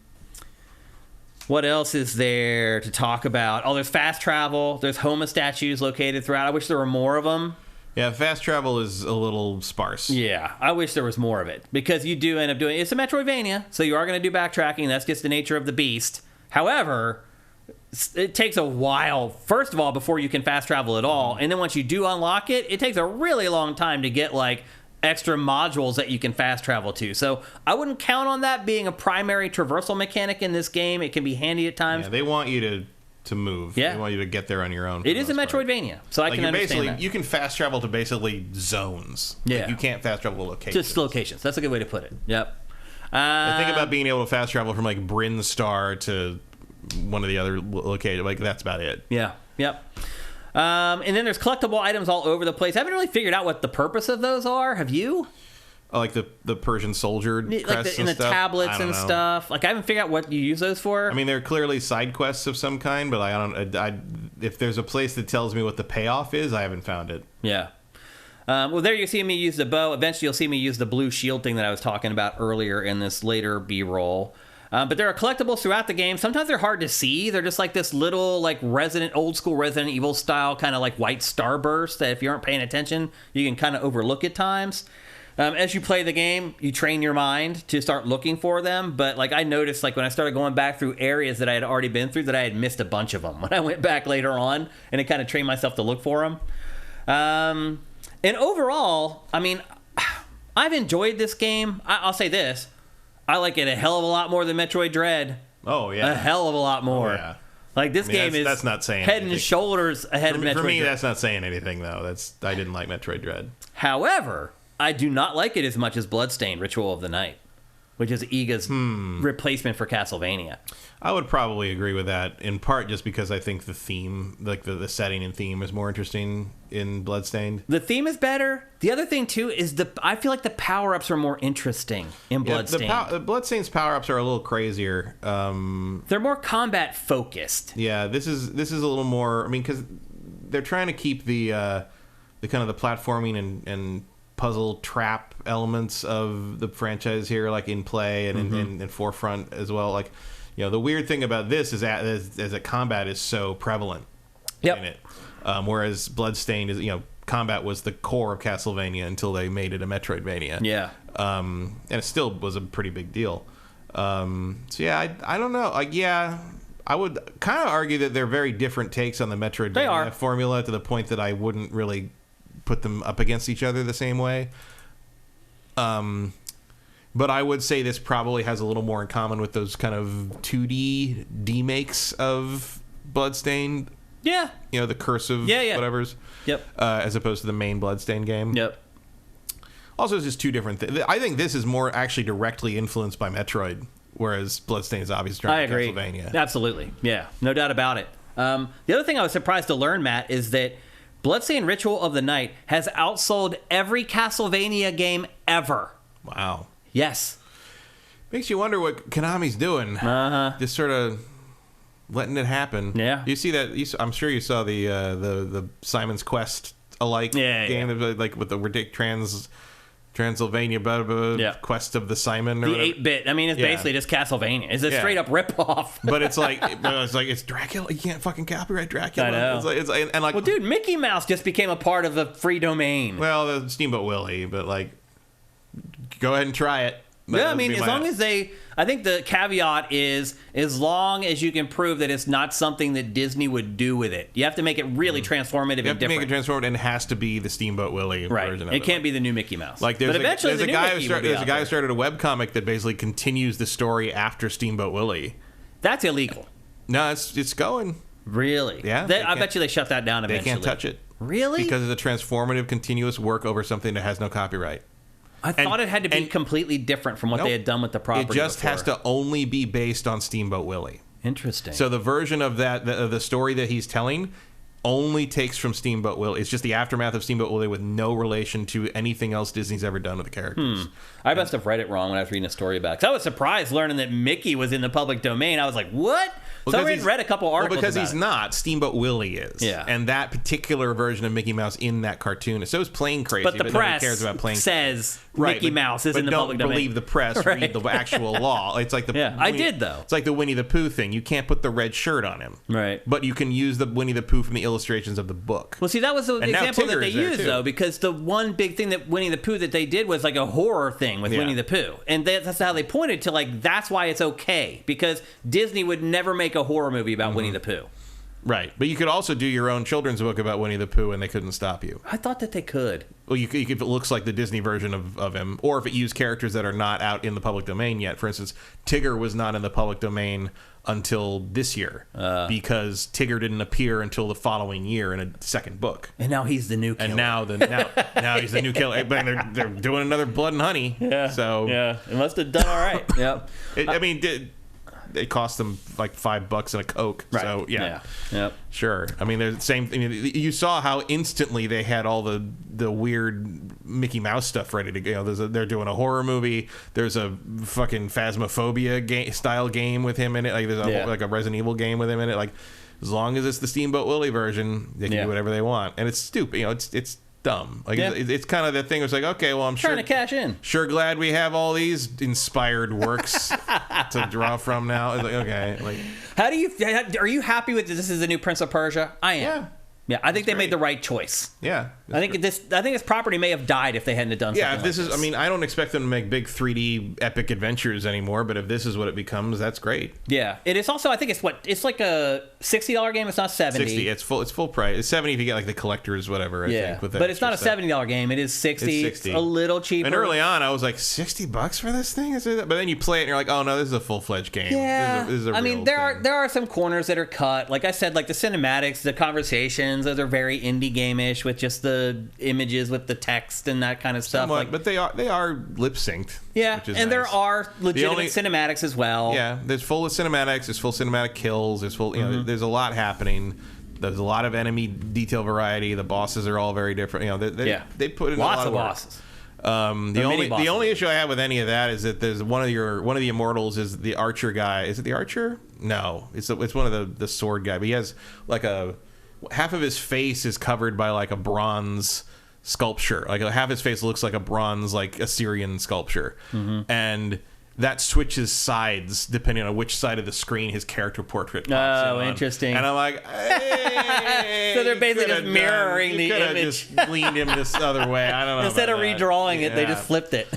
else is there to talk about? Oh, there's fast travel. There's Homa statues located throughout. I wish there were more of them. Yeah, fast travel is a little sparse. Yeah, I wish there was more of it, because you do end up doing... It's a Metroidvania, so you are going to do backtracking. That's just the nature of the beast. However, it takes a while, first of all, before you can fast travel at all. And then once you do unlock it, it takes a really long time to get, like, extra modules that you can fast travel to. So I wouldn't count on that being a primary traversal mechanic in this game. It can be handy at times. Yeah, they want you to move. Yeah. They want you to get there on your own. It is a Metroidvania, so I can understand that. You can fast travel to basically zones. Yeah. Like you can't fast travel to locations. Just locations. That's a good way to put it. Yep. I think about being able to fast travel from like Bryn Star to one of the other locations. Like that's about it. Yeah. Yep. And then there's collectible items all over the place. I haven't really figured out what the purpose of those are. Have you? Oh, like the Persian soldier crests and the stuff? tablets and stuff. Like I haven't figured out what you use those for. I mean, they're clearly side quests of some kind, but if there's a place that tells me what the payoff is, I haven't found it. Yeah. Well, there you see me use the bow. Eventually, you'll see me use the blue shield thing that I was talking about earlier in this later B-roll. But there are collectibles throughout the game. Sometimes they're hard to see. They're just like this little, like old school Resident Evil style kind of like white starburst that if you aren't paying attention, you can kind of overlook at times. As you play the game, you train your mind to start looking for them. But like I noticed, like when I started going back through areas that I had already been through, that I had missed a bunch of them when I went back later on, and it kind of trained myself to look for them. And overall, I mean, I've enjoyed this game. I'll say this: I like it a hell of a lot more than Metroid Dread. Oh yeah, a hell of a lot more. Oh, yeah. Like this game is that's not saying head anything. and shoulders ahead of Metroid Dread. For me, that's not saying anything though. I didn't like Metroid Dread. However, I do not like it as much as Bloodstained Ritual of the Night. which is Iga's replacement for Castlevania. I would probably agree with that, in part just because I think the theme, like the setting and theme, is more interesting in Bloodstained. The theme is better. The other thing, too, is I feel like the power-ups are more interesting in Bloodstained. Bloodstained's power-ups are a little crazier. They're more combat-focused. Yeah, this is a little more... I mean, because they're trying to keep the kind of the platforming and puzzle trap elements of the franchise here, like, in play and in forefront as well. Like, you know, the weird thing about this is that combat is so prevalent in it. Whereas Bloodstained is, you know, combat was the core of Castlevania until they made it a Metroidvania. Yeah. And it still was a pretty big deal. So yeah, I don't know. Like, yeah, I would kind of argue that they're very different takes on the Metroidvania formula, to the point that I wouldn't really put them up against each other the same way. But I would say this probably has a little more in common with those kind of 2D demakes of Bloodstained. Yeah. You know, the cursive whatevers. Yep. As opposed to the main Bloodstained game. Yep. Also, it's just two different things. I think this is more actually directly influenced by Metroid, whereas Bloodstained is obviously I agree. Castlevania. Absolutely. Yeah. No doubt about it. The other thing I was surprised to learn, Matt, is that Bloodstained Ritual of the Night has outsold every Castlevania game ever. Wow. Yes. Makes you wonder what Konami's doing. Just sort of letting it happen. Yeah. You see that? I'm sure you saw the Simon's Quest alike game, like with the ridiculous Transylvania Quest of the Simon. Or the 8-bit. I mean, it's basically just Castlevania. It's a straight up ripoff. But it's like it's Dracula. You can't fucking copyright Dracula. I know. It's like, well, dude, Mickey Mouse just became a part of the free domain. Well, the Steamboat Willie, but like, go ahead and try it. Yeah, I mean, as long as I think the caveat is, as long as you can prove that it's not something that Disney would do with it. You have to make it really transformative and different. You have to make it transformative, and it has to be the Steamboat Willie version of it. It can't be the new Mickey Mouse. Like, there's a guy who started a webcomic that basically continues the story after Steamboat Willie. That's illegal. No, it's going. Really? Yeah. I bet you they shut that down eventually. They can't touch it. Really? Because it's a transformative, continuous work over something that has no copyright. I thought it had to be completely different from what they had done with the property. It just has to only be based on Steamboat Willie. Interesting. So the version of the story that he's telling only takes from Steamboat Willie. It's just the aftermath of Steamboat Willie with no relation to anything else Disney's ever done with the characters. I must have read it wrong when I was reading a story about it. 'Cause I was surprised learning that Mickey was in the public domain. I was like, what? So I read a couple articles because about he's not. Steamboat Willie is. Yeah. And that particular version of Mickey Mouse in that cartoon is so is Plane Crazy. But the press cares about Plane says Mickey Mouse is in the public domain. But don't believe the press. Read the actual law. It's like I did, though. It's like the Winnie the Pooh thing. You can't put the red shirt on him. Right. But you can use the Winnie the Pooh from the illustrations of the book. Well, see, that was the example that they used, though, because the one big thing that Winnie the Pooh that they did was like a horror thing with Winnie the Pooh. And that's how they pointed to, like, that's why it's okay. Because Disney would never make a horror movie about Winnie the Pooh. Right. But you could also do your own children's book about Winnie the Pooh and they couldn't stop you. I thought that they could. Well, you could, if it looks like the Disney version of him, or if it used characters that are not out in the public domain yet. For instance, Tigger was not in the public domain until this year because Tigger didn't appear until the following year in a second book. And now he's the new killer. And now he's the new killer. They're doing another Blood and Honey. Yeah. So yeah, it must have done all right. Yep. It cost them like $5 and a Coke. Right. So yeah. Yep. Sure. I mean, there's the same thing. You saw how instantly they had all the weird Mickey Mouse stuff ready to go. They're doing a horror movie. There's a fucking Phasmophobia style game with him in it. Like there's like a Resident Evil game with him in it. Like as long as it's the Steamboat Willie version, they can do whatever they want. And it's stupid. It's dumb. Like it's kind of that thing. It's like, okay, well, I'm trying to cash in. Sure, glad we have all these inspired works to draw from now. It's like, okay, like, are you happy with this? Is a new Prince of Persia? I am. Yeah, I think they made the right choice. Yeah, I think this property may have died if they hadn't done something. Yeah, if this is, I mean, I don't expect them to make big 3D epic adventures anymore, but if this is what it becomes, that's great. Yeah, it is also. I think it's like a $60 game. It's not $70. $60. It's full price. It's $70 if you get like the collectors, whatever. I think, with but it's not a $70 game. It is $60. It's a little cheaper. And early on, I was like, $60 for this thing? But then you play it and you're like, oh no, this is a full fledged game. Yeah, this is a I real mean, there are some corners that are cut. Like I said, like the cinematics, the conversations. animations. Those are very indie game-ish with just the images with the text and that kind of stuff. Somewhat, but they are lip synced. Yeah, and nice. there are legitimate cinematics as well. Yeah, there's full of cinematics. There's full cinematic kills. There's full. There's a lot happening. There's a lot of enemy detail variety. The bosses are all very different. They put in lots a lot of work. bosses. The only issue I have with any of that is that there's one of the immortals is the archer guy. Is it the archer? No, it's one of the sword guy. But he has like half of his face is covered by like a bronze sculpture. Like half his face looks like a bronze like Assyrian sculpture, and that switches sides depending on which side of the screen his character portrait pops in on. Interesting. And I'm like, hey, so they're basically just mirroring the image. Just leaned him this other way. I don't know. Instead of redrawing it, they just flipped it.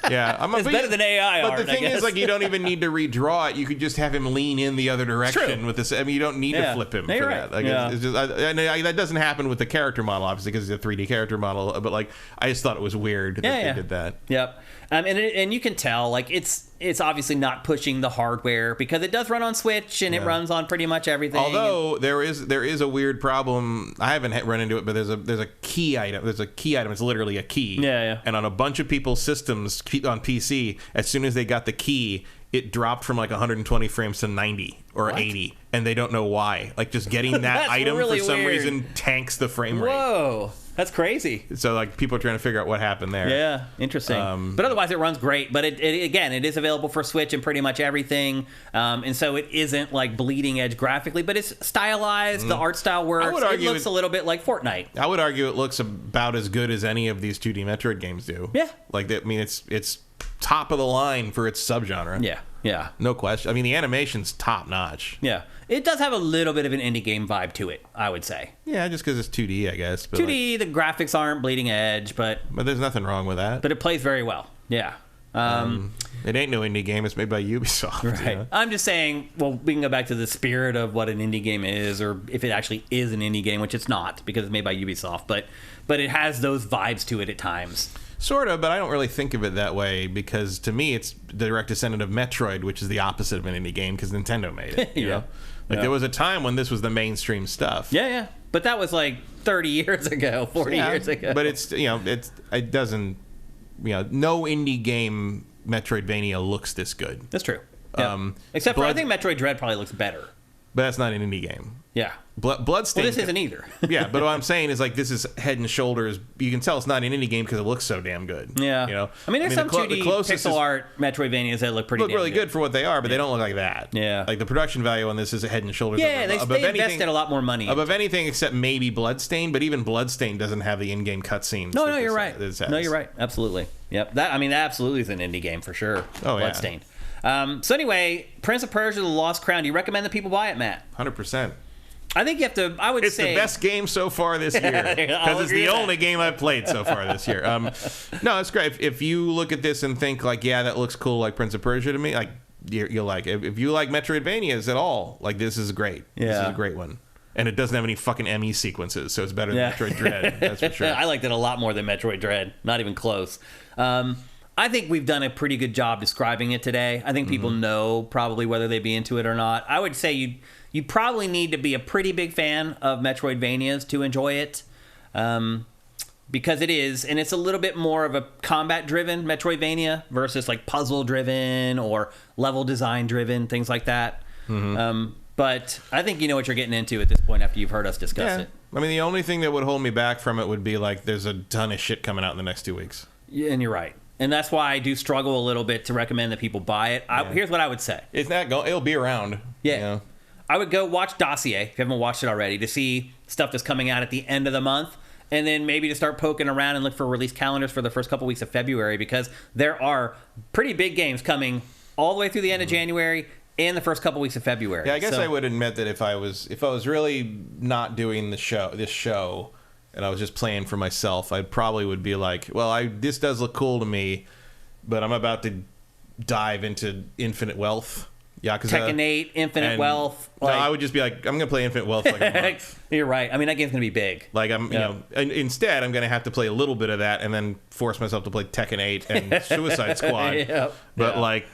Yeah, it's better than AI art. But the thing is, like, you don't even need to redraw it. You could just have him lean in the other direction with this. I mean, you don't need to flip him for that. Like, it's just that doesn't happen with the character model, obviously, because it's a 3D character model. But like, I just thought it was weird that they did that. Yep. And you can tell, like, it's obviously not pushing the hardware because it does run on Switch and it runs on pretty much everything. Although there is a weird problem. I haven't run into it, but there's a key item. There's a key item. It's literally a key. Yeah. And on a bunch of people's systems on PC, as soon as they got the key, it dropped from like 120 frames to 90 or 80, and they don't know why. Like, just getting that item really for some reason tanks the frame rate. Whoa. That's crazy. So, like, people are trying to figure out what happened there. Yeah, interesting. But otherwise, it runs great. But it is available for Switch and pretty much everything. And so it isn't, like, bleeding edge graphically, but it's stylized. The art style works. It looks a little bit like Fortnite. I would argue it looks about as good as any of these 2D Metroid games do. Yeah. Like, I mean, it's top of the line for its subgenre. Yeah. No question. I mean, the animation's top notch. Yeah. It does have a little bit of an indie game vibe to it, I would say. Yeah, just because it's 2D, I guess. But 2D, the graphics aren't bleeding edge, but there's nothing wrong with that. But it plays very well. Yeah. It ain't no indie game. It's made by Ubisoft. Right. You know? I'm just saying, well, we can go back to the spirit of what an indie game is, or if it actually is an indie game, which it's not because it's made by Ubisoft, but it has those vibes to it at times. Sort of, but I don't really think of it that way because to me it's the direct descendant of Metroid, which is the opposite of an indie game because Nintendo made it. You know? Like there was a time when this was the mainstream stuff. Yeah. But that was like 30 years ago, 40 years ago. But it doesn't, no indie game Metroidvania looks this good. That's true. Yep. Except for I think Metroid Dread probably looks better. But that's not an indie game. Yeah. Bloodstained. Well, this isn't either. Yeah, but what I'm saying is like this is head and shoulders. You can tell it's not an indie game because it looks so damn good. Yeah. I mean, there's some 2D pixel art Metroidvanias that look really good for what they are, but they don't look like that. Yeah. Like the production value on this is head and shoulders. Yeah, they invested a lot more money. Above anything except maybe Bloodstained, but even Bloodstained doesn't have the in-game cutscenes. No, you're right. No, you're right. Absolutely. Yep. That absolutely is an indie game for sure. Oh, Bloodstained. So anyway, Prince of Persia: The Lost Crown. Do you recommend that people buy it, Matt? 100%. I think you have to. I would say it's the best game so far this year because it's the only game I've played so far this year. No, it's great. If you look at this and think like, yeah, that looks cool, like Prince of Persia to me, like you'll like it. If you like Metroidvanias at all, like this is great. Yeah. This is a great one. And it doesn't have any fucking ME sequences, so it's better than Metroid Dread. That's for sure. I liked it a lot more than Metroid Dread. Not even close. I think we've done a pretty good job describing it today. I think people know probably whether they'd be into it or not. I would say you probably need to be a pretty big fan of Metroidvanias to enjoy it, because it is, and it's a little bit more of a combat-driven Metroidvania versus like puzzle-driven or level design-driven, things like that. But I think you know what you're getting into at this point after you've heard us discuss it. I mean, the only thing that would hold me back from it would be like there's a ton of shit coming out in the next 2 weeks. Yeah, and you're right. And that's why I do struggle a little bit to recommend that people buy it. Here's what I would say. It'll be around. Yeah. You know? I would go watch Dossier, if you haven't watched it already, to see stuff that's coming out at the end of the month. And then maybe to start poking around and look for release calendars for the first couple weeks of February, because there are pretty big games coming all the way through the end of January and the first couple weeks of February. Yeah, I guess I would admit that if I was really not doing this show, and I was just playing for myself, I probably would be like, well, this does look cool to me, but I'm about to dive into Infinite Wealth. Yakuza. Tekken 8, Infinite Wealth. No, I would just be like, I'm going to play Infinite Wealth like a month. You're right. I mean, that game's going to be big. Like, instead, I'm going to have to play a little bit of that and then force myself to play Tekken 8 and Suicide Squad. But, like,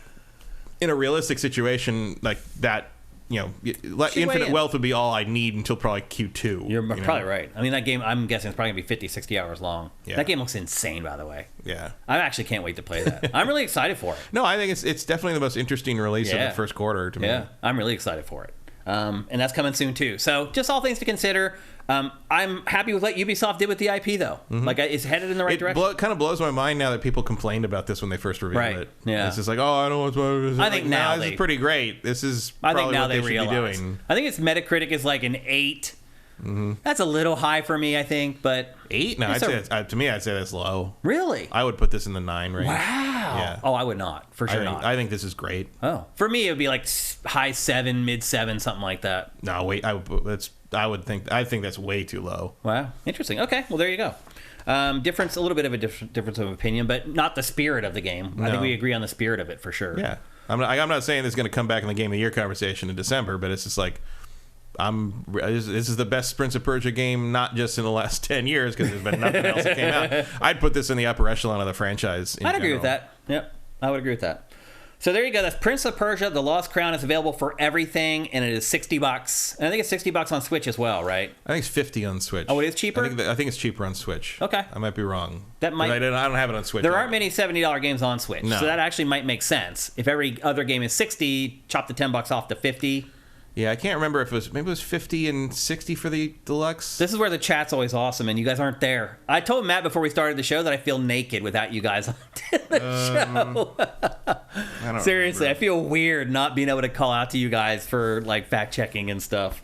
in a realistic situation, like, that, Infinite Wealth would be all I need until probably Q2. You're probably right. I mean, that game, I'm guessing it's probably going to be 50, 60 hours long. Yeah. That game looks insane, by the way. Yeah. I actually can't wait to play that. I'm really excited for it. No, I think it's definitely the most interesting release of the first quarter to me. Yeah, I'm really excited for it. And that's coming soon, too. So just all things to consider. I'm happy with what Ubisoft did with the IP, though. Mm-hmm. Like, it's headed in the right direction. It kind of blows my mind now that people complained about this when they first revealed it. Yeah. It's just like, I don't know what's I think now this is pretty great. This is I probably think now what they should realize. be doing. I think its Metacritic is like an 8. Mm-hmm. That's a little high for me, I think, but 8? No, to me, I'd say that's low. Really? I would put this in the 9 range. Wow. Yeah. Oh, I would not. For sure not. I think this is great. Oh, for me, it would be like high 7, mid 7, something like that. No, wait. I think that's way too low. Wow, interesting. Okay, well there you go. A little bit of a difference of opinion, but not the spirit of the game. No. I think we agree on the spirit of it for sure. Yeah, I'm not saying this is going to come back in the Game of the Year conversation in December, but it's just like this is the best Prince of Persia game, not just in the last 10 years, because there's been nothing else that came out. I'd put this in the upper echelon of the franchise. I'd agree with that. Yep, I would agree with that. So there you go. That's Prince of Persia: The Lost Crown. Is available for everything, and it is $60. And I think it's $60 on Switch as well, right? I think it's 50 on Switch. Oh, it is cheaper? I think it's cheaper on Switch. Okay. I might be wrong. I don't have it on Switch. There aren't many $70 games on Switch, so that actually might make sense. If every other game is $60, chop the $10 off to $50. Yeah, I can't remember if maybe it was 50 and 60 for the deluxe. This is where the chat's always awesome, and you guys aren't there. I told Matt before we started the show that I feel naked without you guys on the show. Seriously, I feel weird not being able to call out to you guys for like fact checking and stuff.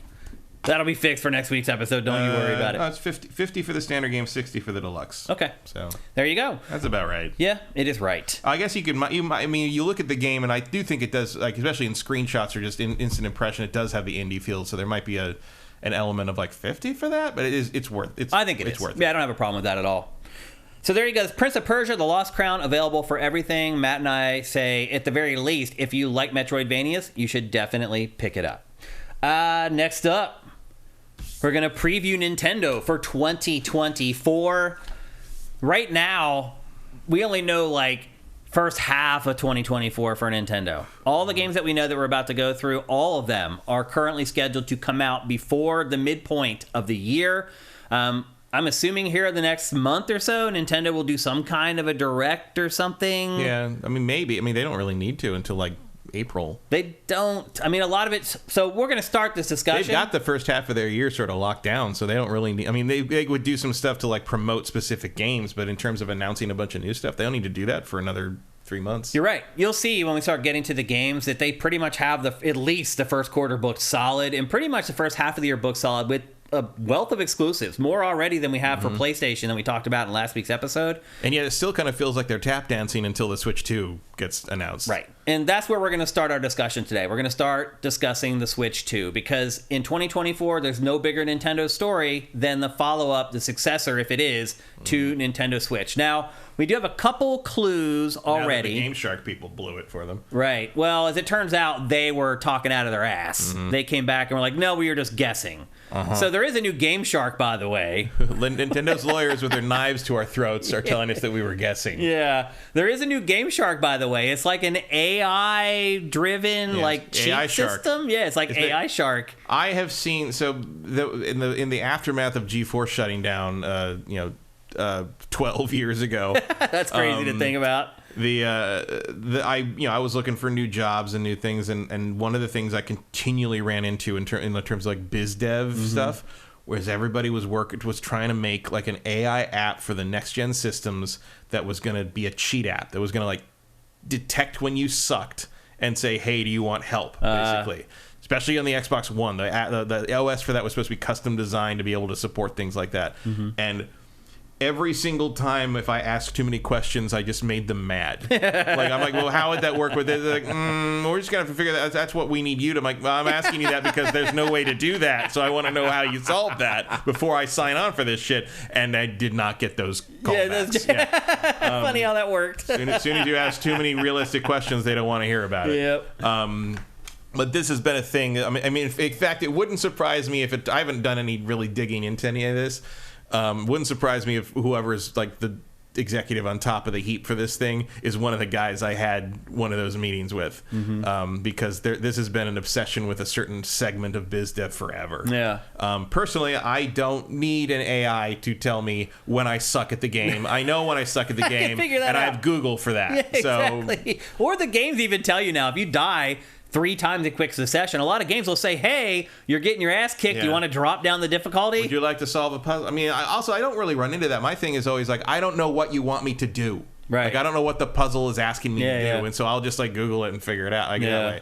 That'll be fixed for next week's episode. Don't you worry about it. No, it's 50 for the standard game, 60 for the deluxe. Okay. So there you go. That's about right. Yeah, it is right. I guess you look at the game, and I do think it does, like, especially in screenshots or just in instant impression, it does have the indie feel. So there might be an element of like 50 for that, but it's worth it. I think it's worth it. Yeah, I don't have a problem with that at all. So there you go. Prince of Persia: The Lost Crown, available for everything. Matt and I say, at the very least, if you like Metroidvanias, you should definitely pick it up. Next up, we're going to preview Nintendo for 2024. Right now, we only know like first half of 2024 for Nintendo. All the games that we know that we're about to go through, all of them are currently scheduled to come out before the midpoint of the year. I'm assuming here in the next month or so, Nintendo will do some kind of a direct or something. Yeah, maybe. They don't really need to until like April. They don't. A lot of it. So we're going to start this discussion. They've got the first half of their year sort of locked down, so they don't really need. They would do some stuff to like promote specific games, but in terms of announcing a bunch of new stuff, they don't need to do that for another 3 months. You're right. You'll see when we start getting to the games that they pretty much have at least the first quarter booked solid, and pretty much the first half of the year booked solid with a wealth of exclusives, more already than we have for PlayStation that we talked about in last week's episode. And yet it still kind of feels like they're tap dancing until the Switch 2 gets announced. Right. And that's where we're going to start our discussion today. We're going to start discussing the Switch 2, because in 2024, there's no bigger Nintendo story than the follow-up, the successor, if it is, to Nintendo Switch. Now, we do have a couple clues already. Now that the Game Shark people blew it for them. Right. Well, as it turns out, they were talking out of their ass. They came back and were like, no, we were just guessing. So there is a new Game Shark, by the way. Nintendo lawyers with their knives to our throats are telling us that we were guessing. Yeah. There is a new Game Shark, by the way. It's like an AI-driven cheat system. Yeah, it's like AI Shark. I have seen, in the aftermath of G4 shutting down, 12 years ago. That's crazy to think about. I was looking for new jobs and new things, and one of the things I continually ran into in terms of like biz dev stuff, whereas everybody was trying to make like an AI app for the next gen systems that was going to be a cheat app that was going to like detect when you sucked and say, hey, do you want help, basically. Especially on the Xbox One, the OS for that was supposed to be custom designed to be able to support things like that. And every single time, if I ask too many questions, I just made them mad. I'm like, well, how would that work with it? They're like, we're just going to have to figure that out. That's what we need you to. I'm like, well, I'm asking you that because there's no way to do that. So I want to know how you solve that before I sign on for this shit. And I did not get those callbacks. Funny how that worked. As soon as you ask too many realistic questions, they don't want to hear about it. Yep. But this has been a thing. In fact, it wouldn't surprise me I haven't done any really digging into any of this. Wouldn't surprise me if whoever's like the executive on top of the heap for this thing is one of the guys I had one of those meetings with, because this has been an obsession with a certain segment of biz dev forever. Yeah. Personally, I don't need an AI to tell me when I suck at the game. I know when I suck at the game, and I have Google for that. Yeah, exactly. So, or the games even tell you now, if you die 3 times in quick succession, a lot of games will say, hey, you're getting your ass kicked. You want to drop down the difficulty? Would you like to solve a puzzle? I mean, I don't really run into that. My thing is always like, I don't know what you want me to do. Right. Like, I don't know what the puzzle is asking me to do. And so I'll just like Google it and figure it out. Like, that way.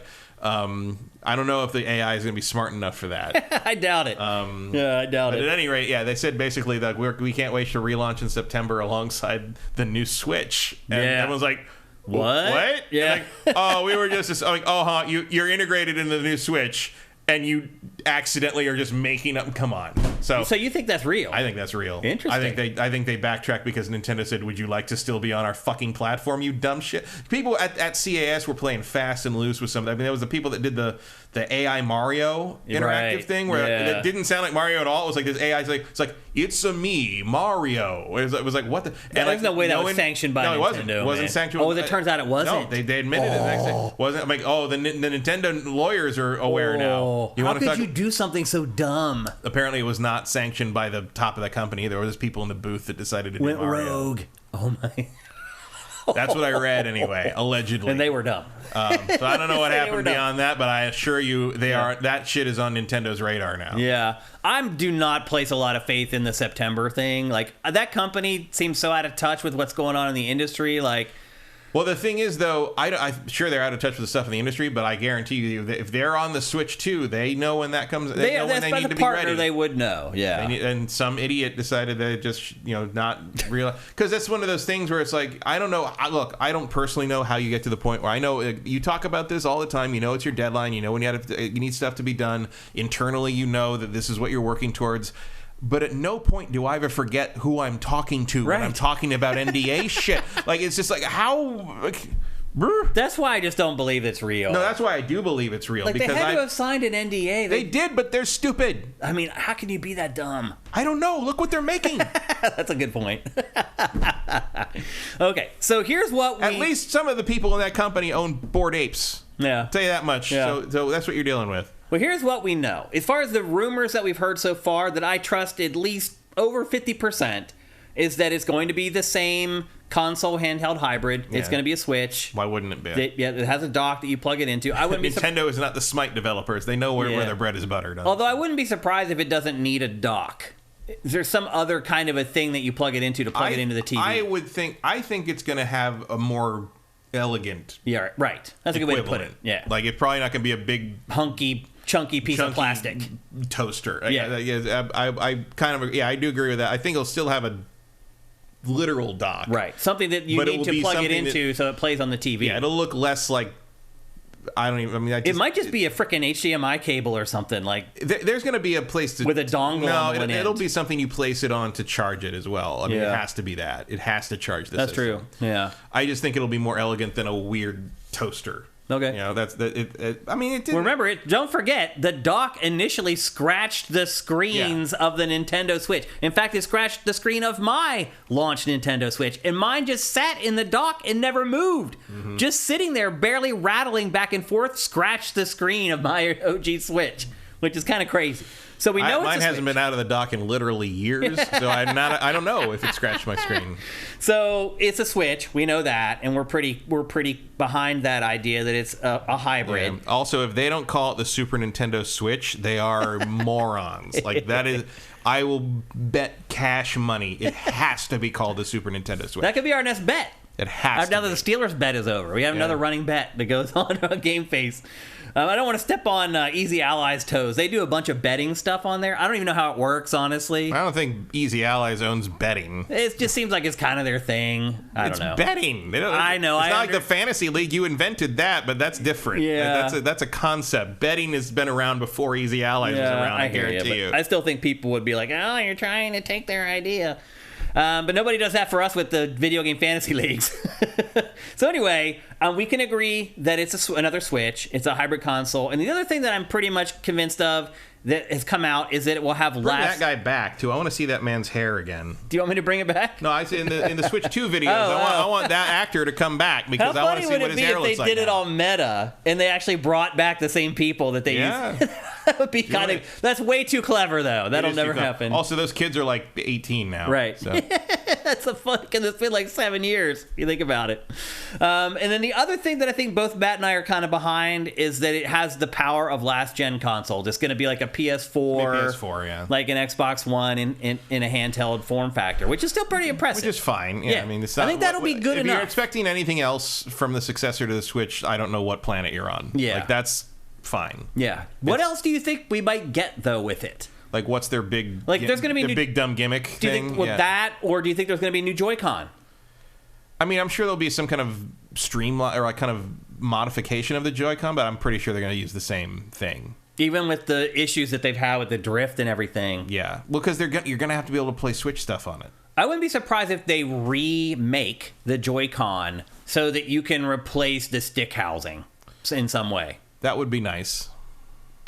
I don't know if the AI is going to be smart enough for that. I doubt it. I doubt it. At any rate, they said basically that we can't wait to relaunch in September alongside the new Switch. And everyone's like, what? Yeah. Like, oh, we were just like, you're integrated into the new Switch, and you accidentally are just making up. Come on. So you think that's real? I think that's real. Interesting. I think they backtracked because Nintendo said, "Would you like to still be on our fucking platform, you dumb shit?" People at CAS were playing fast and loose with something. I mean, that was the people that did the AI Mario interactive thing where it didn't sound like Mario at all. It was like this AI. It's like it's a me Mario. It was like what the? There's no way that was sanctioned by Nintendo. It wasn't sanctioned. Oh, as it turns out, it wasn't. No, they admitted it. Wasn't. I'm like, the Nintendo lawyers are aware now. How could you do something so dumb? Apparently, it was not sanctioned by the top of the company. There was people in the booth that decided to do Mario. Rogue. Oh my. That's what I read anyway, allegedly. And they were dumb. So I don't know what happened beyond that, but I assure you that shit is on Nintendo's radar now. Yeah. I do not place a lot of faith in the September thing. Like, that company seems so out of touch with what's going on in the industry. Like, well, the thing is, though, I'm sure they're out of touch with the stuff in the industry, but I guarantee you that if they're on the Switch too, they know when that comes. They know when they need to be ready. They would know, and some idiot decided to just not realize, because that's one of those things where it's like, I don't know. Look, I don't personally know how you get to the point where I know you talk about this all the time. You know it's your deadline. You know when you need stuff to be done internally. You know that this is what you're working towards. But at no point do I ever forget who I'm talking to when I'm talking about NDA shit. Like, it's just like, how... That's why I just don't believe it's real. No, that's why I do believe it's real. Like, because they had to have signed an NDA. They did, but they're stupid. I mean, how can you be that dumb? I don't know. Look what they're making. That's a good point. Okay, so here's what At least some of the people in that company own Bored Apes. Yeah. I'll tell you that much. Yeah. So that's what you're dealing with. Well, here's what we know. As far as the rumors that we've heard so far, that I trust at least over 50%, is that it's going to be the same console handheld hybrid. Yeah. It's going to be a Switch. Why wouldn't it be? It has a dock that you plug it into. I wouldn't Nintendo is not the SMITE developers. They know where their bread is buttered. Although I wouldn't be surprised if it doesn't need a dock. Is there some other kind of a thing that you plug it into to plug it into the TV? I think it's going to have a more elegant. Yeah, right. That's a good way to put it. Yeah. Like, it's probably not going to be a big hunky chunky piece of plastic toaster. Yeah. I kind of I do agree with that. I think it'll still have a literal dock. Right. Something that you need to plug it into so it plays on the TV. Yeah, it'll look less like it might just be a freaking HDMI cable or something. Like, there's going to be a place to with a dongle. No, it'll be something you place it on to charge it as well. I mean, it has to be that. It has to charge this. That's true. Yeah. I just think it'll be more elegant than a weird toaster. Okay. You know, that's it. I mean, it didn't. Remember, don't forget, the dock initially scratched the screens of the Nintendo Switch. In fact, it scratched the screen of my launched Nintendo Switch, and mine just sat in the dock and never moved. Mm-hmm. Just sitting there, barely rattling back and forth, scratched the screen of my OG Switch, which is kind of crazy. So we know mine hasn't been out of the dock in literally years, so I don't know if it scratched my screen. So it's a Switch, we know that, and we're pretty behind that idea that it's a hybrid. Yeah. Also, if they don't call it the Super Nintendo Switch, they are morons. Like, that is, I will bet cash money it has to be called the Super Nintendo Switch. That could be our next bet. It has. Now that the Steelers bet is over, we have another running bet that goes on GameFace. I don't want to step on Easy Allies' toes. They do a bunch of betting stuff on there. I don't even know how it works, honestly. I don't think Easy Allies owns betting. It just seems like it's kind of their thing. I don't know. It's betting. I know. It's not like the Fantasy League. You invented that, but that's different. Yeah. That's a concept. Betting has been around before Easy Allies was around, I guarantee you. I still think people would be like, oh, you're trying to take their idea. But nobody does that for us with the video game fantasy leagues. So anyway, We can agree that it's another Switch. It's a hybrid console. And the other thing that I'm pretty much convinced of that has come out is that it will have Bring that guy back, too. I want to see that man's hair again. Do you want me to bring it back? No, I say in the Switch 2 videos, I want that actor to come back because I want to see what his hair looks like. How funny would it be if they did it all meta and they actually brought back the same people that they used? That would be kind of... That's way too clever, though. That'll never happen. Also, those kids are like 18 now. Right. So. That's a fucking... It's been like 7 years, if you think about it. And then the other thing that I think both Matt and I are kind of behind is that it has the power of last-gen consoles. It's going to be like a PS4. PS4, yeah. Like an Xbox One in a handheld form factor, which is still pretty impressive. Which is fine. Yeah. I mean, it's not, I think that'll be good enough. If you're expecting anything else from the successor to the Switch, I don't know what planet you're on. Yeah. Like, that's fine. Yeah. What else do you think we might get, though, with it? Like, what's their big... Like, there's going to be new, big dumb gimmick do you thing? Think with that, or do you think there's going to be a new Joy-Con? I mean, I'm sure there'll be some kind of streamline or like kind of modification of the Joy-Con, but I'm pretty sure they're going to use the same thing. Even with the issues that they've had with the drift and everything. Yeah. Well, because you're going to have to be able to play Switch stuff on it. I wouldn't be surprised if they remake the Joy-Con so that you can replace the stick housing in some way. That would be nice.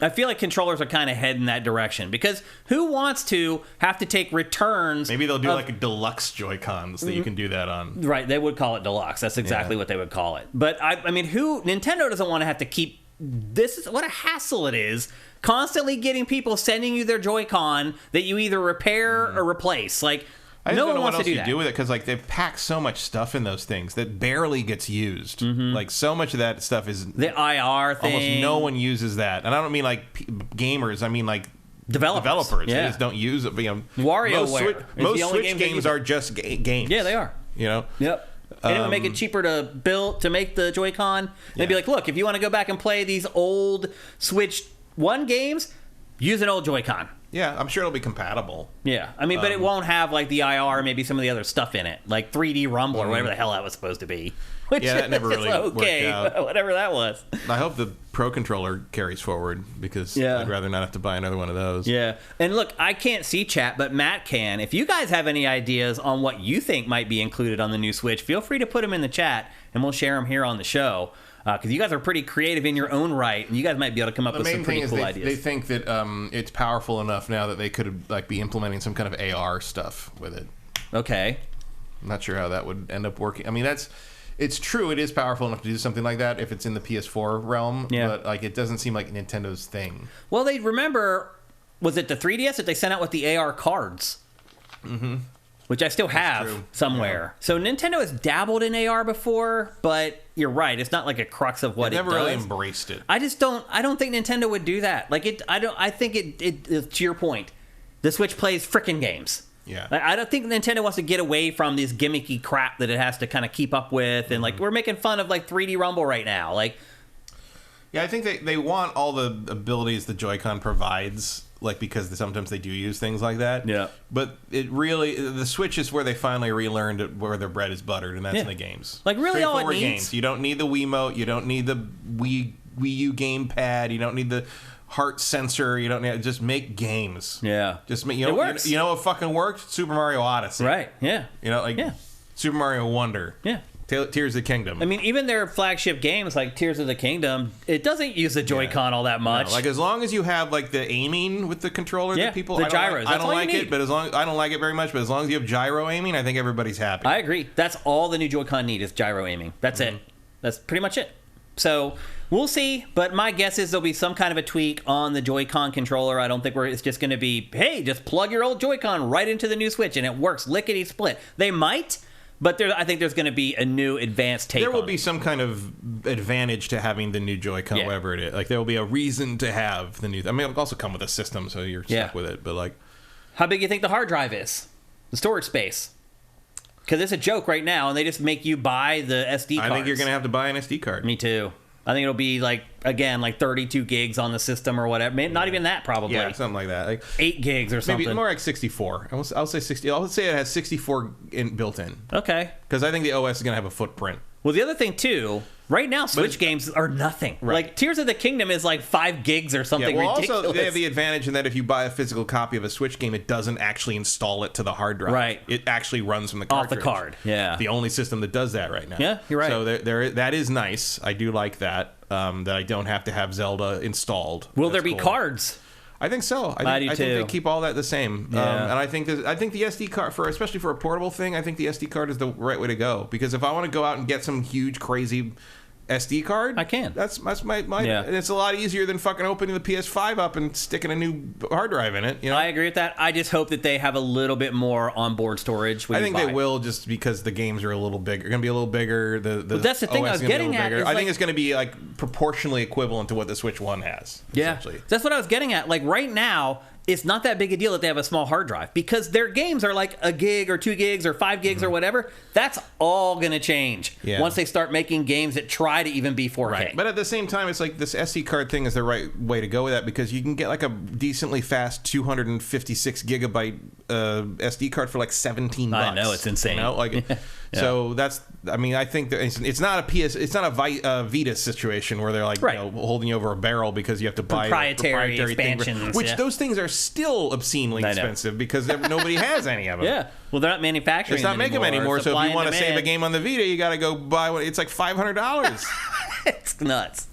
I feel like controllers are kind of heading that direction because who wants to have to take returns? Maybe they'll do like a deluxe Joy-Cons that you can do that on. Right, they would call it deluxe. That's exactly what they would call it. But I mean, Nintendo doesn't want to have to keep this is what a hassle it is constantly getting people sending you their Joy-Con that you either repair or replace. Like I no don't know one wants what else to do you that. do with it because like they've packed so much stuff in those things that barely gets used. Like so much of that stuff is the IR thing. Almost no one uses that, and I don't mean like gamers. I mean like developers. Yeah. They just don't use it. You know, WarioWare. Most Switch games are just games. Yeah, they are. You know. Yep. And it would make it cheaper to make the Joy-Con. They'd be like, look, if you want to go back and play these old Switch 1 games, use an old Joy-Con. Yeah, I'm sure it'll be compatible. Yeah, I mean, but it won't have like the IR, maybe some of the other stuff in it, like 3D Rumble or whatever the hell that was supposed to be. Which yeah, that never really worked out. Whatever that was. I hope the Pro Controller carries forward because I'd rather not have to buy another one of those. Yeah, and look, I can't see chat, but Matt can. If you guys have any ideas on what you think might be included on the new Switch, feel free to put them in the chat, and we'll share them here on the show. Because you guys are pretty creative in your own right, and you guys might be able to come up with some pretty cool ideas. They think that it's powerful enough now that they could like be implementing some kind of AR stuff with it. Okay. I'm not sure how that would end up working. I mean, it's true. It is powerful enough to do something like that if it's in the PS4 realm. Yeah. But like, it doesn't seem like Nintendo's thing. Well, they remember, was it the 3DS that they sent out with the AR cards? Mm-hmm. Which I still have somewhere. Yeah. So Nintendo has dabbled in AR before, but you're right. It's not like a crux of what it does. Never really embraced it. I don't think Nintendo would do that. Like I think it to your point, the Switch plays frickin' games. Yeah. Like, I don't think Nintendo wants to get away from this gimmicky crap that it has to kind of keep up with, and like we're making fun of like 3D Rumble right now. Like, yeah, I think they want all the abilities the Joy-Con provides. Like, because sometimes they do use things like that. Yeah. But the Switch is where they finally relearned where their bread is buttered, and that's in the games. Like, really all it needs... games. You don't need the Wiimote. You don't need the Wii U gamepad. You don't need the heart sensor. You don't need... Just make games. Yeah. Just make... It works. You know what fucking worked? Super Mario Odyssey. Right, yeah. You know, like... Yeah. Super Mario Wonder. Yeah. Tears of the Kingdom. I mean, even their flagship games like Tears of the Kingdom, it doesn't use the Joy-Con all that much. No, like as long as you have like the aiming with the controller, that people the gyros. I don't like it, but I don't like it very much. But as long as you have gyro aiming, I think everybody's happy. I agree. That's all the new Joy-Con need is gyro aiming. That's it. That's pretty much it. So we'll see, but my guess is there'll be some kind of a tweak on the Joy-Con controller. I don't think it's just going to be, hey, just plug your old Joy-Con right into the new Switch and it works lickety split. They might. But I think there's going to be a new advanced take. There will be some kind of advantage to having the new Joy-Con, whatever it is. Like there will be a reason to have the new. I mean, it'll also come with a system, so you're stuck with it. But like, how big do you think the hard drive is? The storage space? Because it's a joke right now, and they just make you buy the SD card. I think you're going to have to buy an SD card. Me too. I think it'll be like 32 gigs on the system or whatever. Maybe not even that, probably. Yeah, something like that. Like 8 gigs or something. Maybe more like 64. I'll say 60. I'll say it has 64 built in. Okay. Because I think the OS is going to have a footprint. Well, the other thing too, right now Switch games are nothing. Right. Like Tears of the Kingdom is like 5 gigs or something ridiculous. Also they have the advantage in that if you buy a physical copy of a Switch game, it doesn't actually install it to the hard drive. Right. It actually runs from the cartridge. Off the card. Yeah. The only system that does that right now. Yeah, you're right. So that is nice. I do like that. That I don't have to have Zelda installed. Will there be cards? I think so. I think they keep all that the same. Yeah. And I think the SD card, especially for a portable thing, I think the SD card is the right way to go. Because if I want to go out and get some huge, crazy SD card, I can. That's my and it's a lot easier than fucking opening the PS5 up and sticking a new hard drive in it. You know? I agree with that. I just hope that they have a little bit more onboard storage. I think they will, just because the games are a little bigger. They're going to be a little bigger. But that's the thing I was getting at. I think it's going to be like proportionally equivalent to what the Switch 1 has. Yeah, that's what I was getting at. Like right now, it's not that big a deal that they have a small hard drive because their games are like a gig or 2 gigs or 5 gigs or whatever. That's all going to change once they start making games that try to even be 4K. Right. But at the same time, it's like this SD card thing is the right way to go with that because you can get like a decently fast 256 gigabyte SD card for like $17. I know, it's insane. You know? Like, so that's. I mean, I think that it's not a Vita situation where they're like holding you over a barrel because you have to buy proprietary expansions, thing, which those things are still obscenely expensive because nobody has any of them. Yeah, well, they're not manufacturing. It's not making them anymore. So if you want to save a game on the Vita, you got to go buy one. It's like $500. It's nuts.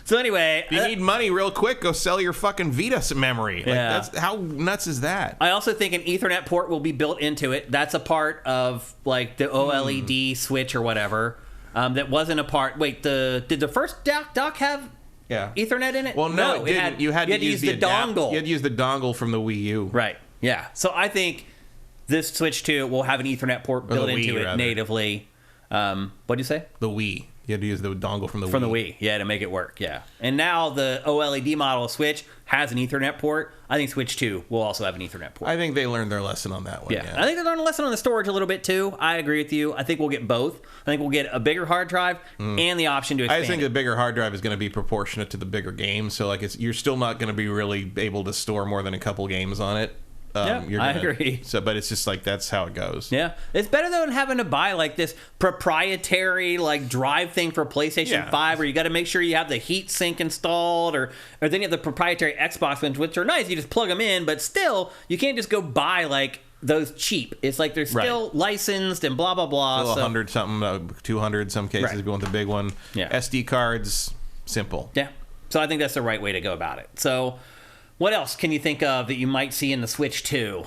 So anyway, if you need money real quick, go sell your fucking Vita memory. Like, that's how nuts is that? I also think an Ethernet port will be built into it. That's a part of like the OLED switch or whatever. That wasn't a part. Wait, did the first dock have Ethernet in it? Well, no, it didn't. You had to use the dongle. You had to use the dongle from the Wii U. Right. Yeah. So I think this Switch 2 will have an Ethernet port built into it natively. What do you say? The Wii. You had to use the dongle from the Wii. From the Wii, to make it work, And now the OLED model of Switch has an Ethernet port. I think Switch 2 will also have an Ethernet port. I think they learned their lesson on that one. Yeah. I think they learned a lesson on the storage a little bit, too. I agree with you. I think we'll get both. I think we'll get a bigger hard drive and the option to expand. I think the bigger hard drive is going to be proportionate to the bigger game. So, like, you're still not going to be really able to store more than a couple games on it. I agree. So, but it's just like that's how it goes. Yeah, it's better though than having to buy like this proprietary like drive thing for PlayStation 5, where you got to make sure you have the heat sink installed, or then you have the proprietary Xbox ones, which are nice. You just plug them in, but still, you can't just go buy like those cheap. It's like they're still licensed and blah blah blah. Still 100 something, 200 in some cases if you want the big one. Yeah, SD cards, simple. Yeah, so I think that's the right way to go about it. So. What else can you think of that you might see in the Switch 2?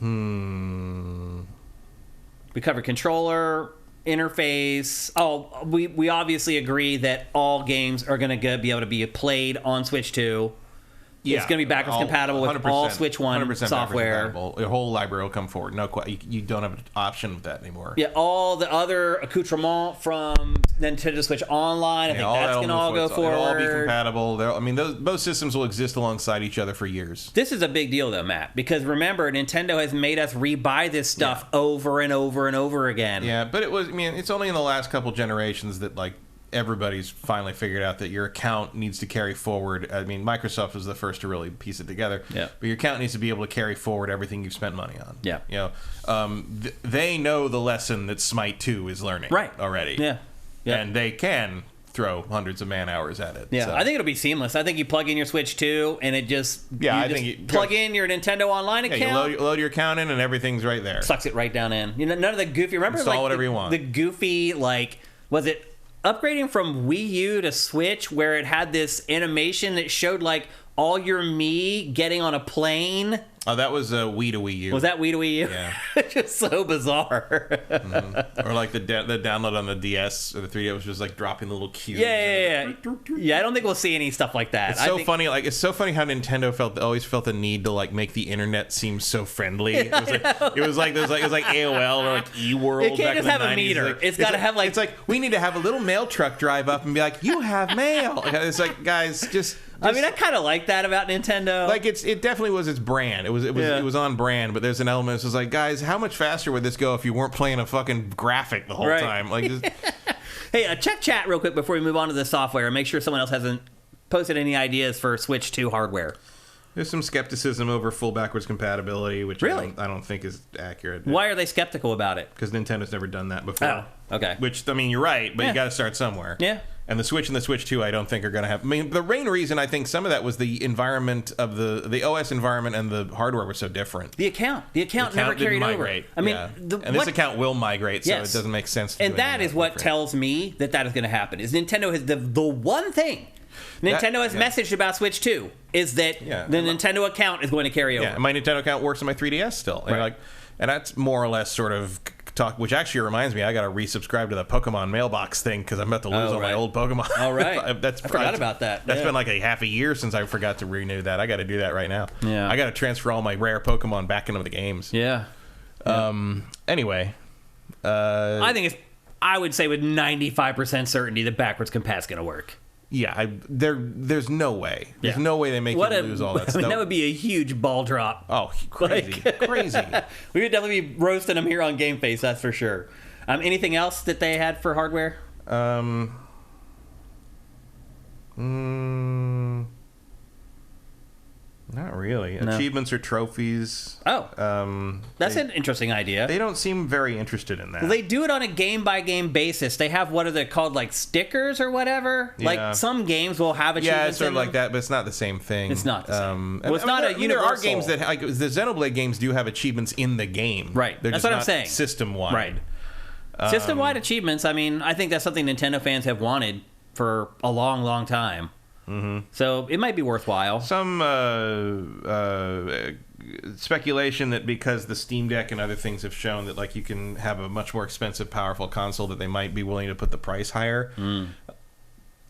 We covered controller, interface. Oh, we obviously agree that all games are going to be able to be played on Switch 2. It's going to be backwards compatible with all Switch 1 software. The whole library will come forward. No, you don't have an option of that anymore. Yeah, all the other accoutrement from Nintendo Switch Online, I think that's going to all go forward. It'll all be compatible. I mean, both systems will exist alongside each other for years. This is a big deal, though, Matt, because remember, Nintendo has made us rebuy this stuff over and over and over again. Yeah, but it's only in the last couple generations that, like, everybody's finally figured out that your account needs to carry forward. I mean, Microsoft was the first to really piece it together. Yeah. But your account needs to be able to carry forward everything you've spent money on. Yeah. You know, they know the lesson that SMITE 2 is learning already. Yeah. And they can throw hundreds of man hours at it. Yeah. So. I think it'll be seamless. I think you plug in your Switch 2 and it just plug in your Nintendo Online account. You load your account in and everything's right there. Sucks it right down in. You know, none of the goofy. Remember, install whatever you want. The goofy, like, was it upgrading from Wii U to Switch, where it had this animation that showed like all your Mii getting on a plane? Oh, that was Wii to Wii U. Was that Wii to Wii U? Yeah. It's just so bizarre. Or like the download on the DS or the 3DS was just like dropping the little cubes. Yeah. I don't think we'll see any stuff like that. It's so funny. Like, it's so funny how Nintendo always felt the need to like make the internet seem so friendly. It was like AOL or like eWorld. It can't just have a meter. Like, it's got to have like. It's like we need to have a little mail truck drive up and be like, "You have mail." It's like, guys, just I mean, I kind of like that about Nintendo. Like, it definitely was its brand. It was on brand, but there's an element that was like, guys, how much faster would this go if you weren't playing a fucking graphic the whole time? Like, just... Hey, check chat real quick before we move on to the software and make sure someone else hasn't posted any ideas for Switch 2 hardware. There's some skepticism over full backwards compatibility, which Really? I don't think is accurate. Why are they skeptical about it? Because Nintendo's never done that before. Oh, okay. Which, I mean, you're right, but you got to start somewhere. Yeah. And the Switch and the Switch 2, I don't think are going to have... I mean, the main reason I think some of that was the environment of the OS environment and the hardware were so different. The account never didn't carried migrate. over. I mean, and this account will migrate, so it doesn't make sense to and do that is what tells me that is going to happen. Is Nintendo has the one thing Nintendo has messaged about Switch 2 is that the Nintendo account is going to carry over. Yeah, my Nintendo account works on my 3DS still. And, and that's more or less sort of talk, which actually reminds me, I got to resubscribe to the Pokemon mailbox thing because I'm about to lose all my old Pokemon. All right. I forgot about that. That's been like a half a year since I forgot to renew that. I got to do that right now. Yeah. I got to transfer all my rare Pokemon back into the games. Yeah. Anyway. I would say with 95% certainty the backwards compat's going to work. Yeah, there's no way. There's no way they make you lose all that stuff. That would be a huge ball drop. Oh, crazy. Crazy. We would definitely be roasting them here on GameFace, that's for sure. Anything else that they had for hardware? Not really. No. Achievements or trophies. Oh. That's an interesting idea. They don't seem very interested in that. Well, they do it on a game-by-game basis. They have, what are they called, like stickers or whatever? Yeah. Like, some games will have achievements. Yeah, it's sort of like that, but it's not the same thing. It's not the same. Well, it's not a universal... There are games that, like, the Xenoblade games do have achievements in the game. Right. They're that's just what I'm not saying. System-wide. Right. System-wide achievements, I mean, I think that's something Nintendo fans have wanted for a long, long time. Mm-hmm. So it might be worthwhile. Some speculation that because the Steam Deck and other things have shown that like you can have a much more expensive, powerful console, that they might be willing to put the price higher.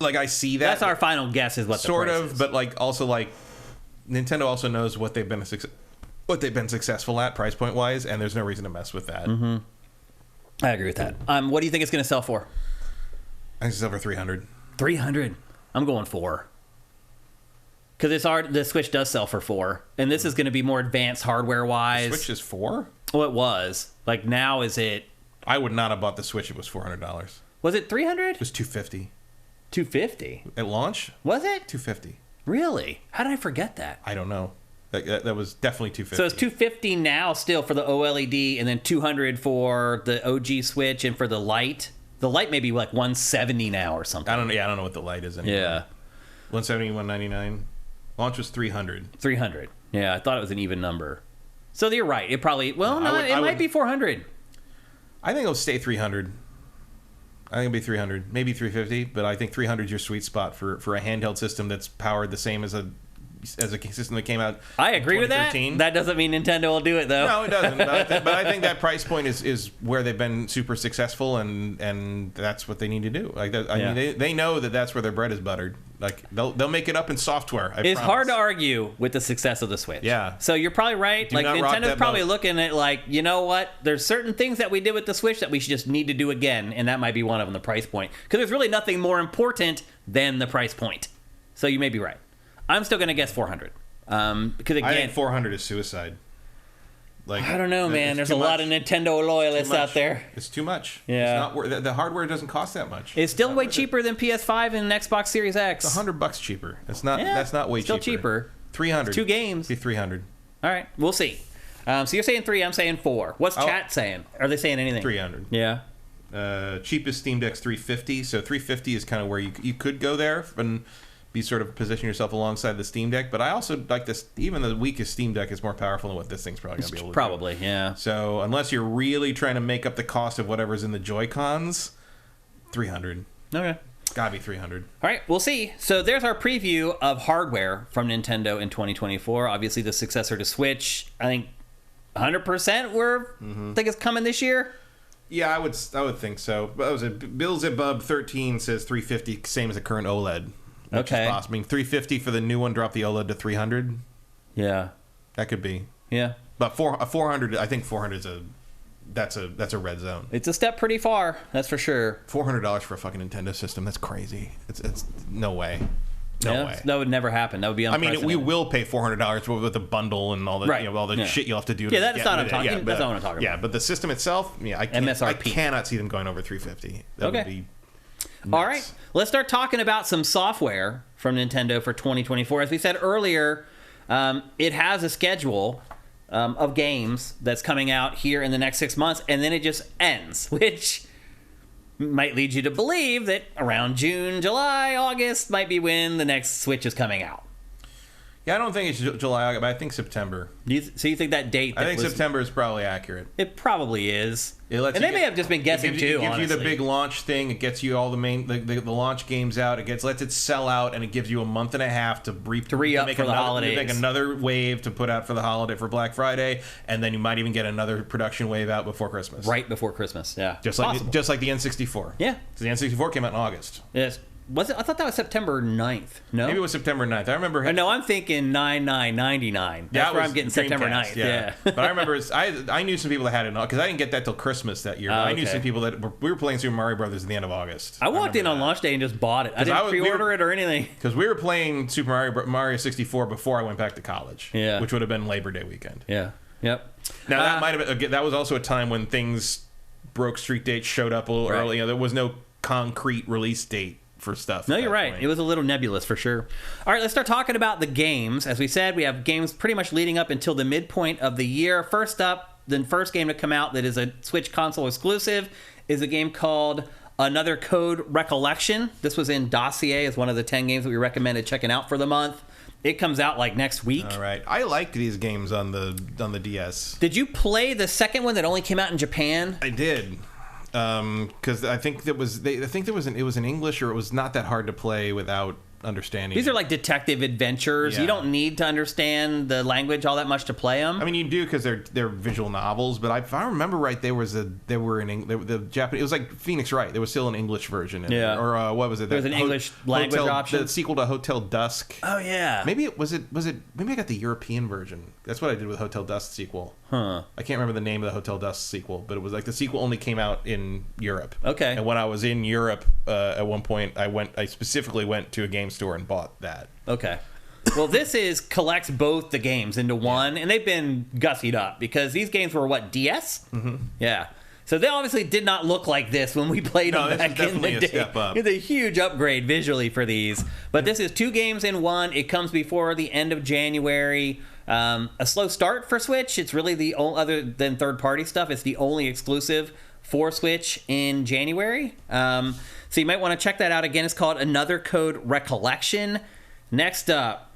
Like I see that. That's our final guess, is what the price is. But like also like Nintendo also knows what they've been successful at price point wise, and there's no reason to mess with that. Mm-hmm. I agree with that. What do you think it's going to sell for? I think it's over 300. 300. I'm going 4. Because the Switch does sell for 4, and this is going to be more advanced hardware-wise. The Switch is 4? Well, it was. Like, now is it... I would not have bought the Switch if it was $400. Was it 300? It was $250. $250? At launch? Was it? $250. Really? How did I forget that? I don't know. That was definitely $250. So it's $250 now still for the OLED, and then $200 for the OG Switch and for the Lite. The Lite may be like $170 now or something. I don't know what the Lite is anymore. Yeah. $170, $199. Launch was $300. $300. Yeah, I thought it was an even number. So you're right. It probably... Well, no, it might be $400. I think it'll stay $300. I think it'll be $300. Maybe $350, but I think $300 is your sweet spot for a handheld system that's powered the same as a system that came out. I agree with that. That doesn't mean Nintendo will do it, though. No, it doesn't. But I think that price point is where they've been super successful, and that's what they need to do. Like that, I mean, they know that that's where their bread is buttered. Like they'll make it up in software. It's hard to argue with the success of the Switch. Yeah. So you're probably right. Like Nintendo's probably looking at like, you know what? There's certain things that we did with the Switch that we should just need to do again, and that might be one of them. The price point, because there's really nothing more important than the price point. So you may be right. I'm still going to guess 400. Because again, I think 400 is suicide. Like I don't know, man. There's a lot of Nintendo loyalists out there. It's too much. Yeah. It's not, the hardware doesn't cost that much. It's still way cheaper than PS5 and Xbox Series X. It's $100 cheaper. It's not. That's not way cheaper. Still cheaper. 300. It's 2 games. It'd be 300. All right, we'll see. So you're saying 3. I'm saying 4. What's chat saying? Are they saying anything? 300. Yeah. Cheapest Steam Deck's 350. So 350 is kind of where you could go there and be sort of position yourself alongside the Steam Deck. But I also like this. Even the weakest Steam Deck is more powerful than what this thing's probably going to be able to do. Probably, yeah. So unless you're really trying to make up the cost of whatever's in the Joy-Cons, 300. Okay. Gotta be 300. All right, we'll see. So there's our preview of hardware from Nintendo in 2024. Obviously, the successor to Switch. I think 100% think it's coming this year. Yeah, I would think so. Bill's above 13 says 350, same as the current OLED. Which is possible. I mean, 350 for the new one, drop the OLED to 300. Yeah, that could be. Yeah, but 400, I think 400 is that's a red zone. It's a step pretty far, that's for sure. $400 for a fucking Nintendo system, that's crazy. It's no way. No way. That would never happen. That would be unprecedented. I mean, we will pay $400 with the bundle and all the all the shit you'll have to do. Yeah, that's not what I'm talking about. That's not what I'm talking about. Yeah, but the system itself, I cannot see them going over 350. That would be nuts. All right, let's start talking about some software from Nintendo for 2024. As we said earlier, It has a schedule of games that's coming out here in the next 6 months, and then it just ends, which might lead you to believe that around June, July, August might be when the next Switch is coming out. Yeah, I don't think it's July, August, but I think September. So you think that date? I think September is probably accurate. It probably is. It lets and they may have just been guessing too. It gives you the big launch thing. It gets you all the main the launch games out. It lets it sell out, and it gives you a month and a half to re-up for the holidays. Make another wave to put out for the holiday for Black Friday, and then you might even get another production wave out before Christmas. Right before Christmas, yeah. Just like the N64. Yeah, because the N64 came out in August. Yes. Was it? I thought that was September 9th. No? Maybe it was September 9th. I remember... No, I'm thinking 9/9/99. That's where I'm getting September 9th. Yeah. But I remember... I knew some people that had it, because I didn't get that till Christmas that year. I knew some people that... We were playing Super Mario Brothers at the end of August. I walked in on launch day and just bought it. I didn't pre-order it or anything. Because we were playing Super Mario 64 before I went back to college. Yeah. Which would have been Labor Day weekend. Yeah. Yep. Now, that might have been... That was also a time when things broke, street dates showed up a little early. You know, there was no concrete release date for stuff. No, you're right. It was a little nebulous for sure. All right, let's start talking about the games. As we said, we have games pretty much leading up until the midpoint of the year. First up, the first game to come out that is a Switch console exclusive is a game called Another Code Recollection. This was in Dossier as one of the 10 games that we recommended checking out for the month. It comes out like next week. All right. I like these games on the DS. Did you play the second one that only came out in Japan? I did. Because I think it was in English, or it was not that hard to play without understanding. These are like detective adventures. Yeah. You don't need to understand the language all that much to play them. I mean, you do, because they're visual novels. But if I remember right, the Japanese. It was like Phoenix Wright. There was still an English version. Or what was it? There was an English language option. The sequel to Hotel Dusk. Oh yeah. Maybe it was. Maybe I got the European version. That's what I did with Hotel Dusk sequel. Huh. I can't remember the name of the Hotel Dusk sequel, but it was like the sequel only came out in Europe. Okay. And when I was in Europe, at one point, I specifically went to a game store and bought that. Okay. Well, this collects both the games into one, and they've been gussied up because these games were what, DS? Mm-hmm. Yeah. So they obviously did not look like this when we played them back in the day. Step up. It's a huge upgrade visually for these. But this is 2 games in one. It comes before the end of January. A slow start for Switch. It's really the only, other than third-party stuff, it's the only exclusive for Switch in January. So you might want to check that out. Again, it's called Another Code Recollection. Next up,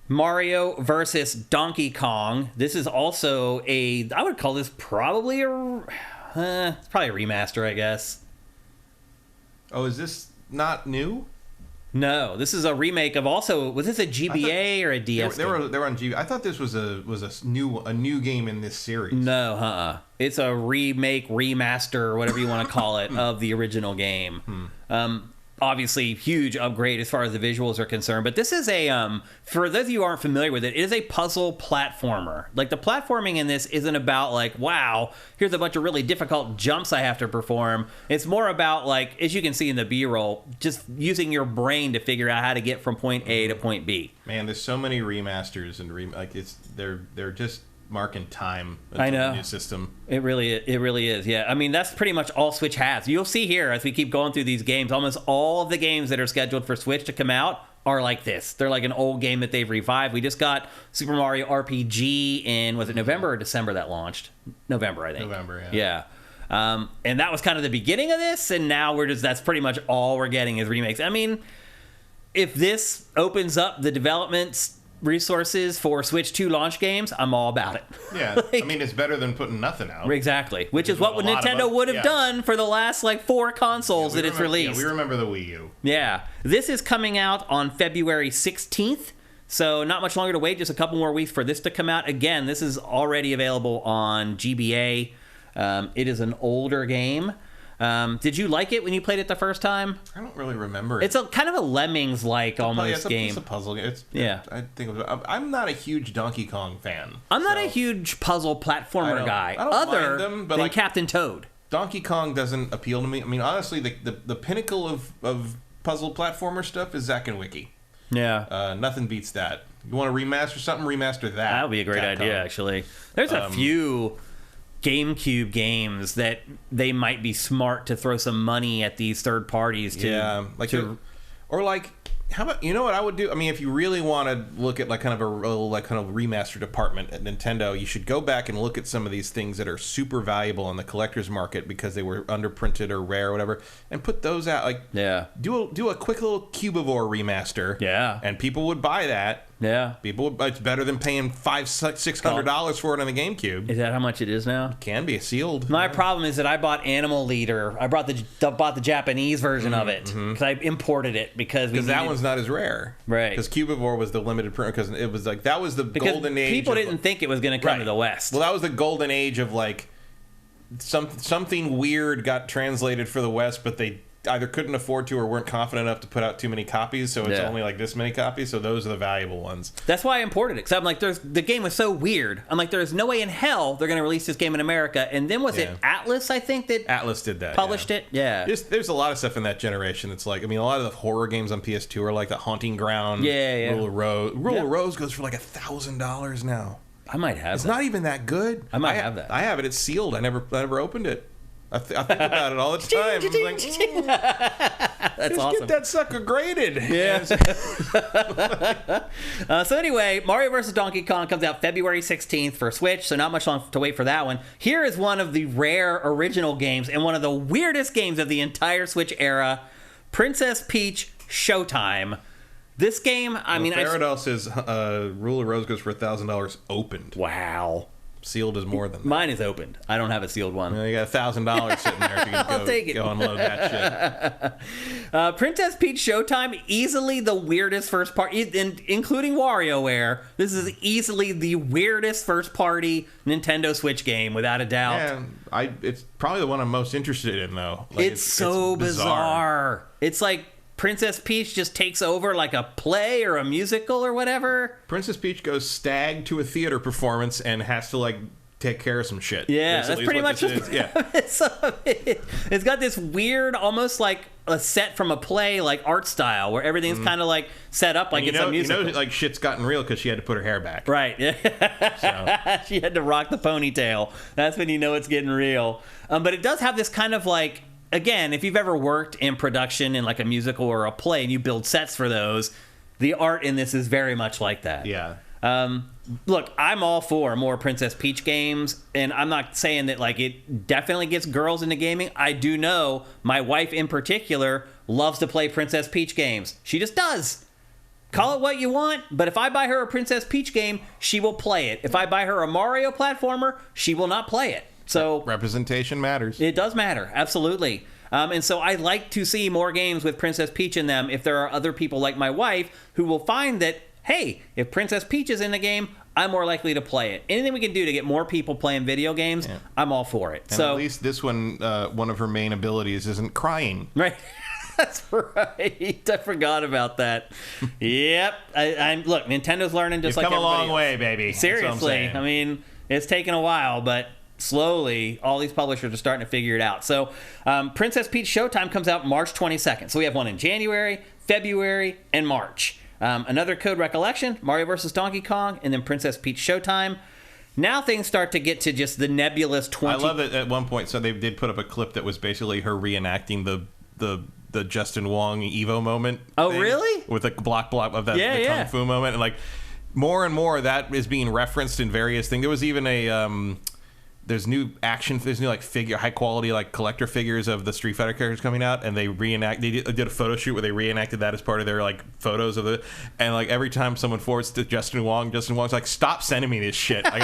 Mario versus Donkey Kong. This is also I would call this probably it's probably a remaster, I guess. Oh, is this not new? No, this is a remake of also. Was this a GBA or a DS? They were on GBA. I thought this was a new game in this series. No, it's a remake, remaster, or whatever you want to call it, of the original game. Obviously, huge upgrade as far as the visuals are concerned. But this is for those of you who aren't familiar with it, it is a puzzle platformer. Like, the platforming in this isn't about, like, wow, here's a bunch of really difficult jumps I have to perform. It's more about, like, as you can see in the B-roll, just using your brain to figure out how to get from point A to point B. Man, there's so many remasters and they're just marking time. I know. The new system. It really is. Yeah. I mean, that's pretty much all Switch has. You'll see here as we keep going through these games, almost all of the games that are scheduled for Switch to come out are like this. They're like an old game that they've revived. We just got Super Mario RPG in, was it November or December that launched? November, I think. November, yeah. Yeah. And that was kind of the beginning of this, and now that's pretty much all we're getting is remakes. I mean, if this opens up the development resources for Switch 2 launch games, I'm all about it. Yeah. I mean, it's better than putting nothing out. Exactly. Which is what Nintendo would have done for the last, 4 consoles that it's released. Yeah, we remember the Wii U. Yeah. This is coming out on February 16th, so not much longer to wait, just a couple more weeks for this to come out. Again, this is already available on GBA. It is an older game. Did you like it when you played it the first time? I don't really remember it. It's a kind of a Lemmings-like almost game. It's a puzzle game. I think I'm not a huge Donkey Kong fan. I'm not a huge puzzle platformer guy. I don't mind them, but than Captain Toad. Donkey Kong doesn't appeal to me. I mean, honestly, the pinnacle of puzzle platformer stuff is Zack and Wiki. Yeah. Nothing beats that. You want to remaster something? Remaster that. That would be a great idea, actually. There's a few GameCube games that they might be smart to throw some money at these third parties to. Yeah, How about, you know what I would do? I mean, if you really want to look at like kind of a like kind of remaster department at Nintendo, you should go back and look at some of these things that are super valuable in the collector's market because they were underprinted or rare or whatever, and put those out. Like, do a quick little Cubivore remaster. Yeah, and people would buy that. Yeah, people would. It's better than paying $600 for it on the GameCube. Is that how much it is now? It can be sealed. My problem is that I bought Animal Leader. I bought the Japanese version of it because I imported it because that one's not as rare, right? Because Cubivore was the limited print because it was like that was the golden age. People didn't think it was going to come to the West. Well, that was the golden age of like something weird got translated for the West, but they either couldn't afford to or weren't confident enough to put out too many copies, so it's only like this many copies, so those are the valuable ones. That's why I imported it, because I'm like, the game was so weird. I'm like, there's no way in hell they're going to release this game in America. And then was it Atlas, I think, that Atlas did that, published it? Yeah. There's a lot of stuff in that generation that's like, I mean, a lot of the horror games on PS2 are like The Haunting Ground, Rule of Rose. Rule of Rose goes for like $1,000 now. I might have It's not even that good. I might have that. I have it. It's sealed. I never opened it. I think about it all the time. That's awesome. Get that sucker graded. Yeah. So anyway, Mario vs. Donkey Kong comes out February 16th for Switch, so not much long to wait for that one. Here is one of the rare original games and one of the weirdest games of the entire Switch era, Princess Peach Showtime. This game, Faradol says Rule of Rose goes for $1,000 opened. Wow. Sealed is more than that. Mine is opened. I don't have a sealed one. Well, you got $1,000 sitting there. If you can go unload that shit. Princess Peach Showtime, easily the weirdest first party, including WarioWare. This is easily the weirdest first party Nintendo Switch game, without a doubt. Yeah, it's probably the one I'm most interested in, though. Like, it's so bizarre. It's like Princess Peach just takes over like a play or a musical or whatever. Princess Peach goes stag to a theater performance and has to like take care of some shit. Yeah, that's pretty much it. Yeah. It's got this weird, almost like a set from a play, like art style, where everything's kind of like set up like it's a musical. You know, like shit's gotten real because she had to put her hair back. Right. Yeah. She had to rock the ponytail. That's when you know it's getting real. But it does have this kind of like, again, if you've ever worked in production in like a musical or a play and you build sets for those, the art in this is very much like that. Yeah. Look, I'm all for more Princess Peach games, and I'm not saying that like it definitely gets girls into gaming. I do know my wife in particular loves to play Princess Peach games. She just does. Call it what you want, but if I buy her a Princess Peach game, she will play it. If I buy her a Mario platformer, she will not play it. So representation matters. It does matter, absolutely. And so I like to see more games with Princess Peach in them if there are other people like my wife who will find that, hey, if Princess Peach is in the game, I'm more likely to play it. Anything we can do to get more people playing video games, I'm all for it. And so at least this one of her main abilities isn't crying. Right. That's right. I forgot about that. Yep. Look, Nintendo's learning just You've like come a long else. way, baby. Seriously. I mean, it's taken a while, but slowly, all these publishers are starting to figure it out. So, Princess Peach Showtime comes out March 22nd. So we have one in January, February, and March. Another Code Recollection, Mario vs. Donkey Kong, and then Princess Peach Showtime. Now things start to get to just the nebulous 20... I love it at one point. So they did put up a clip that was basically her reenacting the Justin Wong Evo moment. Oh, really? With a block of that the Kung Fu moment. And like more and more that is being referenced in various things. There was even a... There's new like high quality like collector figures of the Street Fighter characters coming out, and they did a photo shoot where they reenacted that as part of their like photos of it. And like every time someone forwards to Justin Wong's like, stop sending me this shit. Like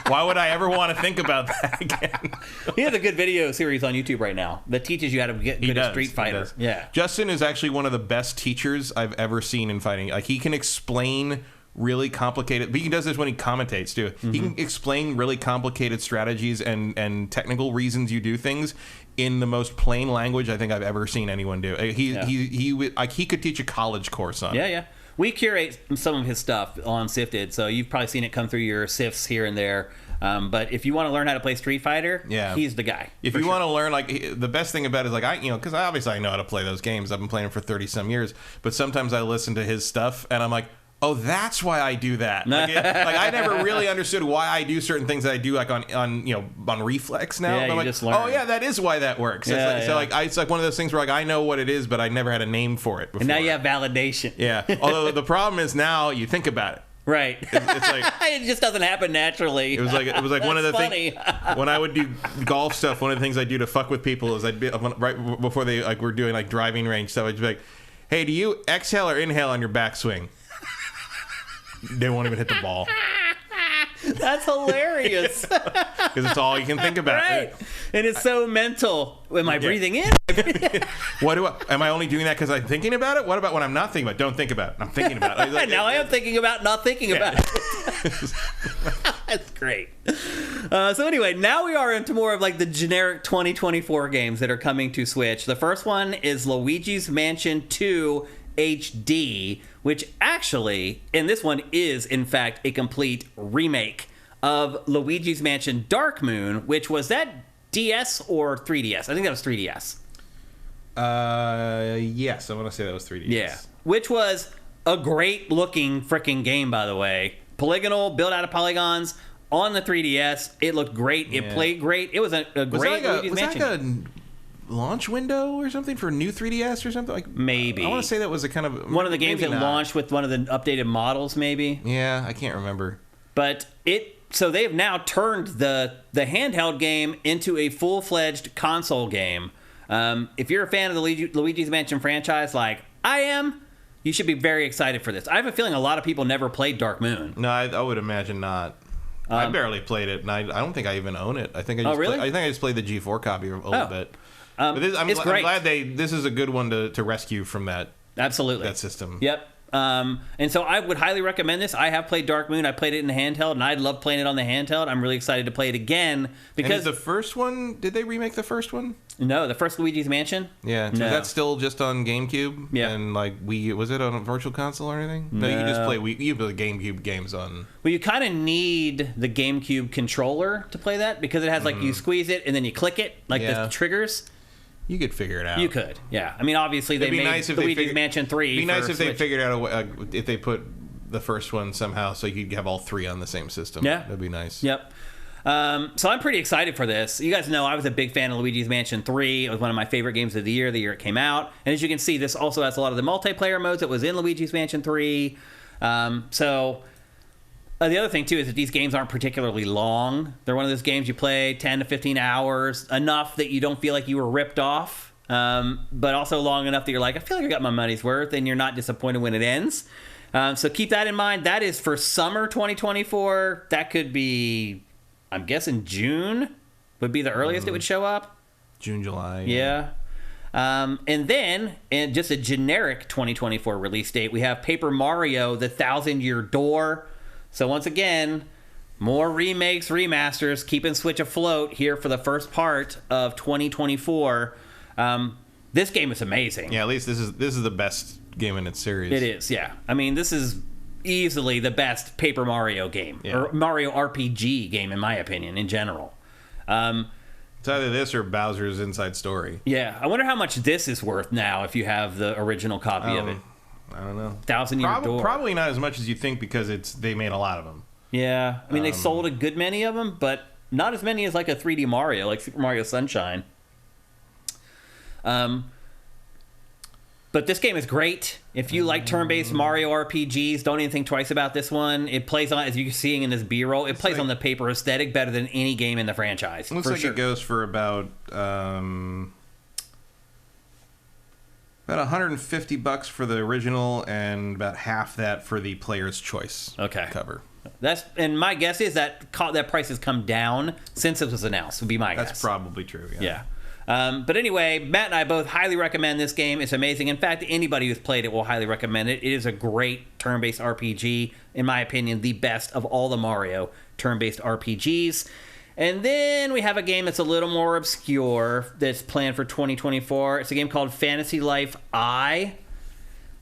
why would I ever want to think about that again? He has a good video series on YouTube right now that teaches you how to get good at Street Fighter. Yeah, Justin is actually one of the best teachers I've ever seen in fighting. Like he can explain really complicated, but he does this when he commentates too. He can explain really complicated strategies and technical reasons you do things in the most plain language I think I've ever seen anyone do. He could teach a college course on it. Yeah. We curate some of his stuff on SIFTD, so you've probably seen it come through your SIFs here and there. But if you want to learn how to play Street Fighter, he's the guy. If you want to learn, like the best thing about it is like because obviously I know how to play those games. I've been playing them for 30 some years, but sometimes I listen to his stuff and I'm like, oh, that's why I do that. Like, I never really understood why I do certain things that I do, like on reflex now. Yeah, I'm you like, just learn. oh yeah, that is why that works. It's like one of those things where like I know what it is, but I never had a name for it before. And now you have validation. Yeah. Although the problem is now you think about it. Right. It's like it just doesn't happen naturally. It was like one of the things when I would do golf stuff. One of the things I do to fuck with people is I'd be right before they like were doing like driving range stuff. I'd be like, "Hey, do you exhale or inhale on your backswing?" They won't even hit the ball. That's hilarious. Because it's all you can think about. Right. And it's so mental. Am I breathing in? Am I only doing that because I'm thinking about it? What about when I'm not thinking about it? Don't think about it. I'm thinking about it. Now I am thinking about not thinking about it. That's great. So anyway, now we are into more of like the generic 2024 games that are coming to Switch. The first one is Luigi's Mansion 2 HD, which actually, and this one is in fact a complete remake of Luigi's Mansion Dark Moon, which was that DS or 3DS? I think that was 3DS. Yes, I want to say that was 3DS. Yeah, which was a great looking freaking game, by the way. Polygonal, built out of polygons on the 3DS. It looked great. It played great. It was a great Luigi's Mansion. Was that like a launch window or something for new 3DS or something? Like maybe. I want to say that was a kind of one of the games that launched with one of the updated models, maybe. Yeah, I can't remember. But so they've now turned the handheld game into a full-fledged console game. If you're a fan of the Luigi's Mansion franchise, like I am, you should be very excited for this. I have a feeling a lot of people never played Dark Moon. No, I would imagine not. I barely played it, and I don't think I even own it. I think I just played the G4 copy a little bit. But I'm glad this is a good one to rescue from that. Absolutely. That system. Yep. And so I would highly recommend this. I have played Dark Moon. I played it in the handheld, and I love playing it on the handheld. I'm really excited to play it again because the first one. Did they remake the first one? No, the first Luigi's Mansion. Yeah, so that's still just on GameCube. Yeah, and like Wii. Was it on a Virtual Console or anything? No, you just play Wii. You play GameCube games on. Well, you kind of need the GameCube controller to play that because it has like you squeeze it and then you click it like the triggers. You could figure it out. You could, yeah. I mean, obviously they made Luigi's Mansion 3. It'd be nice if they figured out a way, if they put the first one somehow so you could have all three on the same system. Yeah, that'd be nice. Yep. So I'm pretty excited for this. You guys know I was a big fan of Luigi's Mansion 3. It was one of my favorite games of the year it came out. And as you can see, this also has a lot of the multiplayer modes that was in Luigi's Mansion 3. The other thing, too, is that these games aren't particularly long. They're one of those games you play 10 to 15 hours, enough that you don't feel like you were ripped off, but also long enough that you're like, I feel like I got my money's worth, and you're not disappointed when it ends. So keep that in mind. That is for summer 2024. That could be, I'm guessing, June would be the earliest it would show up. June, July. Yeah. And then, in just a generic 2024 release date, we have Paper Mario, The 1,000-Year Door. So once again, more remakes, remasters, keeping Switch afloat here for the first part of 2024. This game is amazing. Yeah, at least this is the best game in its series. It is, yeah. I mean, this is easily the best Paper Mario game, or Mario RPG game, in my opinion, in general. It's either this or Bowser's Inside Story. Yeah, I wonder how much this is worth now if you have the original copy of it. I don't know. 1,000-Year Door. Probably not as much as you think because they made a lot of them. Yeah, I mean they sold a good many of them, but not as many as like a 3D Mario, like Super Mario Sunshine. But this game is great. If you like turn-based Mario RPGs, don't even think twice about this one. It plays on, as you're seeing in this B-roll, it plays on the paper aesthetic better than any game in the franchise. Looks like it goes for about $150 for the original and about half that for the player's choice cover. And my guess is that price has come down since it was announced, would be my guess. That's probably true, yeah. But anyway, Matt and I both highly recommend this game. It's amazing. In fact, anybody who's played it will highly recommend it. It is a great turn-based RPG. In my opinion, the best of all the Mario turn-based RPGs. And then we have a game that's a little more obscure that's planned for 2024. It's a game called Fantasy Life I.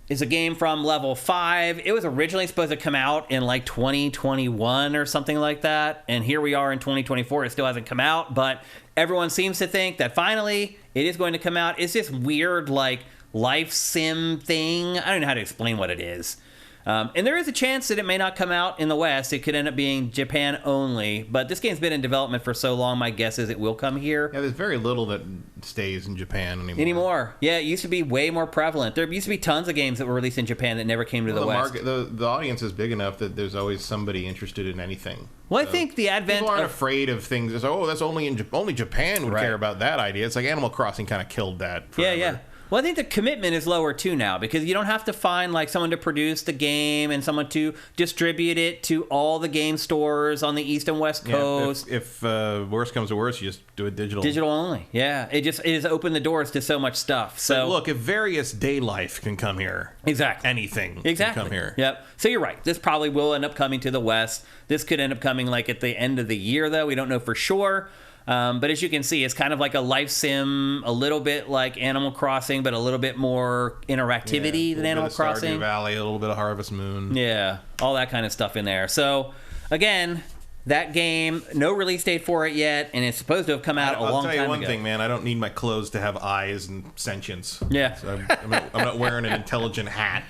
It's a game from Level 5. It was originally supposed to come out in like 2021 or something like that. And here we are in 2024. It still hasn't come out, but everyone seems to think that finally it is going to come out. It's this weird like life sim thing. I don't know how to explain what it is. And there is a chance that it may not come out in the West. It could end up being Japan only. But this game's been in development for so long, my guess is it will come here. Yeah, there's very little that stays in Japan anymore. Yeah, it used to be way more prevalent. There used to be tons of games that were released in Japan that never came to the West. The audience is big enough that there's always somebody interested in anything. Well, I think the advent people aren't afraid of things. It's, that's only Japan would care about that idea. It's like Animal Crossing kind of killed that forever. Yeah. Well, I think the commitment is lower, too, now, because you don't have to find, like, someone to produce the game and someone to distribute it to all the game stores on the East and West Coast. If worse comes to worse, you just do it digital. Digital only, yeah. It has opened the doors to so much stuff. So but look, if Various Day Life can come here. Exactly. Anything can come here. Yep. So you're right. This probably will end up coming to the West. This could end up coming, like, at the end of the year, though. We don't know for sure. But as you can see, it's kind of like a life sim, a little bit like Animal Crossing, but a little bit more interactivity than Animal Crossing. Stardew Valley, a little bit of Harvest Moon. Yeah, all that kind of stuff in there. So, again, that game, no release date for it yet, and it's supposed to have come out a long time ago. I'll tell you one thing, man. I don't need my clothes to have eyes and sentience. Yeah. So I'm not wearing an intelligent hat.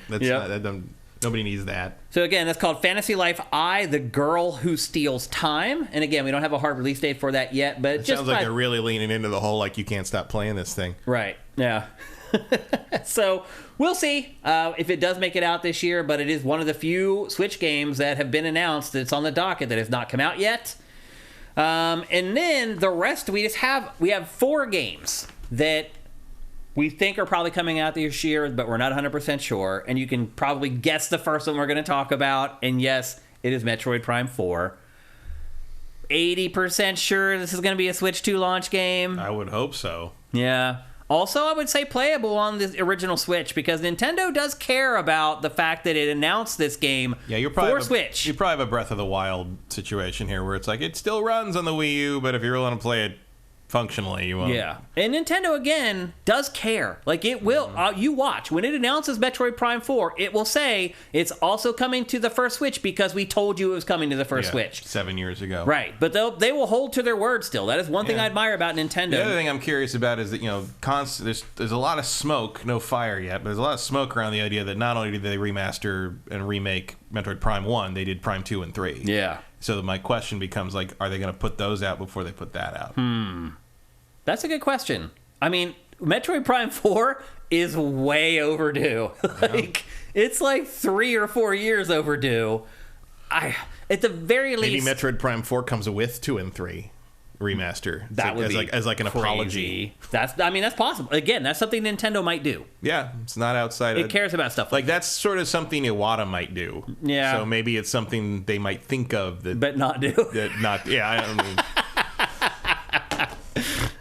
Nobody needs that. So again, that's called Fantasy Life I, The Girl Who Steals Time. And again, we don't have a hard release date for that yet, but it sounds like they're really leaning into the whole, like, you can't stop playing this thing. Right, yeah. So we'll see if it does make it out this year, but it is one of the few Switch games that have been announced that's on the docket that has not come out yet. And then the rest, we have 4 games that we think are probably coming out this year, but we're not 100% sure. And you can probably guess the first one we're going to talk about. And yes, it is Metroid Prime 4. 80% sure this is going to be a Switch 2 launch game. I would hope so. Yeah. Also, I would say playable on the original Switch, because Nintendo does care about the fact that it announced this game for Switch. You probably have a Breath of the Wild situation here where it's like, it still runs on the Wii U, but if you really want to play it functionally, you won't. Yeah. And Nintendo, again, does care. Like, it will. You watch. When it announces Metroid Prime 4, it will say it's also coming to the first Switch because we told you it was coming to the first Switch. 7 years ago. Right. But they will hold to their word still. That is one thing I admire about Nintendo. The other thing I'm curious about is that, there's a lot of smoke, no fire yet, but there's a lot of smoke around the idea that not only did they remaster and remake Metroid Prime 1, they did Prime 2 and 3. Yeah. So my question becomes, like, are they going to put those out before they put that out? That's a good question. I mean, Metroid Prime 4 is way overdue. It's like 3 or 4 years overdue. At the very least, maybe Metroid Prime 4 comes with 2 and 3 remaster. That would be as like an crazy. Apology. That's possible. Again, that's something Nintendo might do. Yeah, it's not outside. It cares about stuff like that's sort of something Iwata might do. Yeah. So maybe it's something they might think of but not do. I don't mean.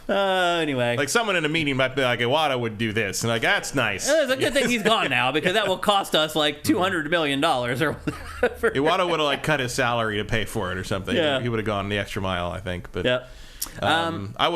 Anyway. Like, someone in a meeting might be like, Iwata would do this. And like, that's nice. It's a good thing he's gone now, because that will cost us like $200 million or whatever. Iwata would have, like, cut his salary to pay for it or something. Yeah. He would have gone the extra mile, I think. But yep. I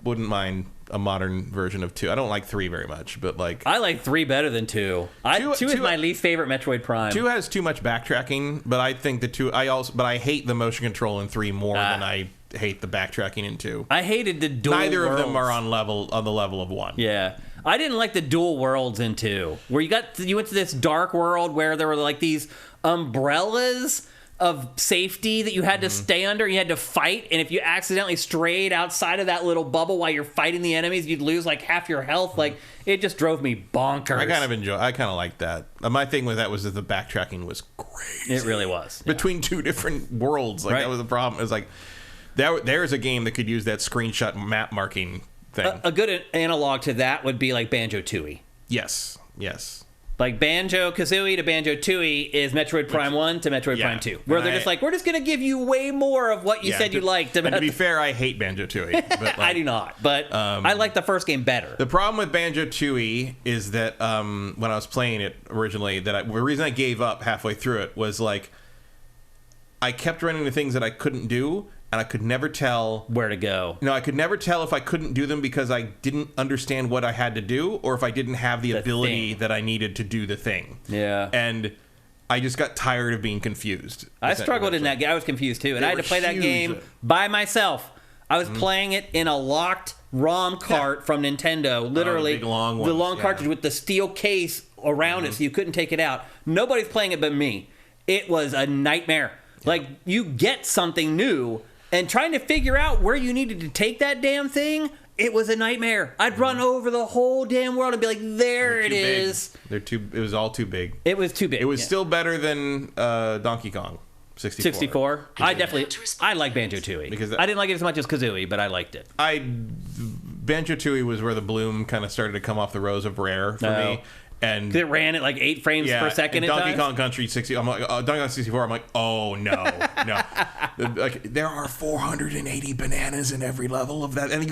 wouldn't mind a modern version of 2. I don't like 3 very much, but like I like 3 better than 2. 2 is my least favorite Metroid Prime. 2 has too much backtracking, but I think the 2 I hate the motion control in 3 more than I hate the backtracking in 2. I hated the dual Neither worlds. of them are on the level of 1. Yeah. I didn't like the dual worlds in 2, where you went to this dark world where there were like these umbrellas of safety that you had to stay under. You had to fight, and if you accidentally strayed outside of that little bubble while you're fighting the enemies, you'd lose like half your health. Like, it just drove me bonkers. I kind of liked that. My thing with that was that the backtracking was crazy. It really was. Between 2 different worlds. Like, that was the problem. It was like, there's a game that could use that screenshot map marking thing. A good analog to that would be like Banjo-Tooie. Yes. Like Banjo-Kazooie to Banjo-Tooie is Metroid Prime 1 to Metroid Prime 2. Where they're just like, we're just going to give you way more of what you said you liked. And to be fair, I hate Banjo-Tooie. But like, I do not. But I like the first game better. The problem with Banjo-Tooie is that when I was playing it originally, the reason I gave up halfway through it was like, I kept running into things that I couldn't do, and I could never tell where to go. No, I could never tell if I couldn't do them because I didn't understand what I had to do, or if I didn't have the ability that I needed to do the thing. Yeah. And I just got tired of being confused. I struggled in that game. I was confused too, and I had to play that game by myself. I was playing it in a locked ROM cart from Nintendo. Literally, the big long the ones, long yeah. cartridge with the steel case around it so you couldn't take it out. Nobody's playing it but me. It was a nightmare. Yeah. Like, you get something new, and trying to figure out where you needed to take that damn thing, it was a nightmare. I'd run over the whole damn world and be like, there it is. It was all too big. It was too big. It was still better than Donkey Kong 64. 64? I like Banjo-Tooie. Because I didn't like it as much as Kazooie, but I liked it. Banjo-Tooie was where the bloom kind of started to come off the rose of rare for me. And it ran at like 8 frames per second. And Donkey Kong Country 60. I'm like, Donkey Kong 64. I'm like, oh no. Like, there are 480 bananas in every level of that, and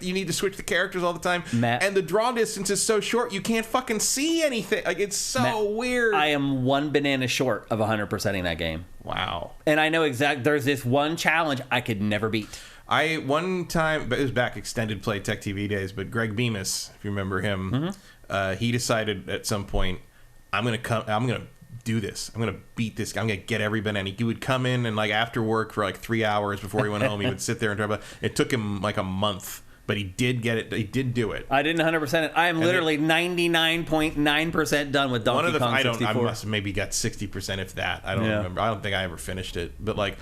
you need to switch the characters all the time. Matt, and the draw distance is so short, you can't fucking see anything. Like, it's so weird. I am 1 banana short of 100%ing that game. Wow. And I know there's this one challenge I could never beat. One time, but it was back extended play Tech TV days, but Greg Bemis, if you remember him, he decided at some point, I'm gonna do this. I'm gonna beat this guy. I'm gonna get every banana. He would come in and, like, after work for like 3 hours before he went home, he would sit there and talk about it. It took him like a month, but he did get it. He did do it. I didn't 100% it. I am literally 99.9% done with Donkey Kong 64. I must have maybe got 60%, if that. I don't remember. I don't think I ever finished it. But like,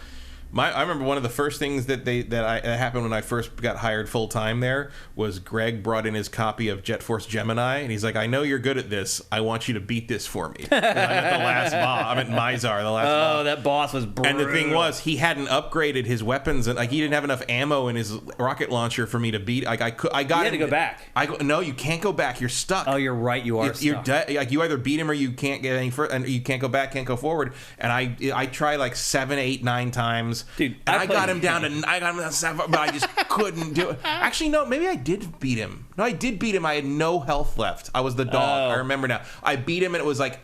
I remember one of the first things that happened when I first got hired full time there was Greg brought in his copy of Jet Force Gemini, and he's like, "I know you're good at this. I want you to beat this for me." I'm at the last boss. I'm at Mizar, the last boss. Oh, that boss was brutal. And the thing was, he hadn't upgraded his weapons, and like he didn't have enough ammo in his rocket launcher for me to beat. Like, I got. You had to go back. No, you can't go back. You're stuck. Oh, you're right. You are stuck. Like, you either beat him or you can't get any further, and you can't go back, can't go forward. And I tried like 7, 8, 9 times, dude. I got him down to 7, but I just couldn't do it. Actually, no, maybe I did beat him. No, I did beat him. I had no health left. I was the dog. I remember now. I beat him, and it was like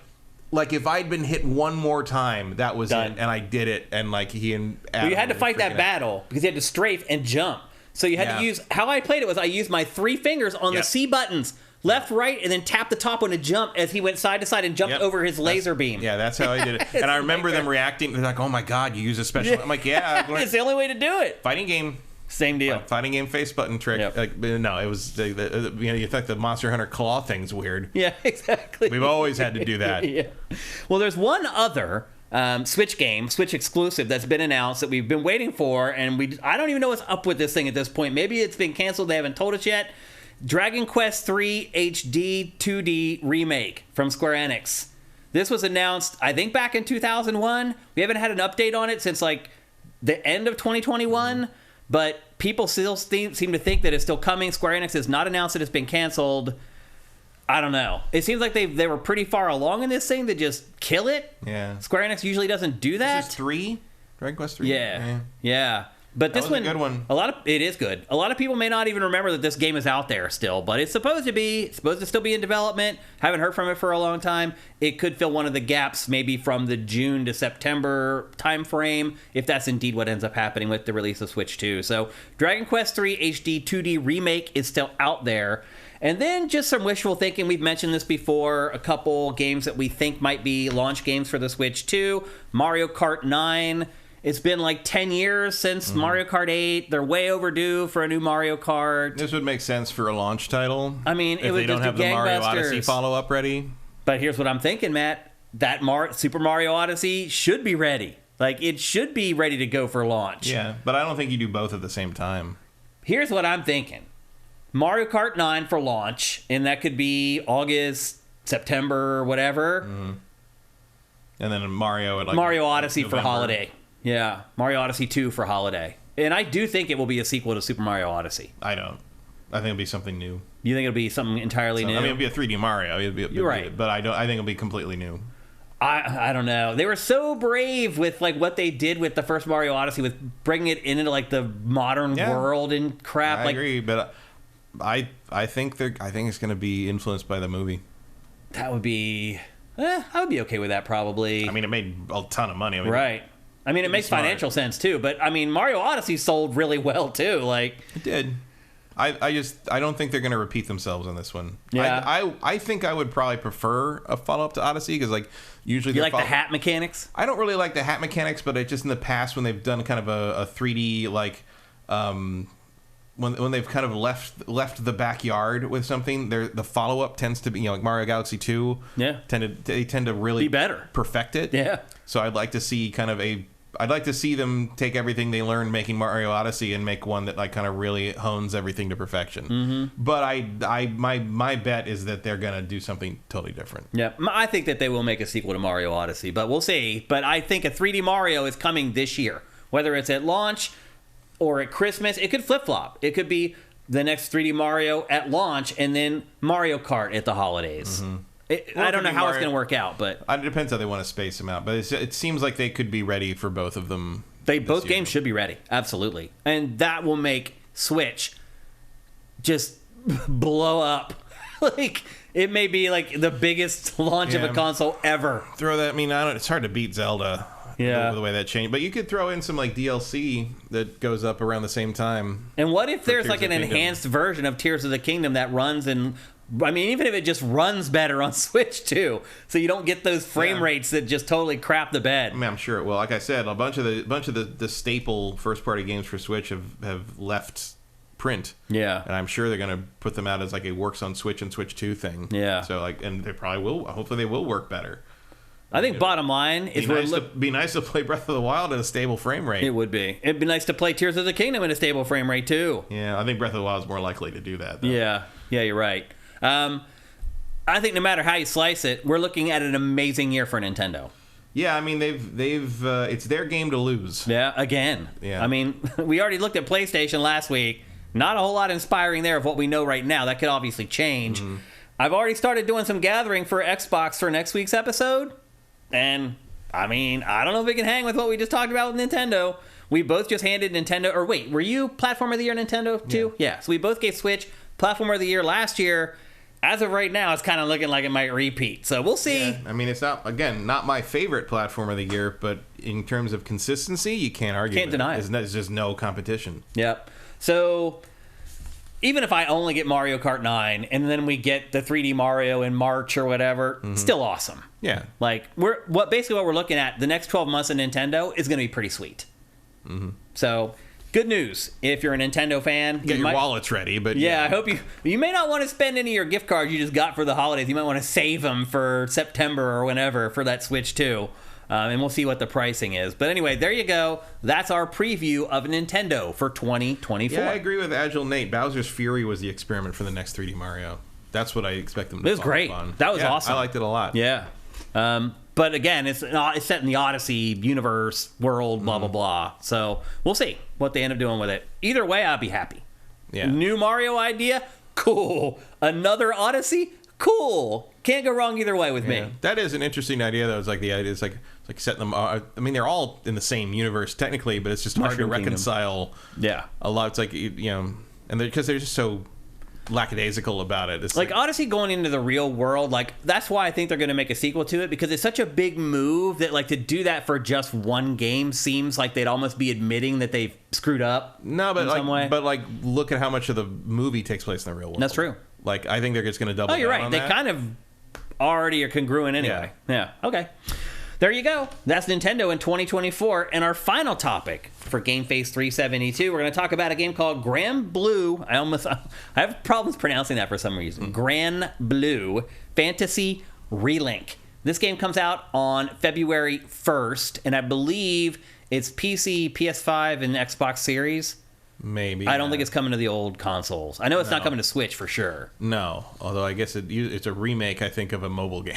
if I'd been hit one more time, that was done. It, and I did it. And like he and Adam, you had to fight that battle because you had to strafe and jump. So you had to use. How I played it was I used my 3 fingers on the C buttons. Left, right, and then tap the top one to jump as he went side to side and jumped over his laser beam. Yeah, that's how I did it. And I remember them reacting. They're like, "Oh my god, you use a special." I'm like, "Yeah, it's the only way to do it." Fighting game, same deal. Fighting game face button trick. Yep. Like, no, it was you think the Monster Hunter claw thing's weird. Yeah, exactly. We've always had to do that. Yeah. Well, there's one other Switch game, Switch exclusive, that's been announced that we've been waiting for, and I don't even know what's up with this thing at this point. Maybe it's been canceled. They haven't told us yet. Dragon Quest III HD 2D remake from Square Enix. This was announced, I think, back in 2001. We haven't had an update on it since like the end of 2021, but people still seem to think that it's still coming. Square Enix has not announced that it's been canceled. I don't know. It seems like they were pretty far along in this thing to just kill it. Yeah. Square Enix usually doesn't do that. This is 3? Dragon Quest 3? Yeah. But this one, a good one. It is good. A lot of people may not even remember that this game is out there still, but it's supposed to still be in development. Haven't heard from it for a long time. It could fill one of the gaps, maybe from the June to September time frame, if that's indeed what ends up happening with the release of Switch 2. So Dragon Quest III HD 2D remake is still out there. And then just some wishful thinking. We've mentioned this before. A couple games that we think might be launch games for the Switch 2. Mario Kart 9. It's been like 10 years since Mario Kart 8. They're way overdue for a new Mario Kart. This would make sense for a launch title. I mean, if they don't have the Mario Odyssey follow-up ready. But here's what I'm thinking, Matt. That Super Mario Odyssey should be ready. Like, it should be ready to go for launch. Yeah, but I don't think you do both at the same time. Here's what I'm thinking. Mario Kart 9 for launch, and that could be August, September, whatever. And then Mario Odyssey November. For holiday. Yeah, Mario Odyssey 2 for holiday. And I do think it will be a sequel to Super Mario Odyssey. I don't. I think it'll be something new. You think it'll be something entirely new? I mean, it'll be a 3D Mario. You're right. But I think it'll be completely new. I don't know. They were so brave with like what they did with the first Mario Odyssey, with bringing it into like the modern world and crap. I agree, but I think it's going to be influenced by the movie. That would be. I would be okay with that probably. I mean, it made a ton of money. Right. I mean, it makes financial sense too, but I mean, Mario Odyssey sold really well too. Like it did. I don't think they're going to repeat themselves on this one. Yeah. I think I would probably prefer a follow-up to Odyssey because like usually you like the hat mechanics. I don't really like the hat mechanics, but just in the past when they've done kind of a 3D like when they've kind of left the backyard with something, the follow up tends to be, like Mario Galaxy 2. Yeah, they tend to really be better, perfect it. Yeah. So I'd like to see I'd like to see them take everything they learned making Mario Odyssey and make one that like kind of really hones everything to perfection. Mm-hmm. But my bet is that they're gonna do something totally different. Yeah, I think that they will make a sequel to Mario Odyssey, but we'll see. But I think a 3D Mario is coming this year, whether it's at launch or at Christmas. It could flip-flop. It could be the next 3D Mario at launch and then Mario Kart at the holidays. Mm-hmm. I don't know how it's going to work out, but it depends how they want to space them out. But it seems like they could be ready for both of them. Both games should be ready, absolutely, and that will make Switch just blow up. Like it may be like the biggest launch of a console ever. Throw that. I mean, it's hard to beat Zelda. Yeah, the way that changed, but you could throw in some like DLC that goes up around the same time. And what if there's like an enhanced version of Tears of the Kingdom that runs in? I mean, even if it just runs better on Switch too, so you don't get those frame rates that just totally crap the bed. I mean, I'm sure it will. Like I said, a bunch of the staple first party games for Switch have left print. Yeah, and I'm sure they're going to put them out as like a works on Switch and Switch 2 thing. Yeah, so like, and they probably will. Hopefully, they will work better. I think bottom line is be nice to play Breath of the Wild at a stable frame rate. It would be. It'd be nice to play Tears of the Kingdom at a stable frame rate too. Yeah, I think Breath of the Wild is more likely to do that, though. Yeah, you're right. I think no matter how you slice it, we're looking at an amazing year for Nintendo. Yeah, I mean they've it's their game to lose. Yeah, again. Yeah. I mean, we already looked at PlayStation last week. Not a whole lot inspiring there of what we know right now. That could obviously change. Mm-hmm. I've already started doing some gathering for Xbox for next week's episode. And, I mean, I don't know if it can hang with what we just talked about with Nintendo. We both just handed Nintendo... Or wait, were you Platform of the Year Nintendo too? Yeah. So we both gave Switch Platform of the Year last year. As of right now, it's kind of looking like it might repeat. So we'll see. Yeah. I mean, it's not my favorite Platform of the Year, but in terms of consistency, you can't argue. Can't deny it. There's just no competition. Yep. So... Even if I only get Mario Kart 9 and then we get the 3D Mario in March or whatever, still awesome. Yeah. Like basically what we're looking at, the next 12 months of Nintendo is going to be pretty sweet. Mm-hmm. So, good news. If you're a Nintendo fan, get your wallets ready, but yeah, I hope you may not want to spend any of your gift cards you just got for the holidays. You might want to save them for September or whenever for that Switch 2. And we'll see what the pricing is. But anyway, there you go. That's our preview of Nintendo for 2024. Yeah, I agree with Agile Nate. Bowser's Fury was the experiment for the next 3D Mario. That's what I expect them to do. It was great. That was awesome. I liked it a lot. Yeah. But again, it's set in the Odyssey universe, world, blah, blah, blah. So we'll see what they end up doing with it. Either way, I'll be happy. Yeah. New Mario idea? Cool. Another Odyssey? Cool. Can't go wrong either way with me. That is an interesting idea, though. It's like the idea is like setting them. I mean, they're all in the same universe technically, but it's just hard to reconcile. Yeah, a lot. It's like and because they're just so lackadaisical about it. It's like Odyssey going into the real world. Like that's why I think they're going to make a sequel to it, because it's such a big move that like to do that for just one game seems like they'd almost be admitting that they've screwed up. No, but in some way. But like look at how much of the movie takes place in the real world. That's true. Like I think they're just going to double. Oh, you're down right. on They that. kind of already are congruent anyway. Yeah. Okay. There you go. That's Nintendo in 2024. And our final topic for GameFace 372, we're going to talk about a game called Granblue. I have problems pronouncing that for some reason. Granblue Fantasy Relink. This game comes out on February 1st, and I believe it's PC, PS5, and Xbox Series. Maybe. I don't think it's coming to the old consoles. I know it's not coming to Switch for sure. No, although I guess it's a remake, I think, of a mobile game.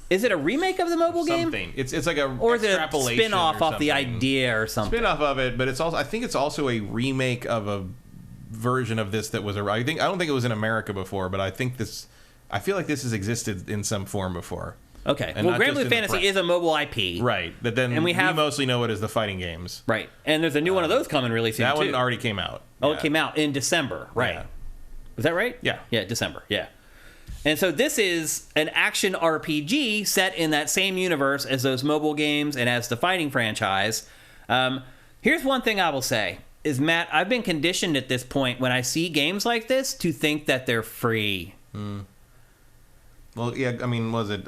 Is it a remake of the mobile game? It's like a or is it a extrapolation spin-off off the idea or something? Spin-off of it, but I think it's also a remake of a version of this that was I don't think it was in America before, but I feel like this has existed in some form before. Okay. And well, Granblue Fantasy is a mobile IP. Right. But then we mostly know it as the fighting games. Right. And there's a new one of those coming really soon, that too. one already came out. Oh, it came out in December. Right. Yeah. Was that right? Yeah. Yeah, December. Yeah. And so this is an action RPG set in that same universe as those mobile games and as the fighting franchise. Here's one thing I will say is, Matt, I've been conditioned at this point when I see games like this to think that they're free. Well, yeah, I mean, was it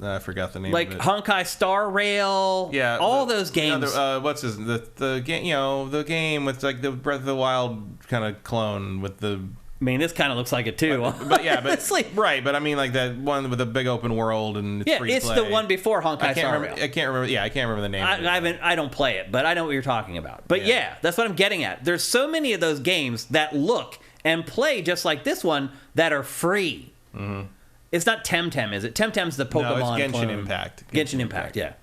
I forgot the name like of it. Honkai Star Rail. Yeah, all those games. What's the game? The game with like the Breath of the Wild kind of clone with the. I mean, this kind of looks like it too. Right. But I mean, like that one with the big open world and it's free to play. It's the one before Honkai Star Rail. I can't remember. Yeah, I can't remember the name. I don't play it, but I know what you're talking about. But yeah, that's what I'm getting at. There's so many of those games that look and play just like this one that are free. Mm-hmm. It's not Temtem, is it? Temtem's the Pokemon. No, it's Genshin clone. Impact. Genshin Impact, yeah.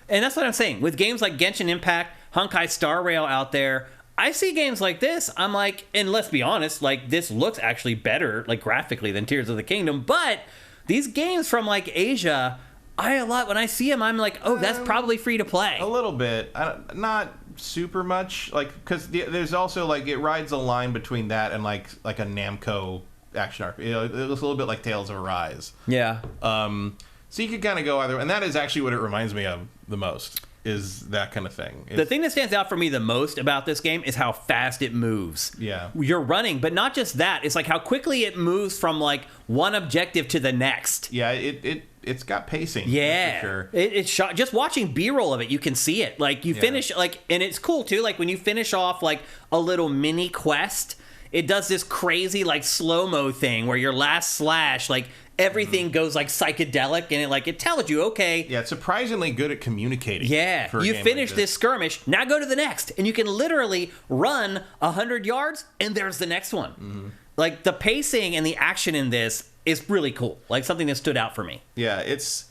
And that's what I'm saying. With games like Genshin Impact, Honkai Star Rail out there, I see games like this, I'm like, and let's be honest, like this looks actually better, like graphically, than Tears of the Kingdom. But these games from like Asia, when I see them, I'm like, oh, that's probably free to play. A little bit, not super much, like because there's also like it rides a line between that and like a Namco action RPG. It looks a little bit like Tales of Arise. Yeah. So you could kind of go either, and that is actually what it reminds me of the most. Is that kind of thing. The thing that stands out for me the most about this game is how fast it moves. Yeah. You're running, but not just that. It's like how quickly it moves from like one objective to the next. Yeah, it's got pacing. Yeah. For sure. It's shot. Just watching B-roll of it, you can see it. Like you finish, like, and it's cool too. Like when you finish off like a little mini quest, it does this crazy like slow-mo thing where your last slash, like, everything goes like psychedelic, and it tells you, okay. Yeah, it's surprisingly good at communicating. Yeah, you finish this skirmish, now go to the next, and you can literally run 100 yards, and there's the next one. Mm-hmm. Like the pacing and the action in this is really cool. Like something that stood out for me. Yeah, it's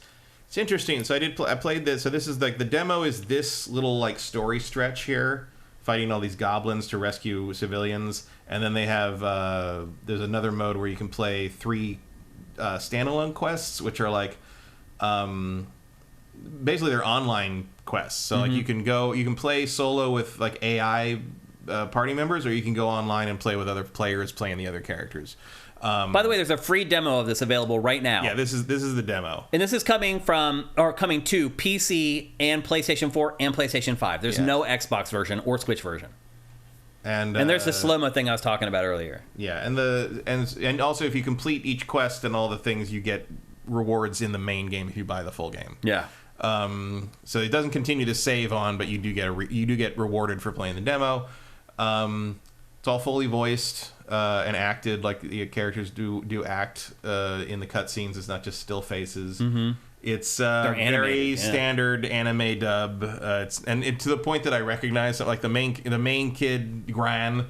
interesting. So I played this. So this is like the demo is this little like story stretch here, fighting all these goblins to rescue civilians, and then they have there's another mode where you can play 3 standalone quests, which are like basically they're online quests. So like you can play solo with like AI party members, or you can go online and play with other players playing the other characters. By the way, there's a free demo of this available right now. Yeah, this is the demo, and this is coming to PC and PlayStation 4 and PlayStation 5. There's no Xbox version or Switch version. And there's the slow-mo thing I was talking about earlier. Yeah, and also if you complete each quest and all the things, you get rewards in the main game if you buy the full game. Yeah. So it doesn't continue to save on, but you do get rewarded for playing the demo. It's all fully voiced and acted, like the characters do act in the cutscenes. It's not just still faces. Mm-hmm. It's very standard anime dub. To the point that I recognize, like the main kid Gran,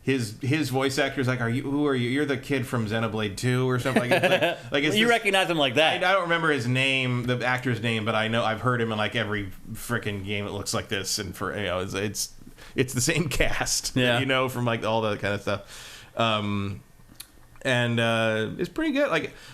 his voice actor is like, who are you? You're the kid from Xenoblade 2 or something. Like it's you recognize him like that. I don't remember his name, the actor's name, but I know I've heard him in like every freaking game that looks like this, and for it's the same cast, from like all that kind of stuff. And it's pretty good.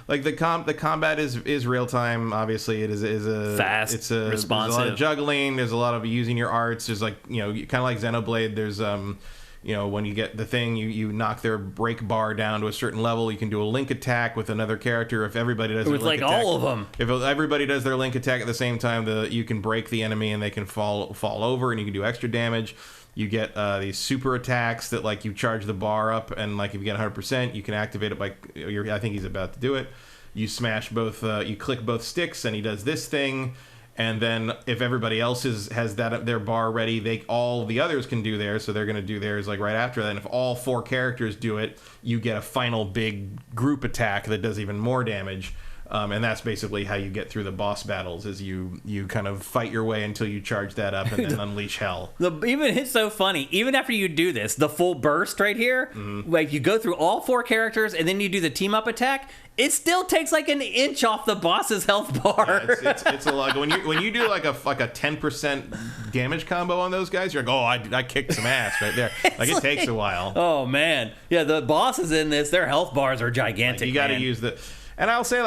Like the combat is real time. Obviously, it is a fast. It's responsive. There's a lot of juggling. There's a lot of using your arts. There's like kind of like Xenoblade. There's when you get the thing, you knock their break bar down to a certain level. You can do a link attack with another character. If everybody does with like attack, all of them. If everybody does their link attack at the same time, you can break the enemy and they can fall over, and you can do extra damage. You get these super attacks that like you charge the bar up, and like if you get 100%, you can activate it by. I think he's about to do it. You smash both. You click both sticks, and he does this thing. And then if everybody else has their bar ready, all the others can do theirs. So they're going to do theirs like right after that. And if all 4 characters do it, you get a final big group attack that does even more damage. And that's basically how you get through the boss battles, is you kind of fight your way until you charge that up and then unleash hell. It's so funny. Even after you do this, the full burst right here, like you go through all 4 characters and then you do the team up attack, it still takes like an inch off the boss's health bar. Yeah, it's a lot. When you do like a 10% damage combo on those guys, you're like, I kicked some ass right there. Like it takes a while. Oh man, yeah, the bosses in this, their health bars are gigantic. Like, you got to use the. And I'll say,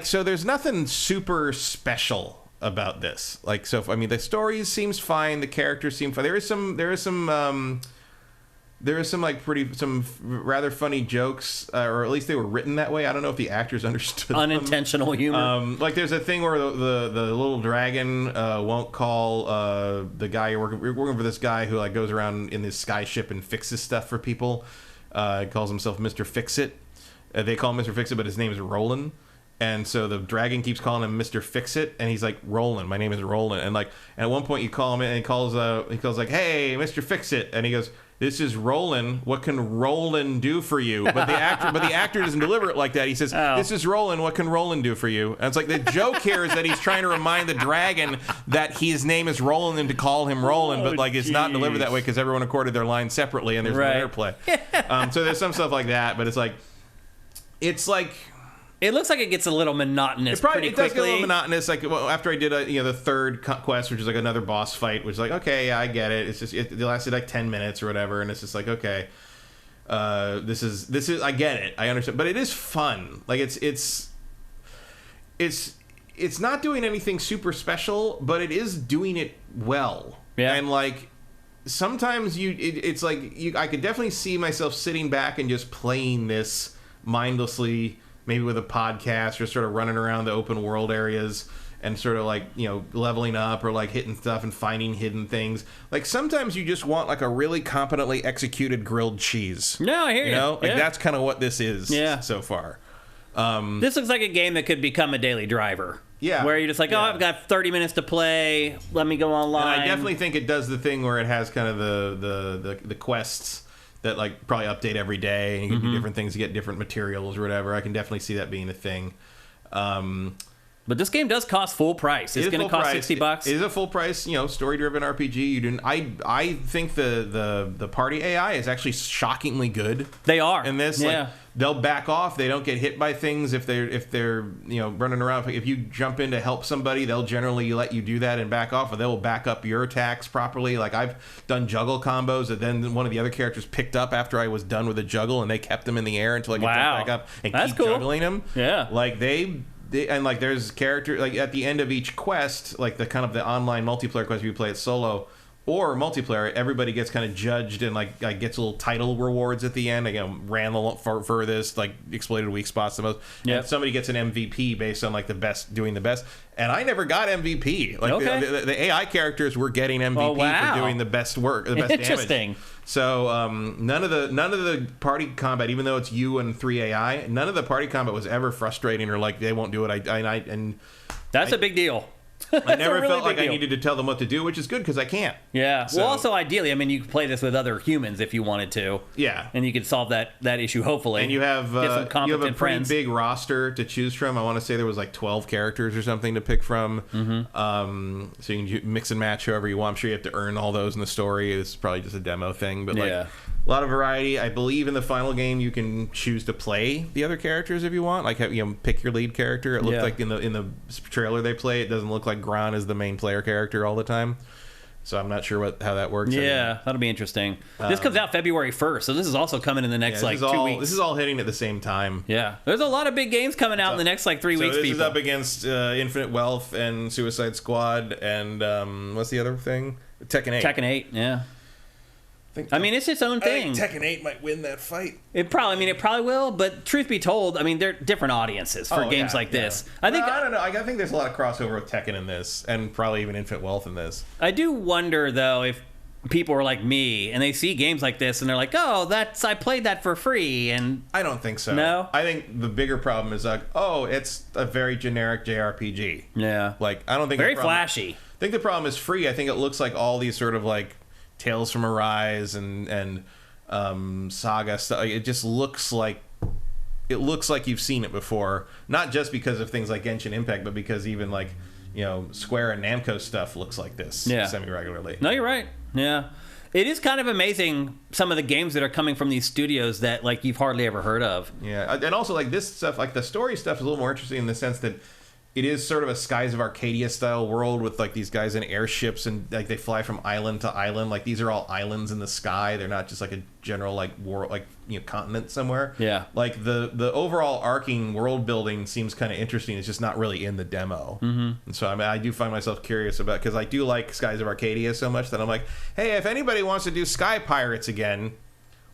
so there's nothing super special about this. Like, so, the story seems fine. The characters seem fine. There is some rather funny jokes, or at least they were written that way. I don't know if the actors understood unintentional humor. Like, there's a thing where the little dragon won't call the guy you're working for. This guy who like goes around in this sky ship and fixes stuff for people. Calls himself Mr. Fix-It. They call him Mr. Fix-It, but his name is Roland. And so the dragon keeps calling him Mr. Fix-It, and he's like, Roland, my name is Roland. And like, and at one point you call him in, and he calls like, hey, Mr. Fix-It, and he goes, this is Roland. What can Roland do for you? But the actor doesn't deliver it like that. He says, this is Roland. What can Roland do for you? And it's like the joke here is that he's trying to remind the dragon that his name is Roland and to call him Roland, but like it's not delivered that way because everyone recorded their lines separately and there's no interplay. So there's some stuff like that, but it's like. It looks like it gets a little monotonous pretty quickly. It does get a little monotonous. Like after I did the third quest, which is like another boss fight, which is like, okay, yeah, I get it. It's just it lasted like 10 minutes or whatever, and it's just like, okay, this is I get it, I understand, but it is fun. Like it's not doing anything super special, but it is doing it well. Yeah, and like sometimes it's like I could definitely see myself sitting back and just playing this mindlessly. Maybe with a podcast or sort of running around the open world areas and sort of like, leveling up or like hitting stuff and finding hidden things. Like sometimes you just want like a really competently executed grilled cheese. No, I hear you. Like that's kind of what this is so far. This looks like a game that could become a daily driver. Yeah. Where you're just like, I've got 30 minutes to play. Let me go online. And I definitely think it does the thing where it has kind of the quests that like probably update every day, and you can do different things to get different materials or whatever. I can definitely see that being a thing. But this game does cost full price. It's going to cost $60. It is a full price, story-driven RPG. You didn't. I think the party AI is actually shockingly good. They are in this. Yeah. Like, they'll back off. They don't get hit by things if they're running around. If you jump in to help somebody, they'll generally let you do that and back off, or they will back up your attacks properly. Like I've done juggle combos that then one of the other characters picked up after I was done with a juggle, and they kept them in the air until I could jump back up and keep juggling them. Yeah, like and like there's character like at the end of each quest, like the kind of the online multiplayer quest, if you play it solo or multiplayer, everybody gets kind of judged and like gets little title rewards at the end. Ran the furthest, like exploited weak spots the most. Yeah, somebody gets an MVP based on like doing the best. And I never got MVP. Like the AI characters were getting MVP for doing the best work, the best Interesting. Damage. So none of the party combat, even though it's you and 3 AI, none of the party combat was ever frustrating or like they won't do it. That's a big deal. I never felt like I needed to tell them what to do, which is good because I can't. Yeah. So. Well, also ideally, I mean, you could play this with other humans if you wanted to. Yeah. And you could solve that issue hopefully. And you have a pretty big roster to choose from. I want to say there was like 12 characters or something to pick from. So you can mix and match whoever you want. I'm sure you have to earn all those in the story. It's probably just a demo thing, but like. A lot of variety. I believe in the final game you can choose to play the other characters if you want. Like pick your lead character. It looked like in the trailer they play, it doesn't look like Gran is the main player character all the time. So I'm not sure how that works. Yeah, that'll be interesting. This comes out February 1st, so this is also coming in the next 2 weeks. This is all hitting at the same time. Yeah, there's a lot of big games coming out in the next 3 weeks. This is up against Infinite Wealth and Suicide Squad and what's the other thing? Tekken 8. Tekken 8, yeah. I mean, it's its own thing. I think Tekken 8 might win that fight. It probably will, but truth be told, I mean, they're different audiences for games like this. I don't know. I think there's a lot of crossover with Tekken in this, and probably even Infinite Wealth in this. I do wonder, though, if people are like me, and they see games like this, and they're like, oh, I played that for free, and... I don't think so. No? I think the bigger problem is like, it's a very generic JRPG. Yeah. Like, I don't think... Very flashy. I think the problem is free. I think it looks like all these sort of, like... Tales from Arise and Saga stuff. It just looks like you've seen it before, not just because of things like Genshin Impact, but because even like Square and Namco stuff looks like this semi-regularly. No, you're right. Yeah, it is kind of amazing some of the games that are coming from these studios that like you've hardly ever heard of. Yeah, and also like this stuff, like the story stuff, is a little more interesting in the sense that. It is sort of a Skies of Arcadia style world with like these guys in airships and like they fly from island to island. Like these are all islands in the sky. They're not just like a general like world like continent somewhere. Yeah. Like the overall arcing world building seems kind of interesting. It's just not really in the demo. And so I do find myself curious about because I do like Skies of Arcadia so much that I'm like, hey, if anybody wants to do Sky Pirates again.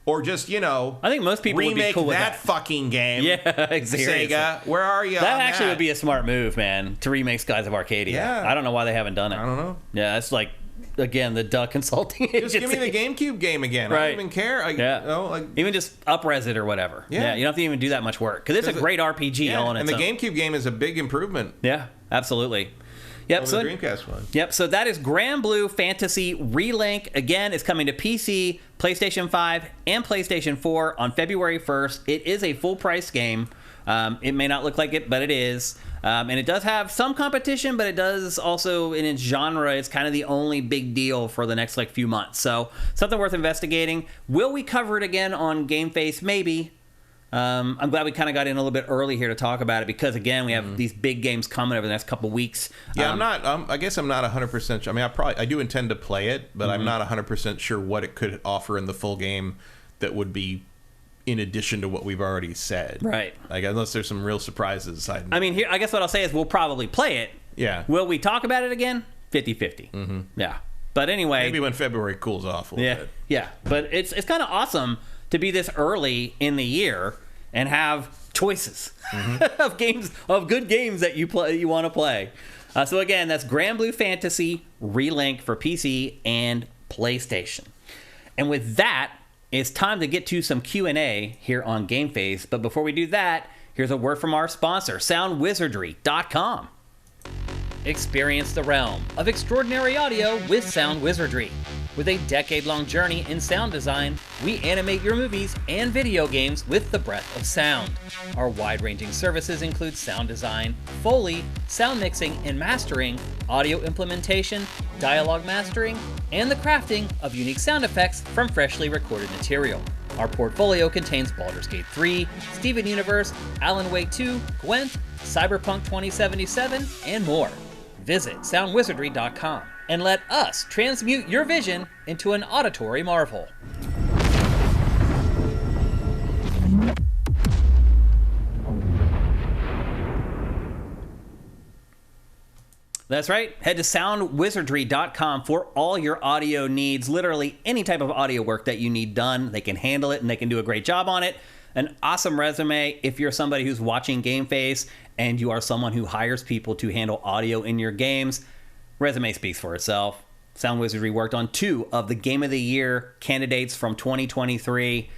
Or just, I think most people would be cool with that fucking game. Yeah, seriously. Sega, where are you? That actually would be a smart move, man, to remake Skies of Arcadia. Yeah. I don't know why they haven't done it. I don't know. Yeah, it's like again, the duck consulting Just agency. give me the GameCube game again. Right. I don't even care. Even just up-res it or whatever. Yeah. You don't have to even do that much work. Because it's a great RPG all on its own. And the GameCube game is a big improvement. Yeah, absolutely. Yep, over the Dreamcast one. Yep, so that is Granblue Fantasy Relink. Again, it's coming to PC, PlayStation 5, and PlayStation 4 on February 1st. It is a full-price game. It may not look like it, but it is. And it does have some competition, but it does also, in its genre, it's kind of the only big deal for the next few months. So something worth investigating. Will we cover it again on GameFace? Maybe. I'm glad we kind of got in a little bit early here to talk about it because, again, we have these big games coming over the next couple weeks. Yeah, I guess I'm not 100% sure. I mean, I do intend to play it, but I'm not 100% sure what it could offer in the full game that would be in addition to what we've already said. Right. Like, unless there's some real surprises. I mean, here, I guess what I'll say is we'll probably play it. Yeah. Will we talk about it again? 50-50. Yeah. But anyway. Maybe when February cools off a little bit. Yeah. But it's kind of awesome to be this early in the year and have choices of games, of good games that you want to play. So again, that's Granblue Fantasy Relink for PC and PlayStation. And with that, it's time to get to some Q&A here on GameFace. But before we do that, here's a word from our sponsor, SoundWizardry.com. Experience the realm of extraordinary audio with Sound Wizardry. With a decade-long journey in sound design, we animate your movies and video games with the breath of sound. Our wide-ranging services include sound design, Foley, sound mixing and mastering, audio implementation, dialogue mastering, and the crafting of unique sound effects from freshly recorded material. Our portfolio contains Baldur's Gate 3, Steven Universe, Alan Wake 2, Gwent, Cyberpunk 2077, and more. Visit soundwizardry.com and let us transmute your vision into an auditory marvel. That's right. Head to soundwizardry.com for all your audio needs. Literally any type of audio work that you need done, they can handle it and they can do a great job on it. An awesome resume if you're somebody who's watching GameFace and you are someone who hires people to handle audio in your games. Resume speaks for itself. Sound Wizardry worked on 2 of the Game of the Year candidates from 2023.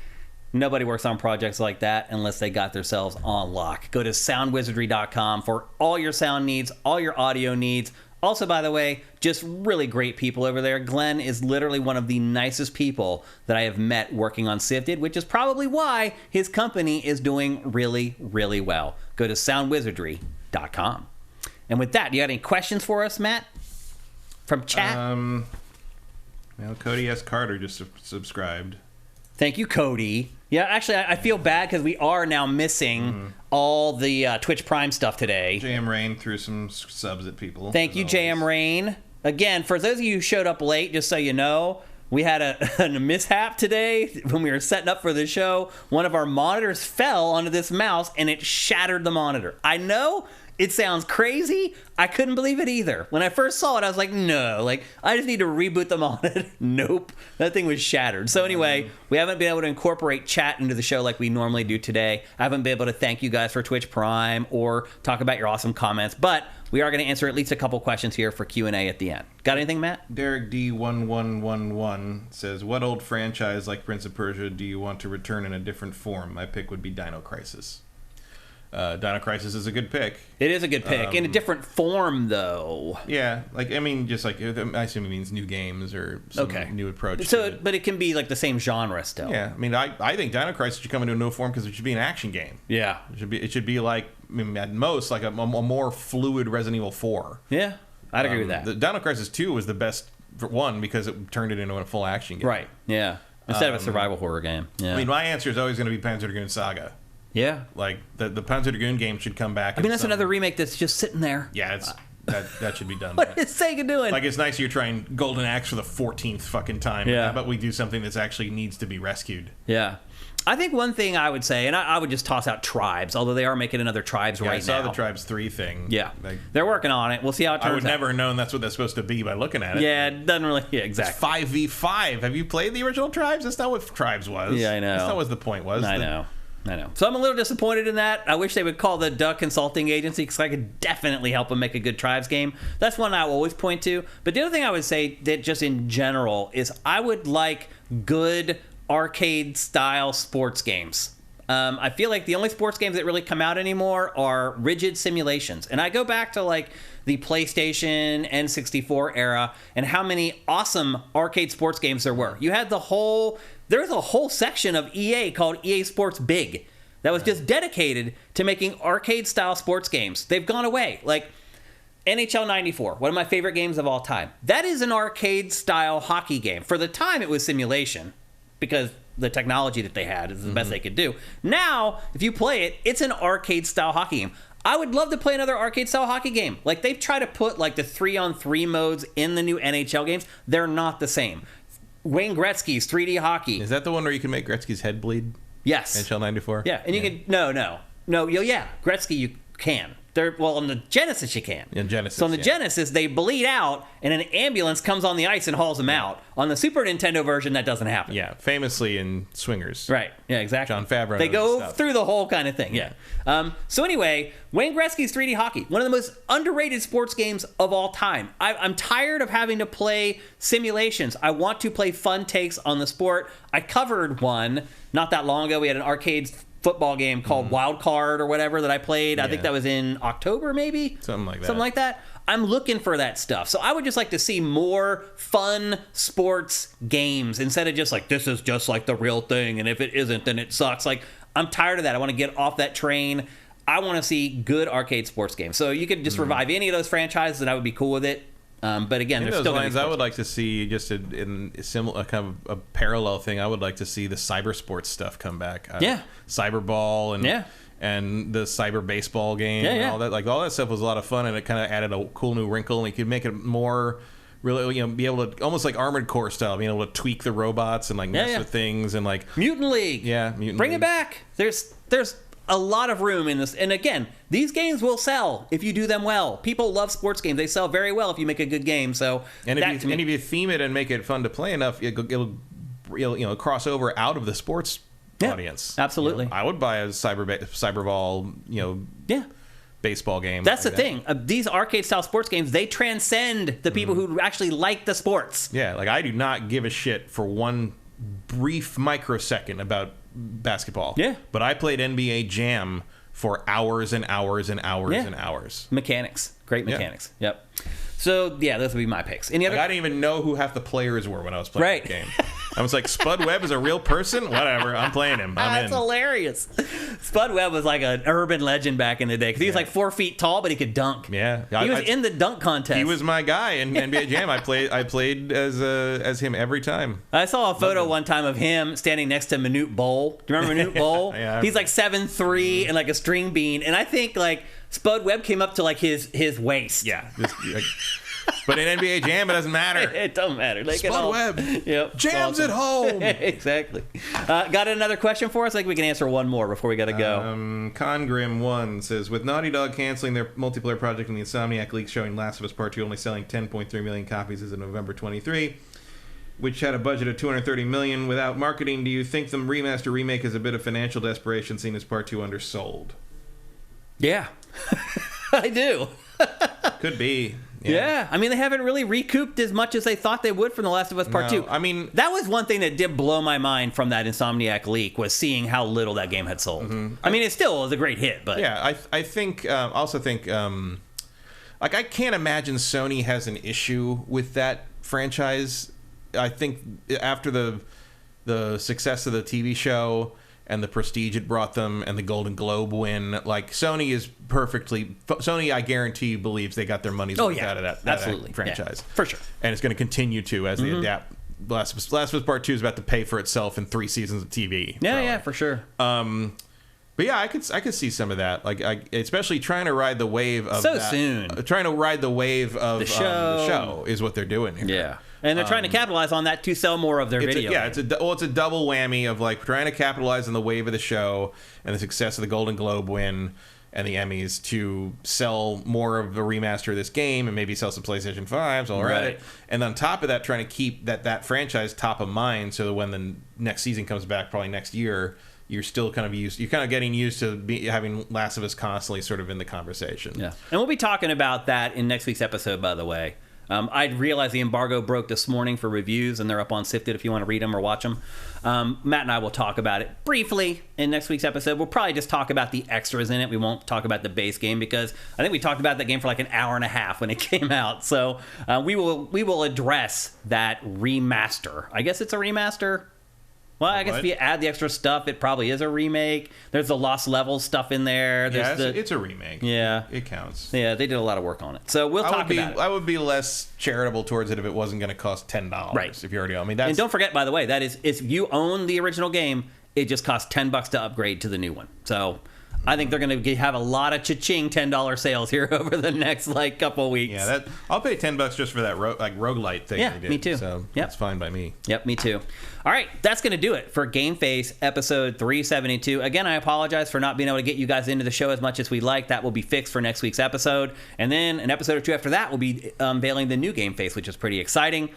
Nobody works on projects like that unless they got themselves on lock. Go to soundwizardry.com for all your sound needs, all your audio needs. Also, by the way, just really great people over there. Glenn is literally one of the nicest people that I have met working on SIFTD, which is probably why his company is doing really, really well. Go to soundwizardry.com. And with that, you got any questions for us, Matt? From chat? Cody S. Carter just subscribed. Thank you, Cody. Yeah, actually, I feel bad because we are now missing all the Twitch Prime stuff today. JM Rain threw some subs at people. Thank you, JM Rain. Again, for those of you who showed up late, just so you know, we had a mishap today when we were setting up for the show. One of our monitors fell onto this mouse, and it shattered the monitor. I know it sounds crazy. I couldn't believe it either. When I first saw it, I was like, no, I just need to reboot the monitor. Nope, that thing was shattered. So anyway, we haven't been able to incorporate chat into the show like we normally do today. I haven't been able to thank you guys for Twitch Prime or talk about your awesome comments, but we are going to answer at least a couple questions here for Q&A at the end. Got anything, Matt? Derek D1111 says, what old franchise like Prince of Persia do you want to return in a different form? My pick would be Dino Crisis. Dino Crisis is a good pick. It is a good pick. In a different form, though. Yeah. I assume it means new games or some new approach to it. But it can be the same genre still. Yeah. I mean, I think Dino Crisis should come into a new form because it should be an action game. Yeah. It should be at most, a more fluid Resident Evil 4. Yeah. I'd agree with that. The Dino Crisis 2 was the best one because it turned it into a full action game. Right. Yeah. Instead of a survival horror game. Yeah. I mean, my answer is always going to be Panzer Dragoon Saga. Yeah. The Panzer Dragoon game should come back. I mean, that's another remake that's just sitting there. Yeah, that should be done. What is Sega doing? It's nice you're trying Golden Axe for the 14th fucking time. Yeah. How about we do something that actually needs to be rescued? Yeah. I think one thing I would say, and I would just toss out Tribes, although they are making another Tribes right now. I saw the Tribes 3 thing. Yeah. They're working on it. We'll see how it turns out. I would never have known that's what that's supposed to be by looking at it. Yeah, it doesn't really... Yeah, exactly. It's 5v5. Have you played the original Tribes? That's not what Tribes was. Yeah, I know. That's not what the point was. I know. I know. So I'm a little disappointed in that. I wish they would call the Duck Consulting Agency because I could definitely help them make a good Tribes game. That's one I will always point to. But the other thing I would say that just in general is I would like good arcade-style sports games. I feel like the only sports games that really come out anymore are rigid simulations. And I go back to like the PlayStation N64 era and how many awesome arcade sports games there were. You had there's a whole section of EA called EA Sports Big that was just dedicated to making arcade-style sports games. They've gone away. Like NHL 94, one of my favorite games of all time. That is an arcade-style hockey game. For the time, it was simulation because the technology that they had is the best they could do. Now, if you play it, it's an arcade-style hockey game. I would love to play another arcade-style hockey game. Like, they've tried to put, like, the 3-on-3 modes in the new NHL games. They're not the same. Wayne Gretzky's 3D hockey. Is that the one where you can make Gretzky's head bleed? Yes. NHL 94? Yeah, and you can... No, yeah, Gretzky, you can. Well, on the Genesis, you can. In Genesis, so on the Genesis, they bleed out, and an ambulance comes on the ice and hauls them out. On the Super Nintendo version, that doesn't happen. Yeah, famously in Swingers. Right, yeah, exactly. John Favreau. They go through the whole kind of thing, yeah. So anyway, Wayne Gretzky's 3D hockey, one of the most underrated sports games of all time. I'm tired of having to play simulations. I want to play fun takes on the sport. I covered one not that long ago. We had an arcade football game called Wild Card or whatever that I played. I think that was in October, maybe? Something like that. Something like that. I'm looking for that stuff. So I would just like to see more fun sports games instead of just like, this is just like the real thing, and if it isn't, then it sucks. Like, I'm tired of that. I want to get off that train. I want to see good arcade sports games. So you could just revive any of those franchises, and I would be cool with it. But again, there's still lines. I would like to see just in a similar kind of a parallel thing. I would like to see the cyber sports stuff come back. Cyberball and the cyber baseball game and all that. Like all that stuff was a lot of fun, and it kind of added a cool new wrinkle, and you could make it more really, be able to almost like Armored Core style, being able to tweak the robots and like mess with things and like Mutant League. Bring it back. There's a lot of room in this, and again, these games will sell if you do them well. People love sports games; they sell very well if you make a good game. So, and if you theme it and make it fun to play enough, it'll cross over out of the sports audience. Absolutely, I would buy a cyberball, baseball game. That's the thing. These arcade style sports games, they transcend the people who actually like the sports. Yeah, like I do not give a shit for one brief microsecond about basketball. Yeah. But I played NBA Jam for hours and hours and hours and hours. Mechanics. Great mechanics. Yep. So, those would be my picks. Any other? I didn't even know who half the players were when I was playing the game. I was like, Spud Webb is a real person? Whatever. I'm playing him. That's hilarious. Spud Webb was like an urban legend back in the day because he was like 4 feet tall, but he could dunk. Yeah. He was in the dunk contest. He was my guy in NBA Jam. I played as him every time. I saw a photo one time of him standing next to Manute Bol. Do you remember Manute Bol? Yeah. He's like 7'3" and like a string bean. And I think like Spud Webb came up to like his waist. Yeah. But in NBA Jam, it doesn't matter. It doesn't matter. Spud Webb. Yep. Jam's at home. Exactly. Got another question for us? I think we can answer one more before we got to go. Congrim1 says, with Naughty Dog canceling their multiplayer project and the Insomniac leak showing Last of Us Part 2 only selling 10.3 million copies as of November 23, which had a budget of $230 million without marketing, do you think the remaster remake is a bit of financial desperation seeing as Part 2 undersold? Yeah. I do. Could be. Yeah. I mean, they haven't really recouped as much as they thought they would from The Last of Us Part 2. I mean, that was one thing that did blow my mind from that Insomniac leak, was seeing how little that game had sold. I mean, it still was a great hit, but I think also think like I can't imagine Sony has an issue with that franchise. I think after the success of the TV show and the prestige it brought them and the Golden Globe win, like Sony, I guarantee you, believes they got their money's worth out of that franchise. Yeah, for sure. And it's going to continue to as they adapt. Last of Us Part 2 is about to pay for itself in 3 seasons of TV. Yeah, for sure. But yeah, I could see some of that, like especially trying to ride the wave of trying to ride the wave of the show is what they're doing here. Yeah. And they're trying to capitalize on that to sell more of their video. It's a double whammy of like trying to capitalize on the wave of the show and the success of the Golden Globe win and the Emmys to sell more of the remaster of this game and maybe sell some PlayStation 5s all right. And on top of that, trying to keep that franchise top of mind so that when the next season comes back, probably next year, you're still kind of getting used to having Last of Us constantly sort of in the conversation. Yeah, and we'll be talking about that in next week's episode, by the way. I realized the embargo broke this morning for reviews, and they're up on SIFTD if you want to read them or watch them. Matt and I will talk about it briefly in next week's episode. We'll probably just talk about the extras in it. We won't talk about the base game because I think we talked about that game for like an hour and a half when it came out. So we will address that remaster. I guess it's a remaster. Well, I guess if you add the extra stuff, it probably is a remake. There's the Lost Levels stuff in there. It's a remake. Yeah. It counts. Yeah, they did a lot of work on it. So we'll talk about it. I would be less charitable towards it if it wasn't going to cost $10. Right. If you already own. And don't forget, by the way, that is if you own the original game, it just costs $10 to upgrade to the new one. So I think they're going to have a lot of cha-ching $10 sales here over the next couple weeks. Yeah, I'll pay $10 just for that roguelite thing. Yeah, they did. Me too. So that's fine by me. Yep, me too. All right, that's going to do it for GameFace episode 372. Again, I apologize for not being able to get you guys into the show as much as we'd like. That will be fixed for next week's episode. And then an episode or two after that, we'll be unveiling the new GameFace, which is pretty exciting.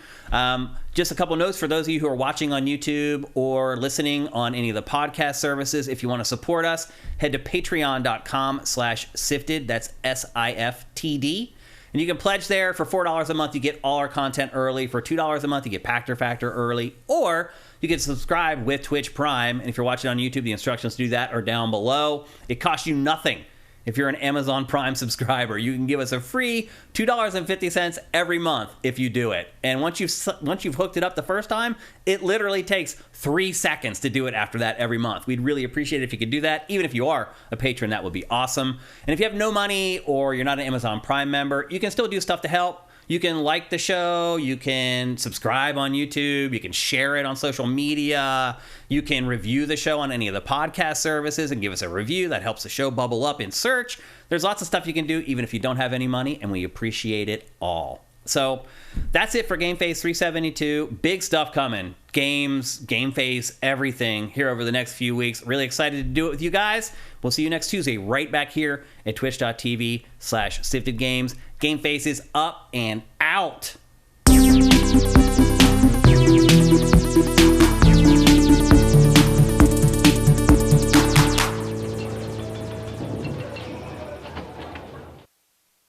Just a couple notes for those of you who are watching on YouTube or listening on any of the podcast services. If you want to support us, head to patreon.com/SIFTD. That's SIFTD. And you can pledge there. For $4 a month, you get all our content early. For $2 a month, you get Pactor Factor early. Or you can subscribe with Twitch Prime. And if you're watching on YouTube, the instructions to do that are down below. It costs you nothing. If you're an Amazon Prime subscriber, you can give us a free $2.50 every month if you do it. And once you've hooked it up the first time, it literally takes 3 seconds to do it after that every month. We'd really appreciate it if you could do that. Even if you are a patron, that would be awesome. And if you have no money or you're not an Amazon Prime member, you can still do stuff to help. You can like the show, you can subscribe on YouTube, you can share it on social media, you can review the show on any of the podcast services and give us a review. That helps the show bubble up in search. There's lots of stuff you can do even if you don't have any money, and we appreciate it all. So that's it for GameFace 372. Big stuff coming. Games, GameFace, everything here over the next few weeks. Really excited to do it with you guys. We'll see you next Tuesday right back here at twitch.tv/SiftedGames. GameFace is up and out.